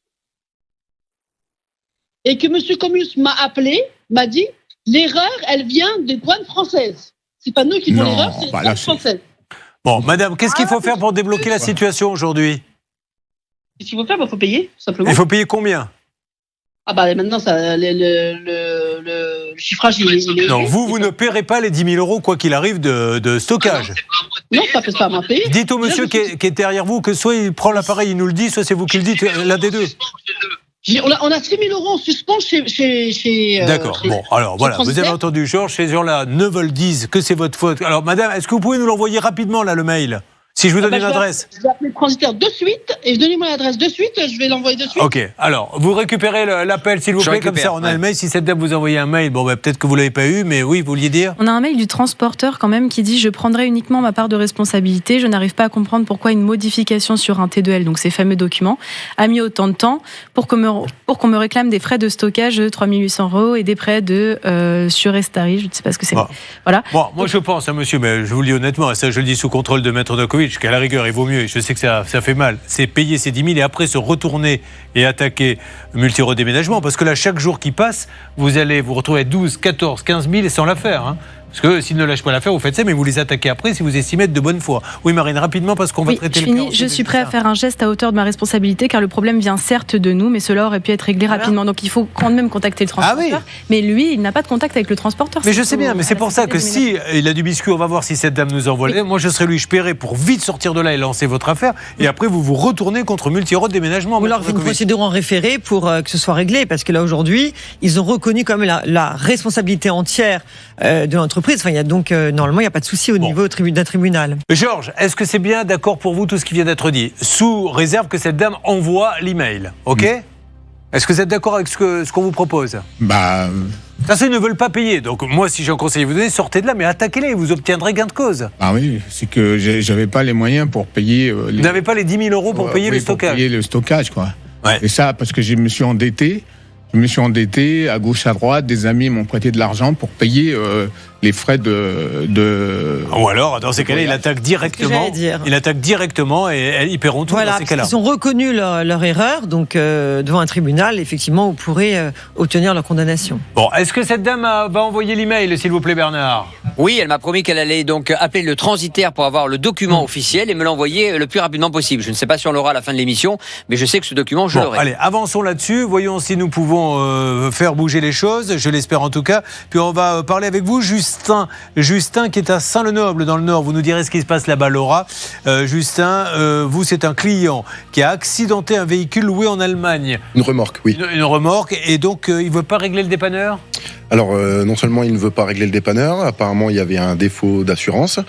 Et que M. Comus m'a appelé, m'a dit l'erreur, elle vient des douanes françaises. C'est pas nous qui font l'erreur, c'est les douanes françaises. Bon, madame, qu'est-ce qu'il faut faire pour débloquer la situation aujourd'hui? Qu'est-ce qu'il faut faire? Il faut payer, tout simplement. Il faut payer combien? Ah bah maintenant, le chiffrage, il est... Non, vous ne paierez pas les 10 000 euros, quoi qu'il arrive, de stockage. Non, ça fait pas à moi payer. Dites au monsieur qui est derrière vous que soit il prend l'appareil, il nous le dit, soit c'est vous qui le dites, l'un des deux. On a 6 000 euros en suspens chez D'accord. Bon, alors voilà, vous avez entendu Georges, ces gens-là ne veulent disent que c'est votre faute. Alors, madame, est-ce que vous pouvez nous l'envoyer rapidement, là, le mail? Si je vous donne une adresse. Je vais appeler le transitaire de suite et donnez-moi l'adresse de suite, je vais l'envoyer de suite. Ok, alors vous récupérez l'appel s'il vous plaît, comme ça on a le mail. Si cette dame vous envoie un mail, bon peut-être que vous ne l'avez pas eu, mais oui, vous vouliez dire? On a un mail du transporteur quand même qui dit je prendrai uniquement ma part de responsabilité, je n'arrive pas à comprendre pourquoi une modification sur un T2L, donc ces fameux documents, a mis autant de temps pour qu'on me réclame des frais de stockage de 3 800 euros et des frais de surestari, je ne sais pas ce que c'est. Voilà. Bon, moi je pense, monsieur, mais je vous le dis honnêtement, et ça je le dis sous contrôle de Maître Novakovic, qu'à la rigueur il vaut mieux, je sais que ça fait mal, c'est payer ces 10 000 et après se retourner et attaquer multi-redéménagement, parce que là, chaque jour qui passe, vous allez vous retrouver à 12, 14, 15 000 et sans l'affaire. Hein. Parce que s'ils ne lâchent pas l'affaire, vous faites ça, mais vous les attaquez après si vous estimez être de bonne foi. Oui, Marine, rapidement, parce qu'on va traiter le cas. Je suis prêt à faire un geste à hauteur de ma responsabilité, car le problème vient certes de nous, mais cela aurait pu être réglé rapidement. Donc il faut quand même contacter le transporteur. Mais lui, il n'a pas de contact avec le transporteur. Mais je sais bien, mais c'est pour ça que si il a du biscuit, on va voir si cette dame nous envoie. Oui. Moi, je serais lui, je paierais pour vite sortir de là et lancer votre affaire. Et après, vous vous retournez contre multi-road déménagement. Ou alors, une procédure en référé pour que ce soit réglé. Parce que là, aujourd'hui, ils ont reconnu quand même la responsabilité entière de l'entreprise. Enfin, il y a donc normalement, il n'y a pas de souci au niveau d'un tribunal. Georges, est-ce que c'est bien d'accord pour vous tout ce qui vient d'être dit? Sous réserve que cette dame envoie l'email, ok? Est-ce que vous êtes d'accord avec ce qu'on vous propose ? Bah. Ça, ils ne veulent pas payer. Donc moi, si j'ai un conseil à vous donner, sortez de là, mais attaquez-les, vous obtiendrez gain de cause. Ah oui, c'est que j'avais pas les moyens pour payer... Vous n'avez pas les 10 000 euros pour payer le stockage. Pour payer le stockage, quoi. Ouais. Et ça, parce que je me suis endetté. Je me suis endetté à gauche, à droite. Des amis m'ont prêté de l'argent pour payer les frais de... Ou alors, dans ces cas-là, il attaque directement. Il attaque directement et ils paieront tout dans ces cas-là. Ils ont reconnu leur erreur, donc devant un tribunal, effectivement, vous pourrez obtenir leur condamnation. Bon, est-ce que cette dame va envoyer l'email, s'il vous plaît, Bernard ? Oui, elle m'a promis qu'elle allait donc appeler le transitaire pour avoir le document officiel et me l'envoyer le plus rapidement possible. Je ne sais pas si on l'aura à la fin de l'émission, mais je sais que ce document, je l'aurai. Allez, avançons là-dessus. Voyons si nous pouvons faire bouger les choses. Je l'espère en tout cas. Puis on va parler avec vous, Justin qui est à Saint-Lenoble dans le Nord. Vous nous direz ce qui se passe là-bas, Laura. Justin, vous, c'est un client qui a accidenté un véhicule loué en Allemagne. Une remorque, oui. Une remorque, et donc il ne veut pas régler le dépanneur ? Alors, non seulement il ne veut pas régler le dépanneur, apparemment il y avait un défaut d'assurance.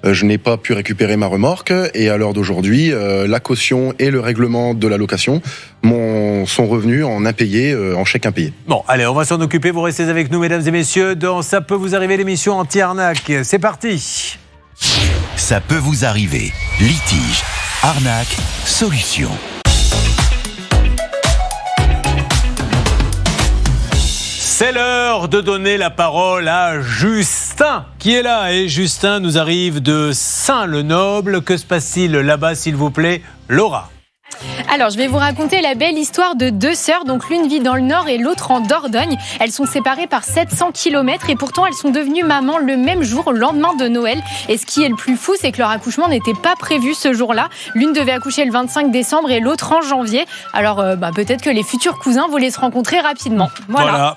Je n'ai pas pu récupérer ma remorque et à l'heure d'aujourd'hui, la caution et le règlement de la location sont revenus en impayé, en chèque impayé. Bon, allez, on va s'en occuper. Vous restez avec nous, mesdames et messieurs, dans Ça peut vous arriver, l'émission anti-arnaque. C'est parti. Ça peut vous arriver. Litige, arnaque, solution. C'est l'heure de donner la parole à Justin, qui est là. Et Justin nous arrive de Saint-Lenoble. Que se passe-t-il là-bas, s'il vous plaît, Laura ? Alors, je vais vous raconter la belle histoire de deux sœurs. Donc, l'une vit dans le Nord et l'autre en Dordogne. Elles sont séparées par 700 km et pourtant, elles sont devenues mamans le même jour, au lendemain de Noël. Et ce qui est le plus fou, c'est que leur accouchement n'était pas prévu ce jour-là. L'une devait accoucher le 25 décembre et l'autre en janvier. Alors, peut-être que les futurs cousins voulaient se rencontrer rapidement. Voilà.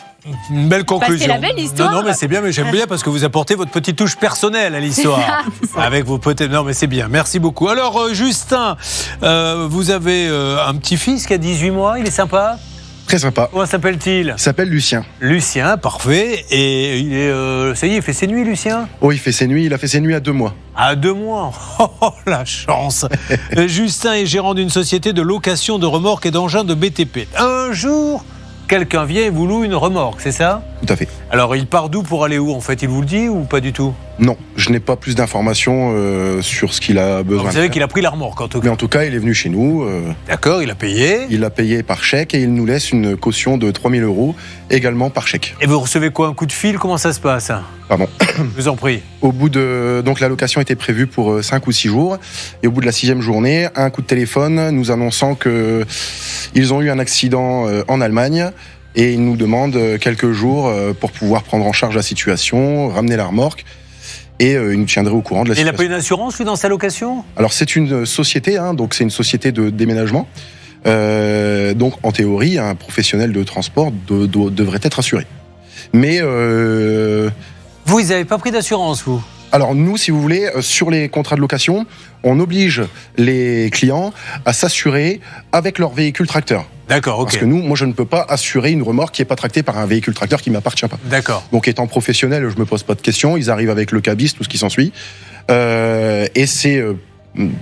Une belle conclusion. C'est la belle histoire. Non, mais c'est bien, mais j'aime bien parce que vous apportez votre petite touche personnelle à l'histoire. C'est ça. Avec vos peut-être. Non, mais c'est bien. Merci beaucoup. Alors, Justin, vous avez un petit-fils qui a 18 mois. Il est sympa ? Très sympa. Comment s'appelle-t-il ? Il s'appelle Lucien. Lucien, parfait. Et il est, ça y est, il fait ses nuits, Lucien ? Oh, il fait ses nuits. Il a fait ses nuits à 2 mois. À 2 mois ? Oh, la chance. Justin est gérant d'une société de location de remorques et d'engins de BTP. Un jour, quelqu'un vient et vous loue une remorque, c'est ça ? Tout à fait. Alors, il part d'où pour aller où, en fait ? Il vous le dit ou pas du tout ? Non, je n'ai pas plus d'informations sur ce qu'il a besoin. Alors, vous savez qu'il a pris la remorque, en tout cas. Mais en tout cas, il est venu chez nous. D'accord, il a payé. Il a payé par chèque et il nous laisse une caution de 3 000 € également par chèque. Et vous recevez quoi, un coup de fil ? Comment ça se passe ? Pardon. Je vous en prie. Au bout de... Donc la location était prévue pour 5 ou 6 jours. Et au bout de la 6e journée, un coup de téléphone nous annonçant qu'ils ont eu un accident en Allemagne. Et ils nous demandent quelques jours pour pouvoir prendre en charge la situation, ramener la remorque. Et il nous tiendrait au courant de la situation. Il n'a pas une assurance, lui, dans sa location ? Alors c'est une société, donc c'est une société de déménagement. Donc en théorie, un professionnel de transport devrait être assuré. Mais... Vous, ils n'avez pas pris d'assurance, vous ? Alors nous, si vous voulez, sur les contrats de location, on oblige les clients à s'assurer avec leur véhicule tracteur. D'accord, ok. Parce que moi, je ne peux pas assurer une remorque qui n'est pas tractée par un véhicule tracteur qui ne m'appartient pas. D'accord. Donc, étant professionnel, je ne me pose pas de questions. Ils arrivent avec le cabis, tout ce qui s'ensuit. Et c'est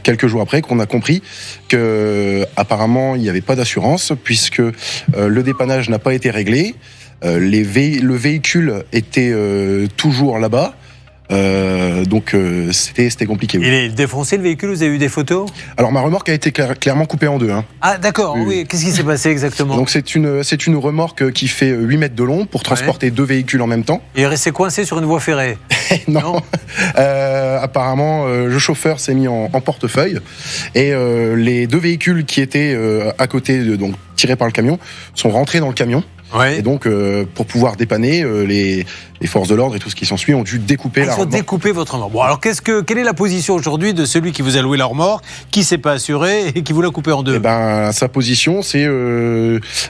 quelques jours après qu'on a compris que apparemment il n'y avait pas d'assurance puisque le dépannage n'a pas été réglé. Le véhicule était toujours là-bas. Donc c'était compliqué. Oui. Il est défoncé, le véhicule, vous avez eu des photos ? Alors ma remorque a été clairement coupée en deux. Ah d'accord, oui. Qu'est-ce qui s'est passé exactement ? Donc c'est une remorque qui fait 8 mètres de long pour transporter 2 véhicules en même temps. Et il est resté coincé sur une voie ferrée ? Non. Apparemment, le chauffeur s'est mis en portefeuille et les 2 véhicules qui étaient à côté, donc tirés par le camion, sont rentrés dans le camion. Ouais. Et donc, pour pouvoir dépanner, les forces de l'ordre et tout ce qui s'ensuit ont dû découper la remorque. Ils ont découpé votre remorque. Bon, alors quelle est la position aujourd'hui de celui qui vous a loué la remorque, qui s'est pas assuré et qui vous l'a coupé en deux ? Eh ben, sa position, c'est,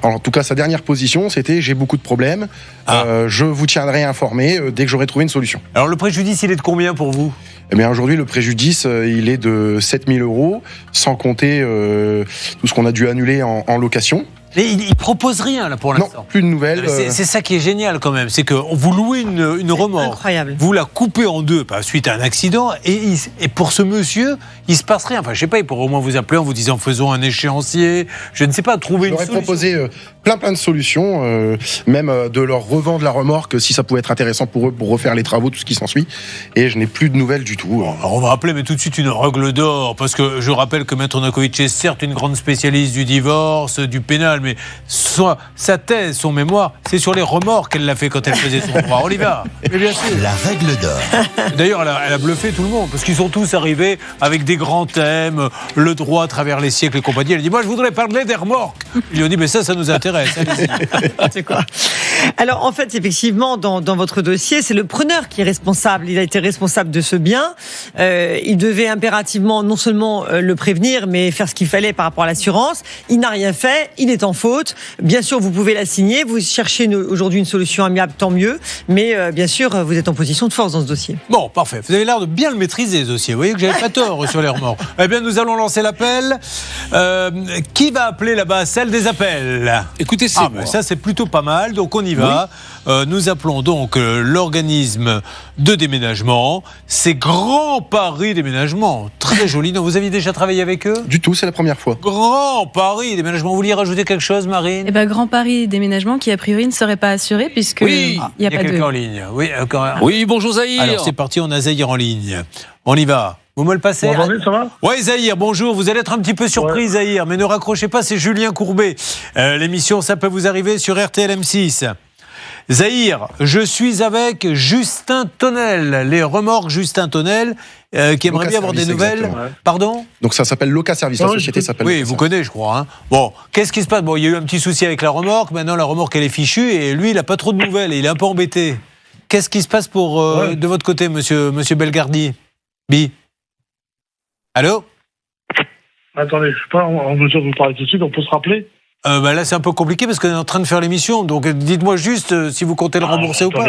en tout cas, sa dernière position, c'était j'ai beaucoup de problèmes. Je vous tiendrai informé dès que j'aurai trouvé une solution. Alors le préjudice, il est de combien pour vous ? Eh bien, aujourd'hui, le préjudice, il est de 7 000 €, sans compter tout ce qu'on a dû annuler en location. Mais il propose rien là pour l'instant. Non, plus de nouvelles. C'est ça qui est génial quand même, c'est que vous louez une remorque, incroyable. Vous la coupez en deux suite à un accident, et pour ce monsieur, il se passe rien. Enfin, je sais pas, il pourrait au moins vous appeler en vous disant faisons un échéancier. Je ne sais pas, trouver une solution. J'aurais proposé plein de solutions, même de leur revendre la remorque si ça pouvait être intéressant pour eux pour refaire les travaux, tout ce qui s'ensuit. Et je n'ai plus de nouvelles du tout. Alors on va appeler mais tout de suite une règle d'or, parce que je rappelle que Maître Novakovic est certes une grande spécialiste du divorce, du pénal, mais sa thèse, son mémoire, c'est sur les remorques qu'elle l'a fait quand elle faisait son droit. On y va. Mais bien sûr. La règle d'or. D'ailleurs, elle a bluffé tout le monde, parce qu'ils sont tous arrivés avec des grands thèmes, le droit à travers les siècles et compagnie. Elle a dit, moi je voudrais parler des remorques. Ils lui ont dit, mais ça nous intéresse. C'est quoi? Alors en fait, effectivement, dans votre dossier, c'est le preneur qui est responsable. Il a été responsable de ce bien. Il devait impérativement non seulement le prévenir, mais faire ce qu'il fallait par rapport à l'assurance. Il n'a rien fait, il est en faute. Bien sûr, vous pouvez la signer. Vous cherchez aujourd'hui une solution amiable, tant mieux. Mais bien sûr, vous êtes en position de force dans ce dossier. Bon, parfait. Vous avez l'air de bien le maîtriser, ce dossier. Vous voyez que j'avais pas tort sur les remords. Eh bien, nous allons lancer l'appel. Qui va appeler là-bas? Celle des appels. Écoutez, c'est moi. Ça, c'est plutôt pas mal. Donc, on y va. Oui. Nous appelons donc l'organisme de déménagement. C'est Grand Paris Déménagement. Très joli. Non, vous aviez déjà travaillé avec eux? Du tout, c'est la première fois. Grand Paris Déménagement. Vous vouliez rajouter quelque chose, Marine? Grand Paris Déménagement qui, a priori, ne serait pas assuré puisque il y a pas quelqu'un de... en ligne. Oui, bonjour Zahir. Alors, c'est parti, on a Zahir en ligne. On y va. Vous me le passez? Vous m'entendez, ça va? Oui, Zahir, bonjour. Vous allez être un petit peu surpris, Zahir, mais ne raccrochez pas, c'est Julien Courbet. L'émission, ça peut vous arriver sur RTL M6. Zahir, je suis avec Justin Tonnel, les remorques Justin Tonnel, qui aimerait bien avoir des nouvelles. Exactement. Pardon? Donc ça s'appelle Loca Service, la société s'appelle. Oui, vous connaissez, je crois. Hein. Bon, qu'est-ce qui se passe? Bon, il y a eu un petit souci avec la remorque. Maintenant, la remorque, elle est fichue et lui, il n'a pas trop de nouvelles. Il est un peu embêté. Qu'est-ce qui se passe de votre côté, monsieur Belgardi? Allô? Attendez, je ne suis pas en mesure de vous parler tout de suite. On peut se rappeler? Là, c'est un peu compliqué parce qu'on est en train de faire l'émission. Donc, dites-moi juste si vous comptez le rembourser ou pas.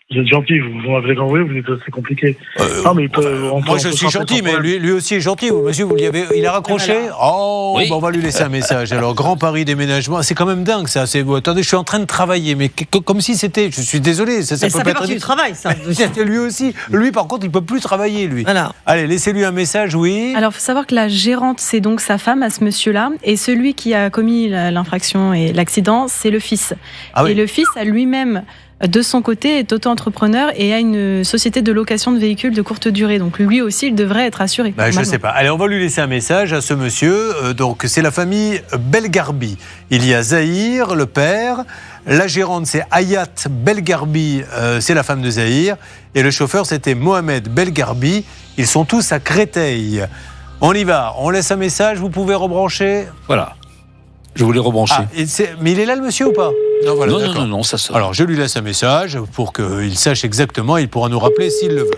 Vous êtes gentil, vous m'avez envoyé, vous êtes assez compliqué. Mais moi, je suis gentil, mais lui aussi est gentil. Monsieur, il a raccroché. Oui. On va lui laisser un message. Alors, Grand Paris Déménagement, c'est quand même dingue ça. Attendez, je suis en train de travailler, mais comme si c'était. Je suis désolé. Ça peut fait pas partie être du travail, ça. Lui aussi. Lui, par contre, il peut plus travailler, lui. Voilà. Allez, laissez-lui un message, oui. Alors, il faut savoir que la gérante, c'est donc sa femme à ce monsieur-là, et celui qui a commis l'infraction et l'accident, c'est le fils. Et le fils a lui-même, de son côté, est auto-entrepreneur et a une société de location de véhicules de courte durée. Donc lui aussi, il devrait être assuré. Je ne sais pas. Allez, on va lui laisser un message à ce monsieur. Donc c'est la famille Belgarbi. Il y a Zahir, le père. La gérante, c'est Hayat Belgarbi, c'est la femme de Zahir. Et le chauffeur, c'était Mohamed Belgarbi. Ils sont tous à Créteil. On y va. On laisse un message. Vous pouvez rebrancher. Voilà. Je voulais rebrancher. Mais il est là, le monsieur, ou pas? Non, ça sonne. Alors, je lui laisse un message pour qu'il sache exactement. Il pourra nous rappeler s'il le veut.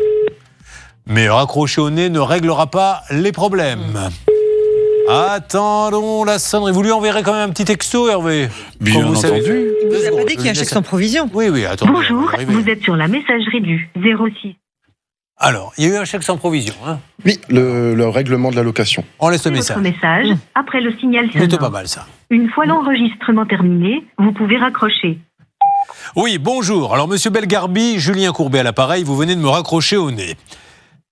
Mais raccrocher au nez ne réglera pas les problèmes. Attendons la sonnerie. Vous lui enverrez quand même un petit texto, Hervé? Bien entendu. Il vous a pas dit qu'il y a un chèque sans provision? Oui, attendez. Bonjour, vous êtes sur la messagerie du 06. Alors, il y a eu un chèque sans provision, hein? Oui, le règlement de la location. On laisse le message. Votre message, après le signal sonore. C'était pas mal, ça. Une fois l'enregistrement terminé, vous pouvez raccrocher. Oui, bonjour. Alors, monsieur Belgarbi, Julien Courbet à l'appareil, vous venez de me raccrocher au nez.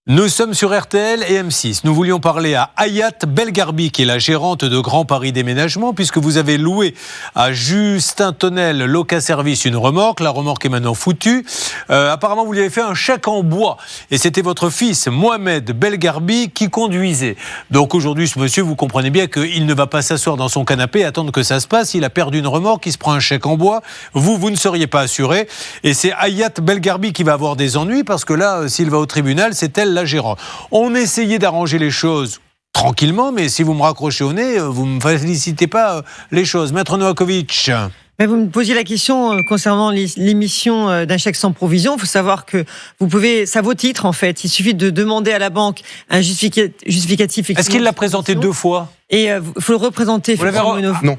Nous sommes sur RTL et M6. Nous voulions parler à Hayat Belgarbi, qui est la gérante de Grand Paris Déménagement, puisque vous avez loué à Justin Tonnel Loca Service une remorque. La remorque est maintenant foutue. Apparemment, vous lui avez fait un chèque en bois. Et c'était votre fils, Mohamed Belgarbi, qui conduisait. Donc aujourd'hui, ce monsieur, vous comprenez bien qu'il ne va pas s'asseoir dans son canapé et attendre que ça se passe. Il a perdu une remorque, il se prend un chèque en bois. Vous ne seriez pas assuré. Et c'est Hayat Belgarbi qui va avoir des ennuis, parce que là, s'il va au tribunal, c'est elle la gérante. On essayait d'arranger les choses tranquillement, mais si vous me raccrochez au nez, vous ne me félicitez pas les choses. Maître Novakovic. Vous me posiez la question concernant l'émission d'un chèque sans provision. Il faut savoir que vous pouvez, ça vaut titre en fait. Il suffit de demander à la banque un justificatif. Est-ce qu'il l'a présenté 2 fois? Et il faut le représenter. Non.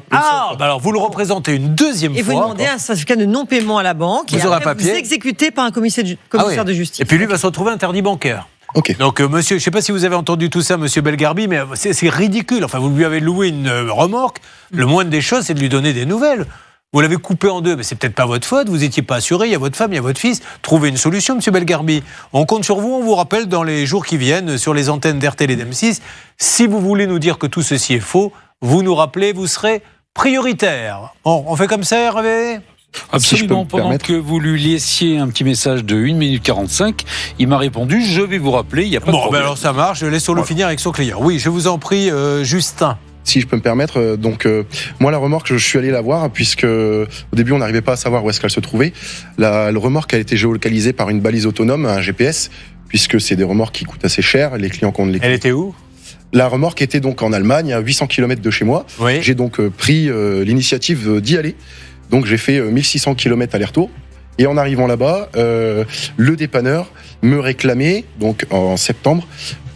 Alors vous le représentez une deuxième fois. Et vous demandez un certificat de non-paiement à la banque. Vous aurez un papier. Vous exécuté par un commissaire de justice. Et puis lui va se retrouver interdit bancaire. Ok. Donc, monsieur, je ne sais pas si vous avez entendu tout ça, monsieur Belgarbi, mais c'est ridicule. Enfin, vous lui avez loué une remorque. Le moindre des choses, c'est de lui donner des nouvelles. Vous l'avez coupé en deux, mais c'est peut-être pas votre faute. Vous n'étiez pas assuré. Il y a votre femme, il y a votre fils. Trouvez une solution, monsieur Belgarbi. On compte sur vous. On vous rappelle dans les jours qui viennent sur les antennes d'RTL et d'M6. Si vous voulez nous dire que tout ceci est faux, vous nous rappelez, vous serez prioritaire. Bon, on fait comme ça, Hervé ? Absolument. Pendant que vous lui laissiez un petit message de 1 minute 45, il m'a répondu, je vais vous rappeler, il n'y a pas de problème. Bon, alors ça marche, laissons-le finir avec son client. Oui, je vous en prie, Justin. Si je peux me permettre, moi la remorque, je suis allé la voir puisque au début on n'arrivait pas à savoir où est-ce qu'elle se trouvait. La remorque a été géolocalisée par une balise autonome, un GPS, puisque c'est des remorques qui coûtent assez cher. Les clients qu'on les. Elle était où ? La remorque était donc en Allemagne, à 800 km de chez moi. Oui. J'ai donc pris l'initiative d'y aller. Donc j'ai fait 1600 km aller-retour. Et en arrivant là-bas, le dépanneur me réclamait, donc en septembre,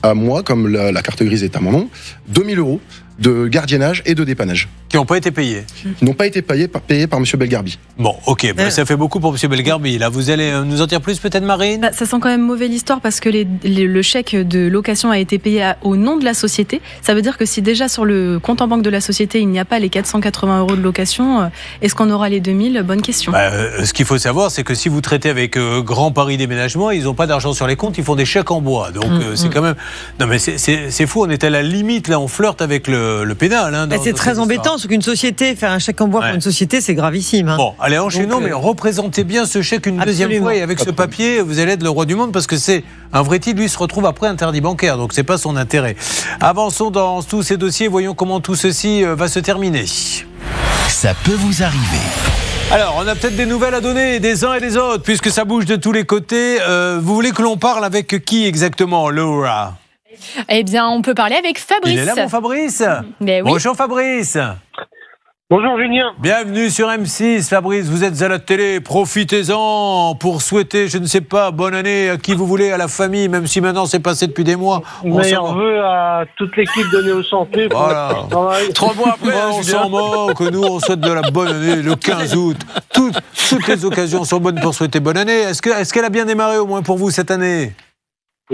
à moi, comme la carte grise est à mon nom, 2000 € de gardiennage et de dépannage. Qui n'ont pas été payés. Qui n'ont pas été payés par M. Belgarbi. Bon, ok, ça fait beaucoup pour M. Belgarbi. Là, vous allez nous en dire plus peut-être, Marine ? Ça sent quand même mauvais l'histoire parce que le chèque de location a été payé au nom de la société. Ça veut dire que si déjà sur le compte en banque de la société, il n'y a pas les 480 € de location, est-ce qu'on aura les 2000 ? Bonne question. Ce qu'il faut savoir, c'est que si vous traitez avec Grand Paris Déménagement, ils n'ont pas d'argent sur les comptes, ils font des chèques en bois. Donc c'est quand même... Non mais c'est fou, on est à la limite, là on flirte avec le pénal. Hein, c'est très embêtant, parce qu'une société, faire un chèque en bois pour une société, c'est gravissime. Hein. Bon, allez, enchaînons, mais représentez bien ce chèque une deuxième fois, et avec ce papier, vous allez être le roi du monde, parce que c'est un vrai titre, lui se retrouve après interdit bancaire, donc c'est pas son intérêt. Avançons dans tous ces dossiers, voyons comment tout ceci va se terminer. Ça peut vous arriver. Alors, on a peut-être des nouvelles à donner des uns et des autres, puisque ça bouge de tous les côtés. Vous voulez que l'on parle avec qui exactement, Laura ? Eh bien, on peut parler avec Fabrice. Il est là, mon Fabrice ? Mais oui. Bonjour, Fabrice. Bonjour, Julien. Bienvenue sur M6, Fabrice. Vous êtes à la télé. Profitez-en pour souhaiter, je ne sais pas, bonne année à qui vous voulez, à la famille, même si maintenant c'est passé depuis des mois. On veut à toute l'équipe de Néo Santé. Voilà. 3 mois après, on s'en moque. Nous, on souhaite de la bonne année le 15 août. Toutes les occasions sont bonnes pour souhaiter bonne année. Est-ce qu'elle a bien démarré, au moins pour vous, cette année ?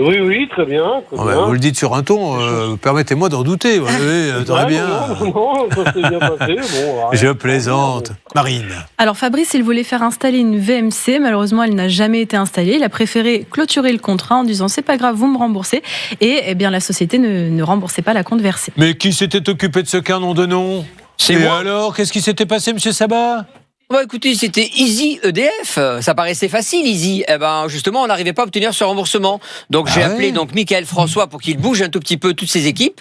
Oui, très bien. Vous le dites sur un ton, permettez-moi d'en douter. Très bien. Non, ça s'est bien passé. Bon, je plaisante. Marine. Alors Fabrice, il voulait faire installer une VMC. Malheureusement, elle n'a jamais été installée. Il a préféré clôturer le contrat en disant c'est pas grave, vous me remboursez. Et eh bien, la société ne remboursait pas la compte versée. Mais qui s'était occupé de ce cas, nom de nom ? C'est moi. Et alors, qu'est-ce qui s'était passé, monsieur Sabat ? Bah écoutez, c'était Easy EDF, ça paraissait facile Easy. Eh ben justement, on n'arrivait pas à obtenir ce remboursement. Donc j'ai appelé donc Michael François pour qu'il bouge un tout petit peu toutes ses équipes.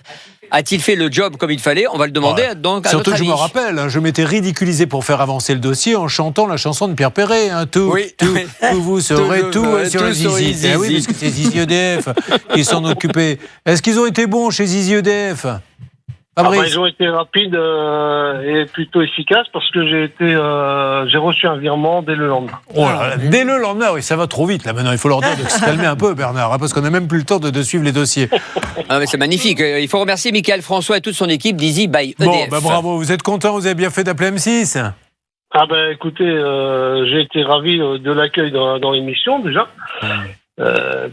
A-t-il fait le job comme il fallait ? On va le demander donc à surtout notre que je avis. me rappelle, je m'étais ridiculisé pour faire avancer le dossier en chantant la chanson de Pierre Perret. Tout vous saurez tout sur les Easy. Oui, parce que c'est Easy EDF qui s'en occupaient. Est-ce qu'ils ont été bons chez Easy EDF ? Ils ont été rapides et plutôt efficaces parce que j'ai reçu un virement dès le lendemain. Oh là là, dès le lendemain, oui, ça va trop vite là maintenant. Il faut leur dire de se calmer un peu, Bernard, parce qu'on n'a même plus le temps de suivre les dossiers. Ah, mais c'est magnifique. Il faut remercier Michael François et toute son équipe d'Easy by EDF. Bon, bravo. Vous êtes content ? Vous avez bien fait d'appeler M6 ? Écoutez, j'ai été ravi de l'accueil dans l'émission déjà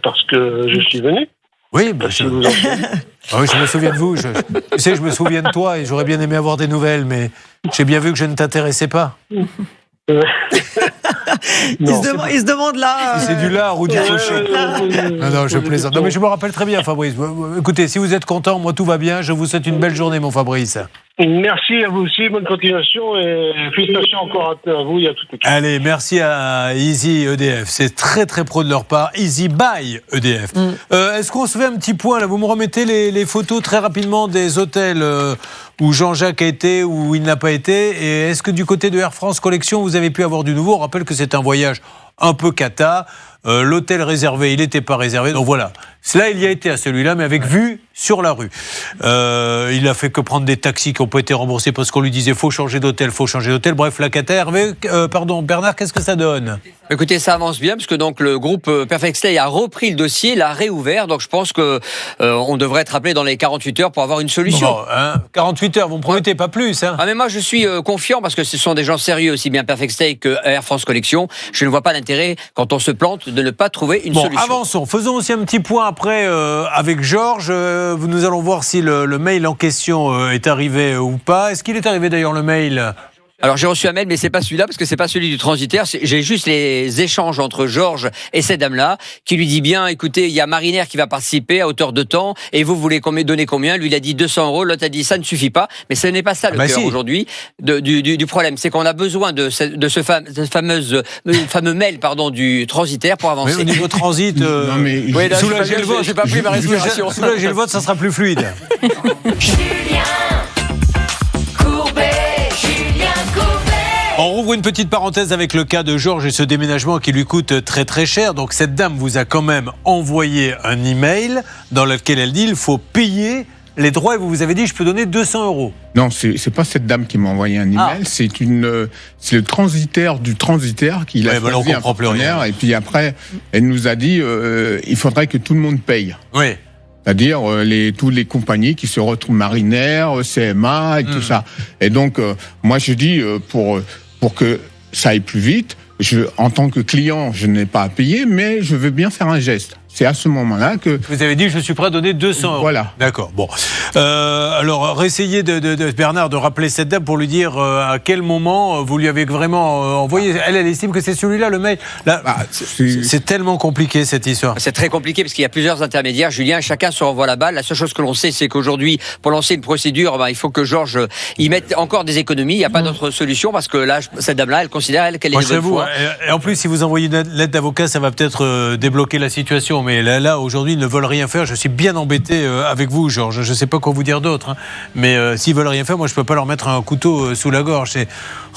parce que je suis venu. Oui, je me souviens de vous. Tu sais, je me souviens de toi et j'aurais bien aimé avoir des nouvelles, mais j'ai bien vu que je ne t'intéressais pas. Il se demande là. Si c'est du lard ou du cocher. Non, je plaisante. Non, mais je me rappelle très bien, Fabrice. Écoutez, si vous êtes content, moi tout va bien. Je vous souhaite une belle journée, mon Fabrice. Merci à vous aussi, bonne continuation et félicitations encore à vous et à toute l'équipe. Allez, merci à Easy EDF. C'est très très pro de leur part. Easy by EDF. Est-ce qu'on se fait un petit point là ? Vous me remettez les photos très rapidement des hôtels où Jean-Jacques a été, où il n'a pas été. Et est-ce que du côté de Air France Collection, vous avez pu avoir du nouveau ? On rappelle que c'est un voyage un peu cata. L'hôtel réservé, il n'était pas réservé. Donc voilà. Là, il y a été à celui-là, mais avec vue sur la rue. Il a fait que prendre des taxis qui n'ont pas été remboursés parce qu'on lui disait faut changer d'hôtel, faut changer d'hôtel. Bref, la cata. Hervé, Bernard, qu'est-ce que ça donne ? Écoutez, ça avance bien parce que donc le groupe Perfect Stay a repris le dossier, l'a réouvert. Donc je pense que on devrait être appelé dans les 48 heures pour avoir une solution. Bon, 48 heures, vous me promettez pas plus, hein ? Ah mais moi je suis confiant parce que ce sont des gens sérieux, aussi bien Perfect Stay que Air France Collection. Je ne vois pas l'intérêt quand on se plante de ne pas trouver une solution. Avançons. Faisons aussi un petit point après avec Georges. Nous allons voir si le mail en question est arrivé ou pas. Est-ce qu'il est arrivé d'ailleurs le mail ? Alors j'ai reçu un mail, mais c'est pas celui-là parce que c'est pas celui du transitaire. J'ai juste les échanges entre Georges et cette dame-là qui lui dit bien, écoutez, il y a Marinair qui va participer à hauteur de temps et vous voulez donner combien ? Lui il a dit 200 €. L'autre a dit ça ne suffit pas. Mais ce n'est pas ça le cœur aujourd'hui du problème. C'est qu'on a besoin de ce fameux mail du transitaire pour avancer. Mais au niveau transit, soulager le vote. J'ai pas pris ma respiration. Soulager le vote, ça sera plus fluide. On rouvre une petite parenthèse avec le cas de Georges et ce déménagement qui lui coûte très très cher. Donc cette dame vous a quand même envoyé un email dans lequel elle dit il faut payer les droits et vous avez dit je peux donner 200 €. Non, c'est pas cette dame qui m'a envoyé un email, c'est le transitaire du transitaire qui l'a choisi un partenaire et puis après elle nous a dit il faudrait que tout le monde paye. Oui. C'est-à-dire toutes les compagnies qui se retrouvent Marinair, CMA et tout ça. Et donc moi je dis pour que ça aille plus vite, en tant que client, je n'ai pas à payer, mais je veux bien faire un geste. C'est à ce moment-là que... Vous avez dit, je suis prêt à donner 200 €. Voilà. D'accord, bon. Alors, réessayez Bernard, de rappeler cette dame pour lui dire à quel moment vous lui avez vraiment envoyé. Elle estime que c'est celui-là, le mail. Là, c'est tellement compliqué, cette histoire. C'est très compliqué parce qu'il y a plusieurs intermédiaires. Julien, chacun se renvoie la balle. La seule chose que l'on sait, c'est qu'aujourd'hui, pour lancer une procédure, il faut que Georges y mette encore des économies. Il n'y a pas d'autre solution parce que là, cette dame-là, elle considère qu'elle est de bonne foi. Et en plus, si vous envoyez une lettre d'avocat, ça va peut-être débloquer la situation. Mais là, aujourd'hui, ils ne veulent rien faire. Je suis bien embêté avec vous, Georges. Je ne sais pas quoi vous dire d'autre. Mais s'ils veulent rien faire, moi, je ne peux pas leur mettre un couteau sous la gorge.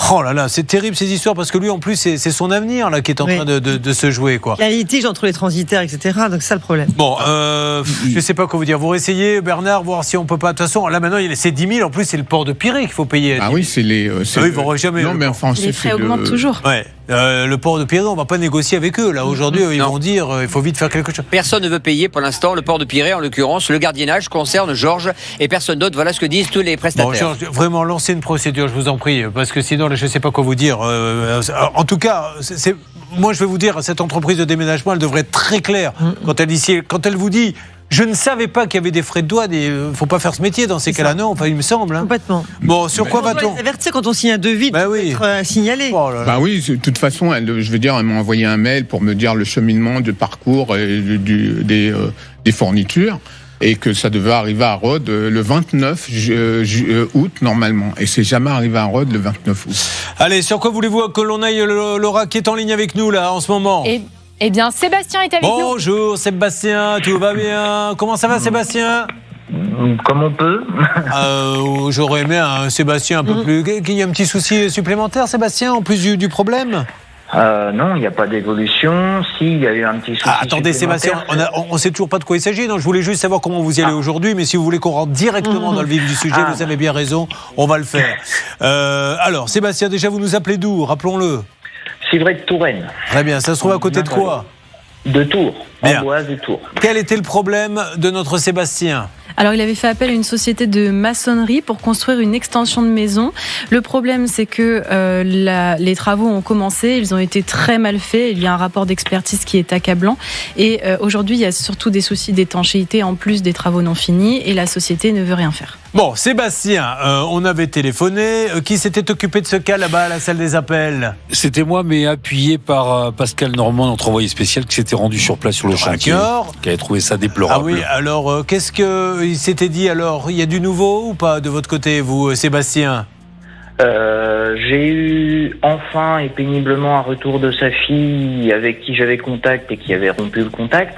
Oh là là, c'est terrible ces histoires parce que lui, en plus, c'est son avenir là qui est en train de se jouer, quoi. Il y a un litige entre les transitaires, etc. Donc c'est ça le problème. Bon, je ne sais pas quoi vous dire. Vous réessayez, Bernard, voir si on peut pas. De toute façon, là maintenant, c'est 10 000. En plus, c'est le port de Pirée qu'il faut payer. Ah oui, c'est les. Ils vont jamais. Non, mais enfin, les frais augmentent toujours. Ouais. Le port de Pirée, on ne va pas négocier avec eux. Là, aujourd'hui, ils vont dire il faut vite faire quelque chose. Personne ne veut payer pour l'instant. Le port de Pirée, en l'occurrence, le gardiennage concerne Georges et personne d'autre. Voilà ce que disent tous les prestataires. Bon, Georges, vraiment, lancez une procédure, je vous en prie, parce que sinon, là, je ne sais pas quoi vous dire. En tout cas, moi, je vais vous dire, cette entreprise de déménagement, elle devrait être très claire quand elle vous dit. Je ne savais pas qu'il y avait des frais de douane et il ne faut pas faire ce métier dans ces cas-là, non, enfin il me semble. Complètement. Bon, sur quoi va-t-on ? On doit avertir quand on signe un devis, être signalé. Oh là là. Bah oui, de toute façon, je veux dire, elle m'a envoyé un mail pour me dire le cheminement de parcours des fournitures et que ça devait arriver à Rhodes le 29 août normalement. Et c'est jamais arrivé à Rhodes le 29 août. Allez, sur quoi voulez-vous que l'on aille, Laura, qui est en ligne avec nous là en ce moment ? Eh bien, Sébastien est avec nous. Bonjour Sébastien, tout va bien ? Comment ça va Sébastien ? Comme on peut. J'aurais aimé un Sébastien un peu plus... Il y a un petit souci supplémentaire Sébastien, en plus du problème ? Non, il n'y a pas d'évolution. Si, il y a eu un petit souci. Attendez Sébastien, on ne sait toujours pas de quoi il s'agit. Donc je voulais juste savoir comment vous y allez aujourd'hui. Mais si vous voulez qu'on rentre directement dans le vif du sujet, vous avez bien raison, on va le faire. Alors Sébastien, déjà vous nous appelez d'où ? Rappelons-le. C'est vrai de Touraine. Très bien, ça se trouve à côté de quoi ? De Tours, Amboise de Tours. Quel était le problème de notre Sébastien ? Alors, il avait fait appel à une société de maçonnerie pour construire une extension de maison. Le problème, c'est que les travaux ont commencé, ils ont été très mal faits. Il y a un rapport d'expertise qui est accablant. Et aujourd'hui, il y a surtout des soucis d'étanchéité en plus des travaux non finis. Et la société ne veut rien faire. Bon, Sébastien, on avait téléphoné. Qui s'était occupé de ce cas là-bas à la salle des appels ? C'était moi, mais appuyé par Pascal Normand, notre envoyé spécial, qui s'était rendu sur place sur le chantier, qui avait trouvé ça déplorable. Ah oui, alors qu'est-ce qu'il s'était dit alors ? Il y a du nouveau ou pas de votre côté, vous, Sébastien ? J'ai eu enfin et péniblement un retour de sa fille avec qui j'avais contact et qui avait rompu le contact,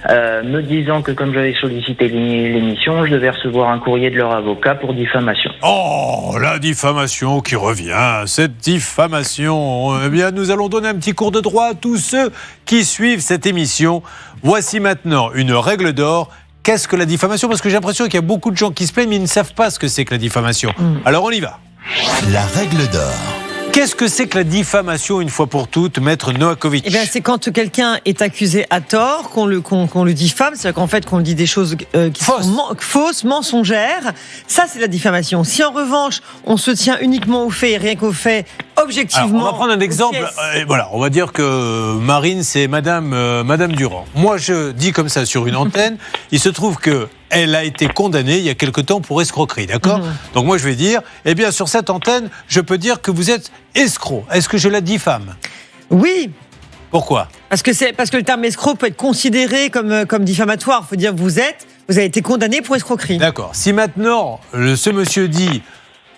me disant que comme j'avais sollicité l'émission, je devais recevoir un courrier de leur avocat pour diffamation. Oh, la diffamation qui revient, cette diffamation. Eh bien, nous allons donner un petit cours de droit à tous ceux qui suivent cette émission. Voici maintenant une règle d'or. Qu'est-ce que la diffamation ? Parce que j'ai l'impression qu'il y a beaucoup de gens qui se plaignent mais ils ne savent pas ce que c'est que la diffamation. Alors on y va. La règle d'or. Qu'est-ce que c'est que la diffamation, une fois pour toutes, maître Novakovic? Eh bien, c'est quand quelqu'un est accusé à tort, qu'on le diffame, c'est-à-dire qu'en fait, qu'on lui dit des choses qui sont fausses, mensongères. Ça, c'est la diffamation. Si en revanche, on se tient uniquement aux faits et rien qu'aux faits, objectivement. Alors, on va prendre un exemple. Voilà, on va dire que Marine, c'est Madame Durand. Moi, je dis comme ça sur une antenne. Il se trouve que elle a été condamnée il y a quelque temps pour escroquerie, d'accord ? Donc moi, je vais dire, eh bien, sur cette antenne, je peux dire que vous êtes escroc. Est-ce que je la diffame ? Oui. Pourquoi ? Parce que le terme escroc peut être considéré comme diffamatoire. Il faut dire vous avez été condamné pour escroquerie. D'accord. Si maintenant, ce monsieur dit...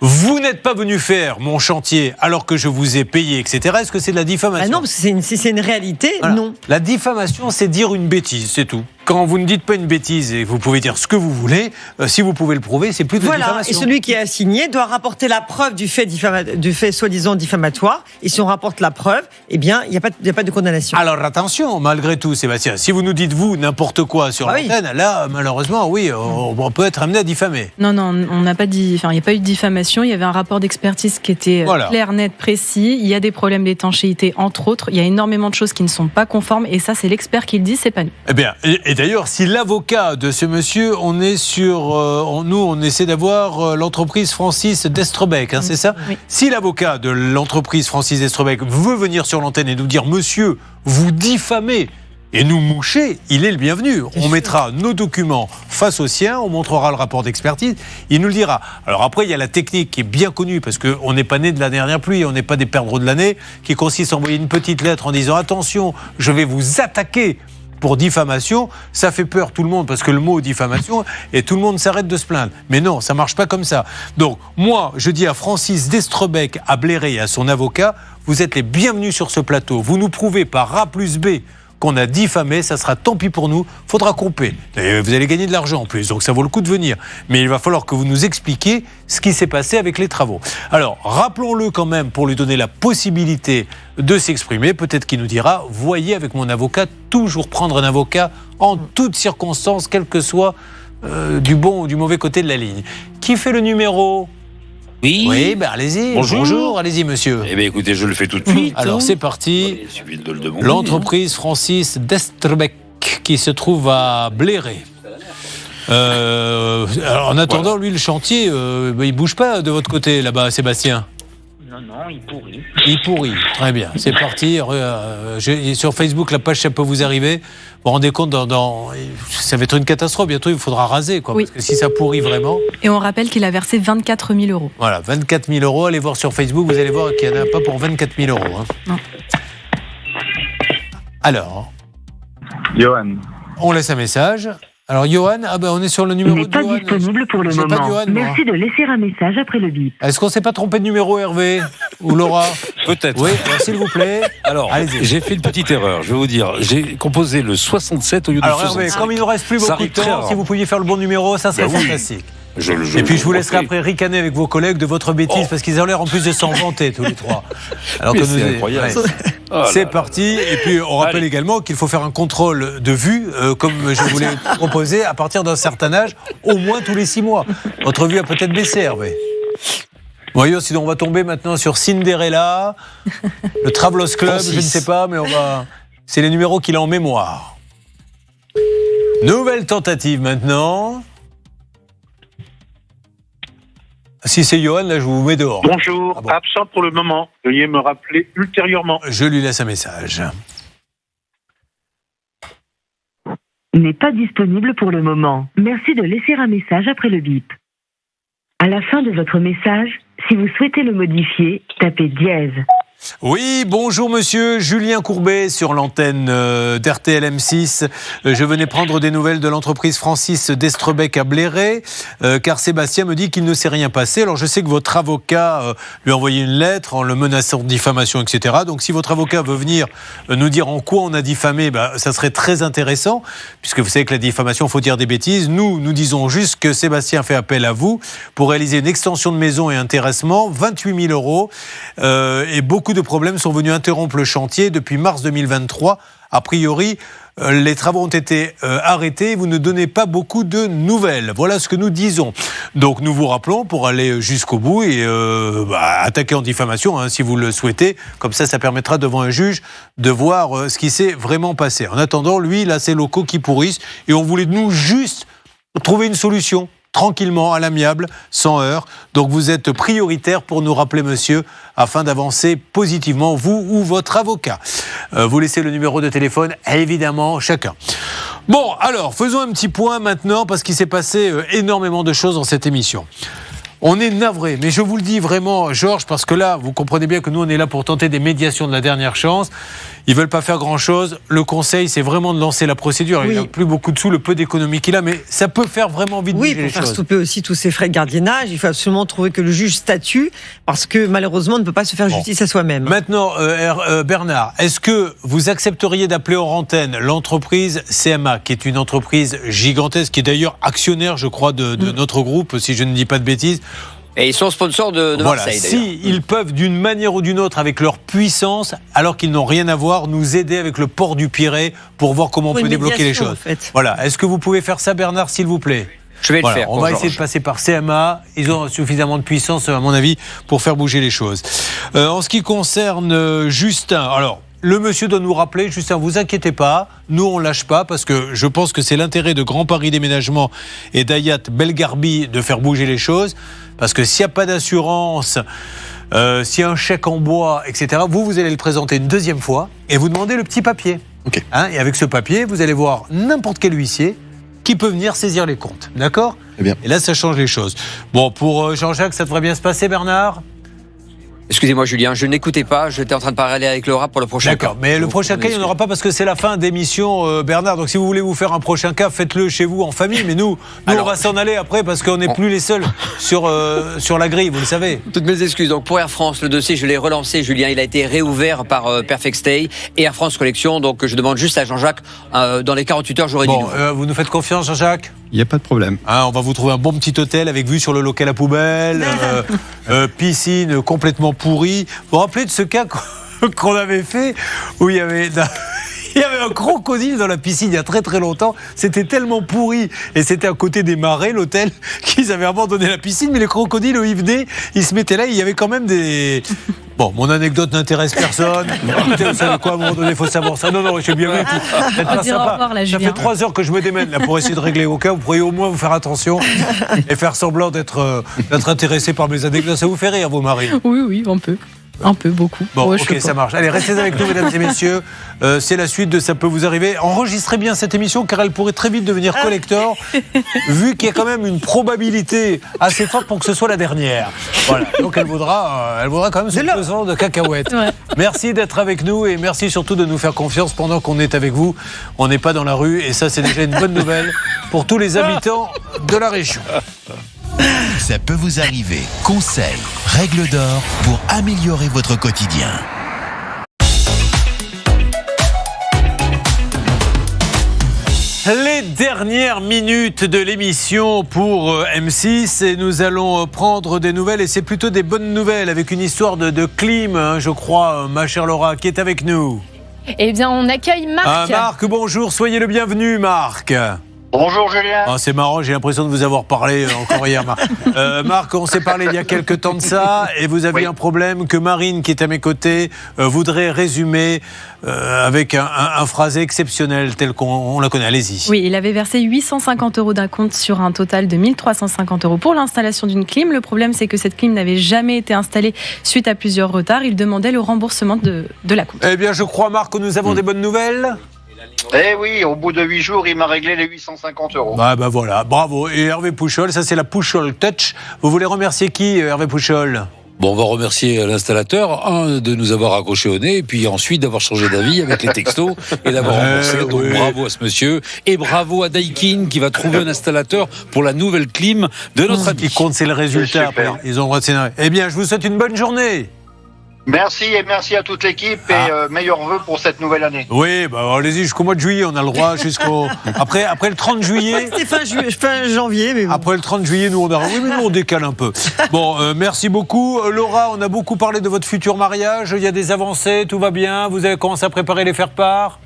Vous n'êtes pas venu faire mon chantier alors que je vous ai payé, etc. Est-ce que c'est de la diffamation ? Non, parce que si c'est une réalité, voilà. Non. La diffamation, c'est dire une bêtise, c'est tout. Quand vous ne dites pas une bêtise et vous pouvez dire ce que vous voulez, si vous pouvez le prouver, c'est plus de la diffamation. Et celui qui est assigné doit rapporter la preuve du fait soi-disant diffamatoire. Et si on rapporte la preuve, eh bien, il n'y a pas de condamnation. Alors attention, malgré tout, Sébastien, si vous nous dites n'importe quoi sur l'antenne, là, malheureusement, oui, on peut être amené à diffamer. Non, on n'a pas dit. Enfin, il n'y a pas eu de diffamation. Il y avait un rapport d'expertise qui était clair, net, précis. Il y a des problèmes d'étanchéité, entre autres. Il y a énormément de choses qui ne sont pas conformes. Et ça, c'est l'expert qui le dit, c'est pas nous. Eh bien, et d'ailleurs, si l'avocat de ce monsieur, on est sur... on essaie d'avoir l'entreprise Francis d'Estrebec, c'est ça ? Oui. Si l'avocat de l'entreprise Francis d'Estrebec veut venir sur l'antenne et nous dire « Monsieur, vous diffamez », et nous moucher, il est le bienvenu. On mettra nos documents face aux siens, on montrera le rapport d'expertise, il nous le dira. Alors après, il y a la technique qui est bien connue, parce qu'on n'est pas né de la dernière pluie, on n'est pas des perdreaux de l'année, qui consiste à envoyer une petite lettre en disant « Attention, je vais vous attaquer ». Pour diffamation, ça fait peur tout le monde parce que le mot diffamation et tout le monde s'arrête de se plaindre. Mais non, ça marche pas comme ça. Donc moi, je dis à Francis d'Estrebec, à Bléré et à son avocat, vous êtes les bienvenus sur ce plateau. Vous nous prouvez par A plus B qu'on a diffamé, ça sera tant pis pour nous, faudra qu'on paie. Et vous allez gagner de l'argent en plus, donc ça vaut le coup de venir. Mais il va falloir que vous nous expliquiez ce qui s'est passé avec les travaux. Alors, rappelons-le quand même pour lui donner la possibilité de s'exprimer. Peut-être qu'il nous dira, voyez avec mon avocat, toujours prendre un avocat en toutes circonstances, quel que soit du bon ou du mauvais côté de la ligne. Qui fait le numéro ? Oui, allez-y. Bonjour, allez-y, monsieur. Eh bien, écoutez, je le fais tout de suite. Alors, c'est parti. Il suffit de le demander. L'entreprise Francis d'Estrebec, qui se trouve à Bléré. Alors, en attendant, lui, le chantier, il bouge pas de votre côté, là-bas, Sébastien. Non, il pourrit. Il pourrit, très bien. C'est parti. Sur Facebook, la page, ça peut vous arriver. Vous vous rendez compte, ça va être une catastrophe. Bientôt, il faudra raser, quoi. Oui. Parce que si ça pourrit vraiment... Et on rappelle qu'il a versé 24 000 €. Voilà, 24 000 €. Allez voir sur Facebook, vous allez voir qu'il n'y en a pas pour 24 000 €. Non. Alors, Johan. on laisse un message. Alors, Johan, on est sur le numéro de Johan. Il n'est pas disponible pour le J'ai moment. pas Johan, Merci de laisser un message après le bip. Est-ce qu'on ne s'est pas trompé de numéro, Hervé ou Laura ? Peut-être. Oui, alors, s'il vous plaît. Alors, j'ai fait une petite erreur, je vais vous dire. J'ai composé le 67 au lieu de 66. Hervé, comme il ne nous reste plus beaucoup de temps, si vous pouviez faire le bon numéro, ça serait fantastique. Et puis je vous laisserai après ricaner avec vos collègues de votre bêtise parce qu'ils ont l'air en plus de s'en vanter tous les trois. Alors que c'est incroyable. C'est parti. Et puis on rappelle également qu'il faut faire un contrôle de vue, comme je vous l'ai proposé, à partir d'un certain âge, au moins tous les 6 mois. Votre vue a peut-être baissé, Hervé. Voyons, sinon on va tomber maintenant sur Cinderella, le Travelos Club, je ne sais pas, mais c'est les numéros qu'il a en mémoire. Nouvelle tentative maintenant. Si c'est Johan, là, je vous mets dehors. Bonjour, absent pour le moment. Veuillez me rappeler ultérieurement. Je lui laisse un message. N'est pas disponible pour le moment. Merci de laisser un message après le bip. À la fin de votre message, si vous souhaitez le modifier, tapez dièse. Oui, bonjour monsieur, Julien Courbet sur l'antenne d'RTL M6. Je venais prendre des nouvelles de l'entreprise Francis d'Estrebec à Bléré, car Sébastien me dit qu'il ne s'est rien passé. Alors je sais que votre avocat lui a envoyé une lettre en le menaçant de diffamation, etc. Donc si votre avocat veut venir nous dire en quoi on a diffamé, ça serait très intéressant, puisque vous savez que la diffamation, il faut dire des bêtises. Nous disons juste que Sébastien fait appel à vous pour réaliser une extension de maison et intéressement, 28 000 €, et beaucoup de problèmes sont venus interrompre le chantier depuis mars 2023. A priori, les travaux ont été arrêtés, vous ne donnez pas beaucoup de nouvelles. Voilà ce que nous disons. Donc nous vous rappelons pour aller jusqu'au bout et attaquer en diffamation si vous le souhaitez. Comme ça permettra devant un juge de voir ce qui s'est vraiment passé. En attendant, lui, là, c'est locaux qui pourrissent et on voulait nous juste trouver une solution. Tranquillement, à l'amiable, sans heurts. Donc vous êtes prioritaire pour nous rappeler, monsieur, afin d'avancer positivement, vous ou votre avocat. Vous laissez le numéro de téléphone, évidemment, chacun. Bon, alors, faisons un petit point maintenant, parce qu'il s'est passé énormément de choses dans cette émission. On est navré, mais je vous le dis vraiment, Georges, parce que là, vous comprenez bien que nous, on est là pour tenter des médiations de la dernière chance. Ils ne veulent pas faire grand-chose. Le conseil, c'est vraiment de lancer la procédure. Oui. Il n'a plus beaucoup de sous, le peu d'économie qu'il a, mais ça peut faire vraiment vite bouger les choses. Oui, pour faire stopper aussi tous ces frais de gardiennage, il faut absolument trouver que le juge statue, parce que malheureusement, on ne peut pas se faire justice à soi-même. Maintenant, Bernard, est-ce que vous accepteriez d'appeler hors antenne l'entreprise CMA, qui est une entreprise gigantesque, qui est d'ailleurs actionnaire, je crois, de notre groupe, si je ne dis pas de bêtises. Et ils sont sponsors de Marseille, d'ailleurs. Si ils peuvent, d'une manière ou d'une autre, avec leur puissance, alors qu'ils n'ont rien à voir, nous aider avec le port du Pirée pour voir comment on peut débloquer les choses. En fait. Voilà. Est-ce que vous pouvez faire ça, Bernard, s'il vous plaît ? Je vais le faire. On va essayer de passer par CMA. Ils ont suffisamment de puissance, à mon avis, pour faire bouger les choses. En ce qui concerne Justin, alors... Le monsieur doit nous rappeler, Justin, vous inquiétez pas, nous on lâche pas parce que je pense que c'est l'intérêt de Grand Paris Déménagement et d'Ayat Belgarbi de faire bouger les choses parce que s'il n'y a pas d'assurance, s'il y a un chèque en bois, etc., vous allez le présenter une deuxième fois et vous demandez le petit papier. Okay. Et avec ce papier, vous allez voir n'importe quel huissier qui peut venir saisir les comptes, d'accord ? Bien. Et là, ça change les choses. Bon, pour Jean-Jacques, ça devrait bien se passer, Bernard ? Excusez-moi Julien, je n'écoutais pas, j'étais en train de parler avec Laura pour le prochain cas. D'accord, mais le prochain cas, il n'y en aura pas parce que c'est la fin d'émission, Bernard. Donc si vous voulez vous faire un prochain cas, faites-le chez vous en famille. Mais nous on va s'en aller après parce qu'on n'est plus les seuls sur la grille, vous le savez. Toutes mes excuses. Donc pour Air France, le dossier, je l'ai relancé, Julien. Il a été réouvert par Perfect Stay et Air France Collection. Donc je demande juste à Jean-Jacques, dans les 48 heures, j'aurai dit non. Vous nous faites confiance, Jean-Jacques ? Il n'y a pas de problème. On va vous trouver un bon petit hôtel avec vue sur le local à poubelle, piscine complètement pourrie. Vous vous rappelez de ce cas qu'on avait fait où il y avait un crocodile dans la piscine il y a très très longtemps. C'était tellement pourri et c'était à côté des marais, l'hôtel, qu'ils avaient abandonné la piscine. Mais les crocodiles, ils venaient, ils se mettaient là. Il y avait quand même des... Bon, mon anecdote n'intéresse personne. Écoutez, vous savez quoi, à un moment donné, il faut savoir ça. Non, j'ai bien vu. Faites pas sympa. Ça fait 3 heures que je me démène là pour essayer de régler au cas. Vous pourriez au moins vous faire attention et faire semblant d'être intéressé par mes anecdotes. Ça vous fait rire, vos maris ? Oui, on peut. Un peu, beaucoup. Bon, ok, ça marche. Allez, restez avec nous, mesdames et messieurs. C'est la suite de Ça peut vous arriver. Enregistrez bien cette émission, car elle pourrait très vite devenir collector, vu qu'il y a quand même une probabilité assez forte pour que ce soit la dernière. Voilà. Donc elle vaudra quand même ce pesant de cacahuètes. Ouais. Merci d'être avec nous et merci surtout de nous faire confiance pendant qu'on est avec vous. On n'est pas dans la rue et ça, c'est déjà une bonne nouvelle pour tous les habitants de la région. Ça peut vous arriver. Conseils, règles d'or pour améliorer votre quotidien. Les dernières minutes de l'émission pour M6 et nous allons prendre des nouvelles et c'est plutôt des bonnes nouvelles avec une histoire de clim, je crois, ma chère Laura, qui est avec nous. Eh bien, on accueille Marc. Marc, bonjour, soyez le bienvenu, Marc. Bonjour Julien. C'est marrant, j'ai l'impression de vous avoir parlé encore hier. Marc, on s'est parlé il y a quelques temps de ça et vous aviez un problème que Marine, qui est à mes côtés, voudrait résumer avec un phrasé exceptionnel tel qu'on la connaît. Allez-y. Oui, il avait versé 850 € d'un compte sur un total de 1350 € pour l'installation d'une clim. Le problème, c'est que cette clim n'avait jamais été installée suite à plusieurs retards. Il demandait le remboursement de la coûte. Eh bien, je crois, Marc, que nous avons des bonnes nouvelles. Eh oui, au bout de 8 jours, il m'a réglé les 850 €. Ah bah voilà, bravo. Et Hervé Pouchol, ça c'est la Pouchol Touch. Vous voulez remercier qui, Hervé Pouchol ? Bon, on va remercier l'installateur, de nous avoir accroché au nez, et puis ensuite d'avoir changé d'avis avec les textos et d'avoir remboursé. Donc bravo à ce monsieur, et bravo à Daikin qui va trouver un installateur pour la nouvelle clim de notre ami. Ce qui compte, c'est le résultat. Après, ils ont le droit de scénario. Eh bien, je vous souhaite une bonne journée. Merci et merci à toute l'équipe et meilleurs vœux pour cette nouvelle année. Oui, allez-y jusqu'au mois de juillet, on a le droit jusqu'au... Après le 30 juillet... C'est fin janvier, mais bon. Après le 30 juillet, nous on décale un peu. Bon, merci beaucoup. Laura, on a beaucoup parlé de votre futur mariage, il y a des avancées, tout va bien, vous avez commencé à préparer les faire-part ?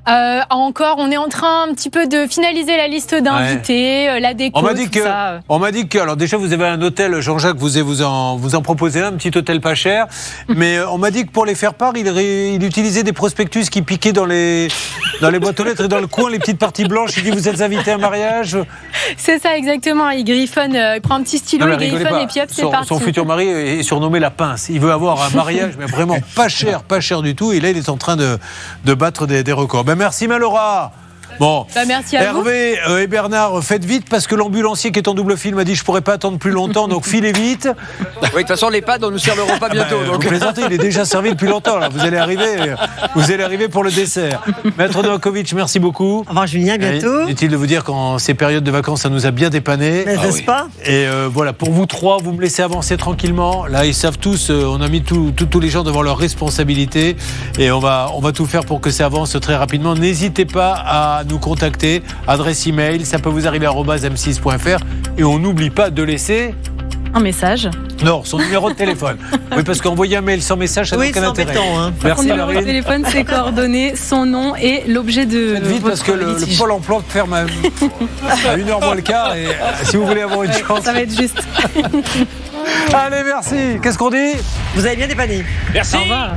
Encore, on est en train un petit peu de finaliser la liste d'invités, la déco, On m'a dit tout ça. alors déjà vous avez un hôtel, Jean-Jacques, vous en proposez un petit hôtel pas cher, mais on m'a dit que pour les faire part, il utilisait des prospectus qui piquaient dans les boîtes aux lettres et dans le coin, les petites parties blanches. Il dit vous êtes invité à un mariage. C'est ça exactement, il griffonne, il prend un petit stylo, il griffonne et puis hop, c'est parti. Son futur mari est surnommé la pince. Il veut avoir un mariage, mais vraiment pas cher du tout. Et là, il est en train de battre des records. Merci Malora. Bon, merci à Hervé et Bernard, faites vite parce que l'ambulancier qui est en double fil m'a dit je pourrais pas attendre plus longtemps, donc filez vite. Oui, de toute façon, l'EHPAD, on nous sert le repas bientôt. Vous plaisantez, il est déjà servi depuis longtemps. Là. Vous allez arriver pour le dessert. Maître Novakovic, merci beaucoup. Au revoir Julien, bientôt. Inutile de vous dire qu'en ces périodes de vacances, ça nous a bien dépanné. N'est-ce pas ? Et voilà, pour vous trois, vous me laissez avancer tranquillement. Là, ils savent tous, on a mis tous les gens devant leurs responsabilités et on va tout faire pour que ça avance très rapidement. N'hésitez pas à nous contacter, adresse email, ça peut vous arriver @m6.fr et on n'oublie pas de laisser un message. Non, son numéro de téléphone. Oui, parce qu'envoyer un mail sans message, ça n'a aucun intérêt. Merci, son numéro de téléphone, ses coordonnées, son nom et l'objet de. Faites vite parce que le Pôle emploi ferme à 1h moins le quart et si vous voulez avoir une chance. Ça va être juste. Allez, merci. Qu'est-ce qu'on dit ? Vous avez bien dépanné. Merci. Au revoir.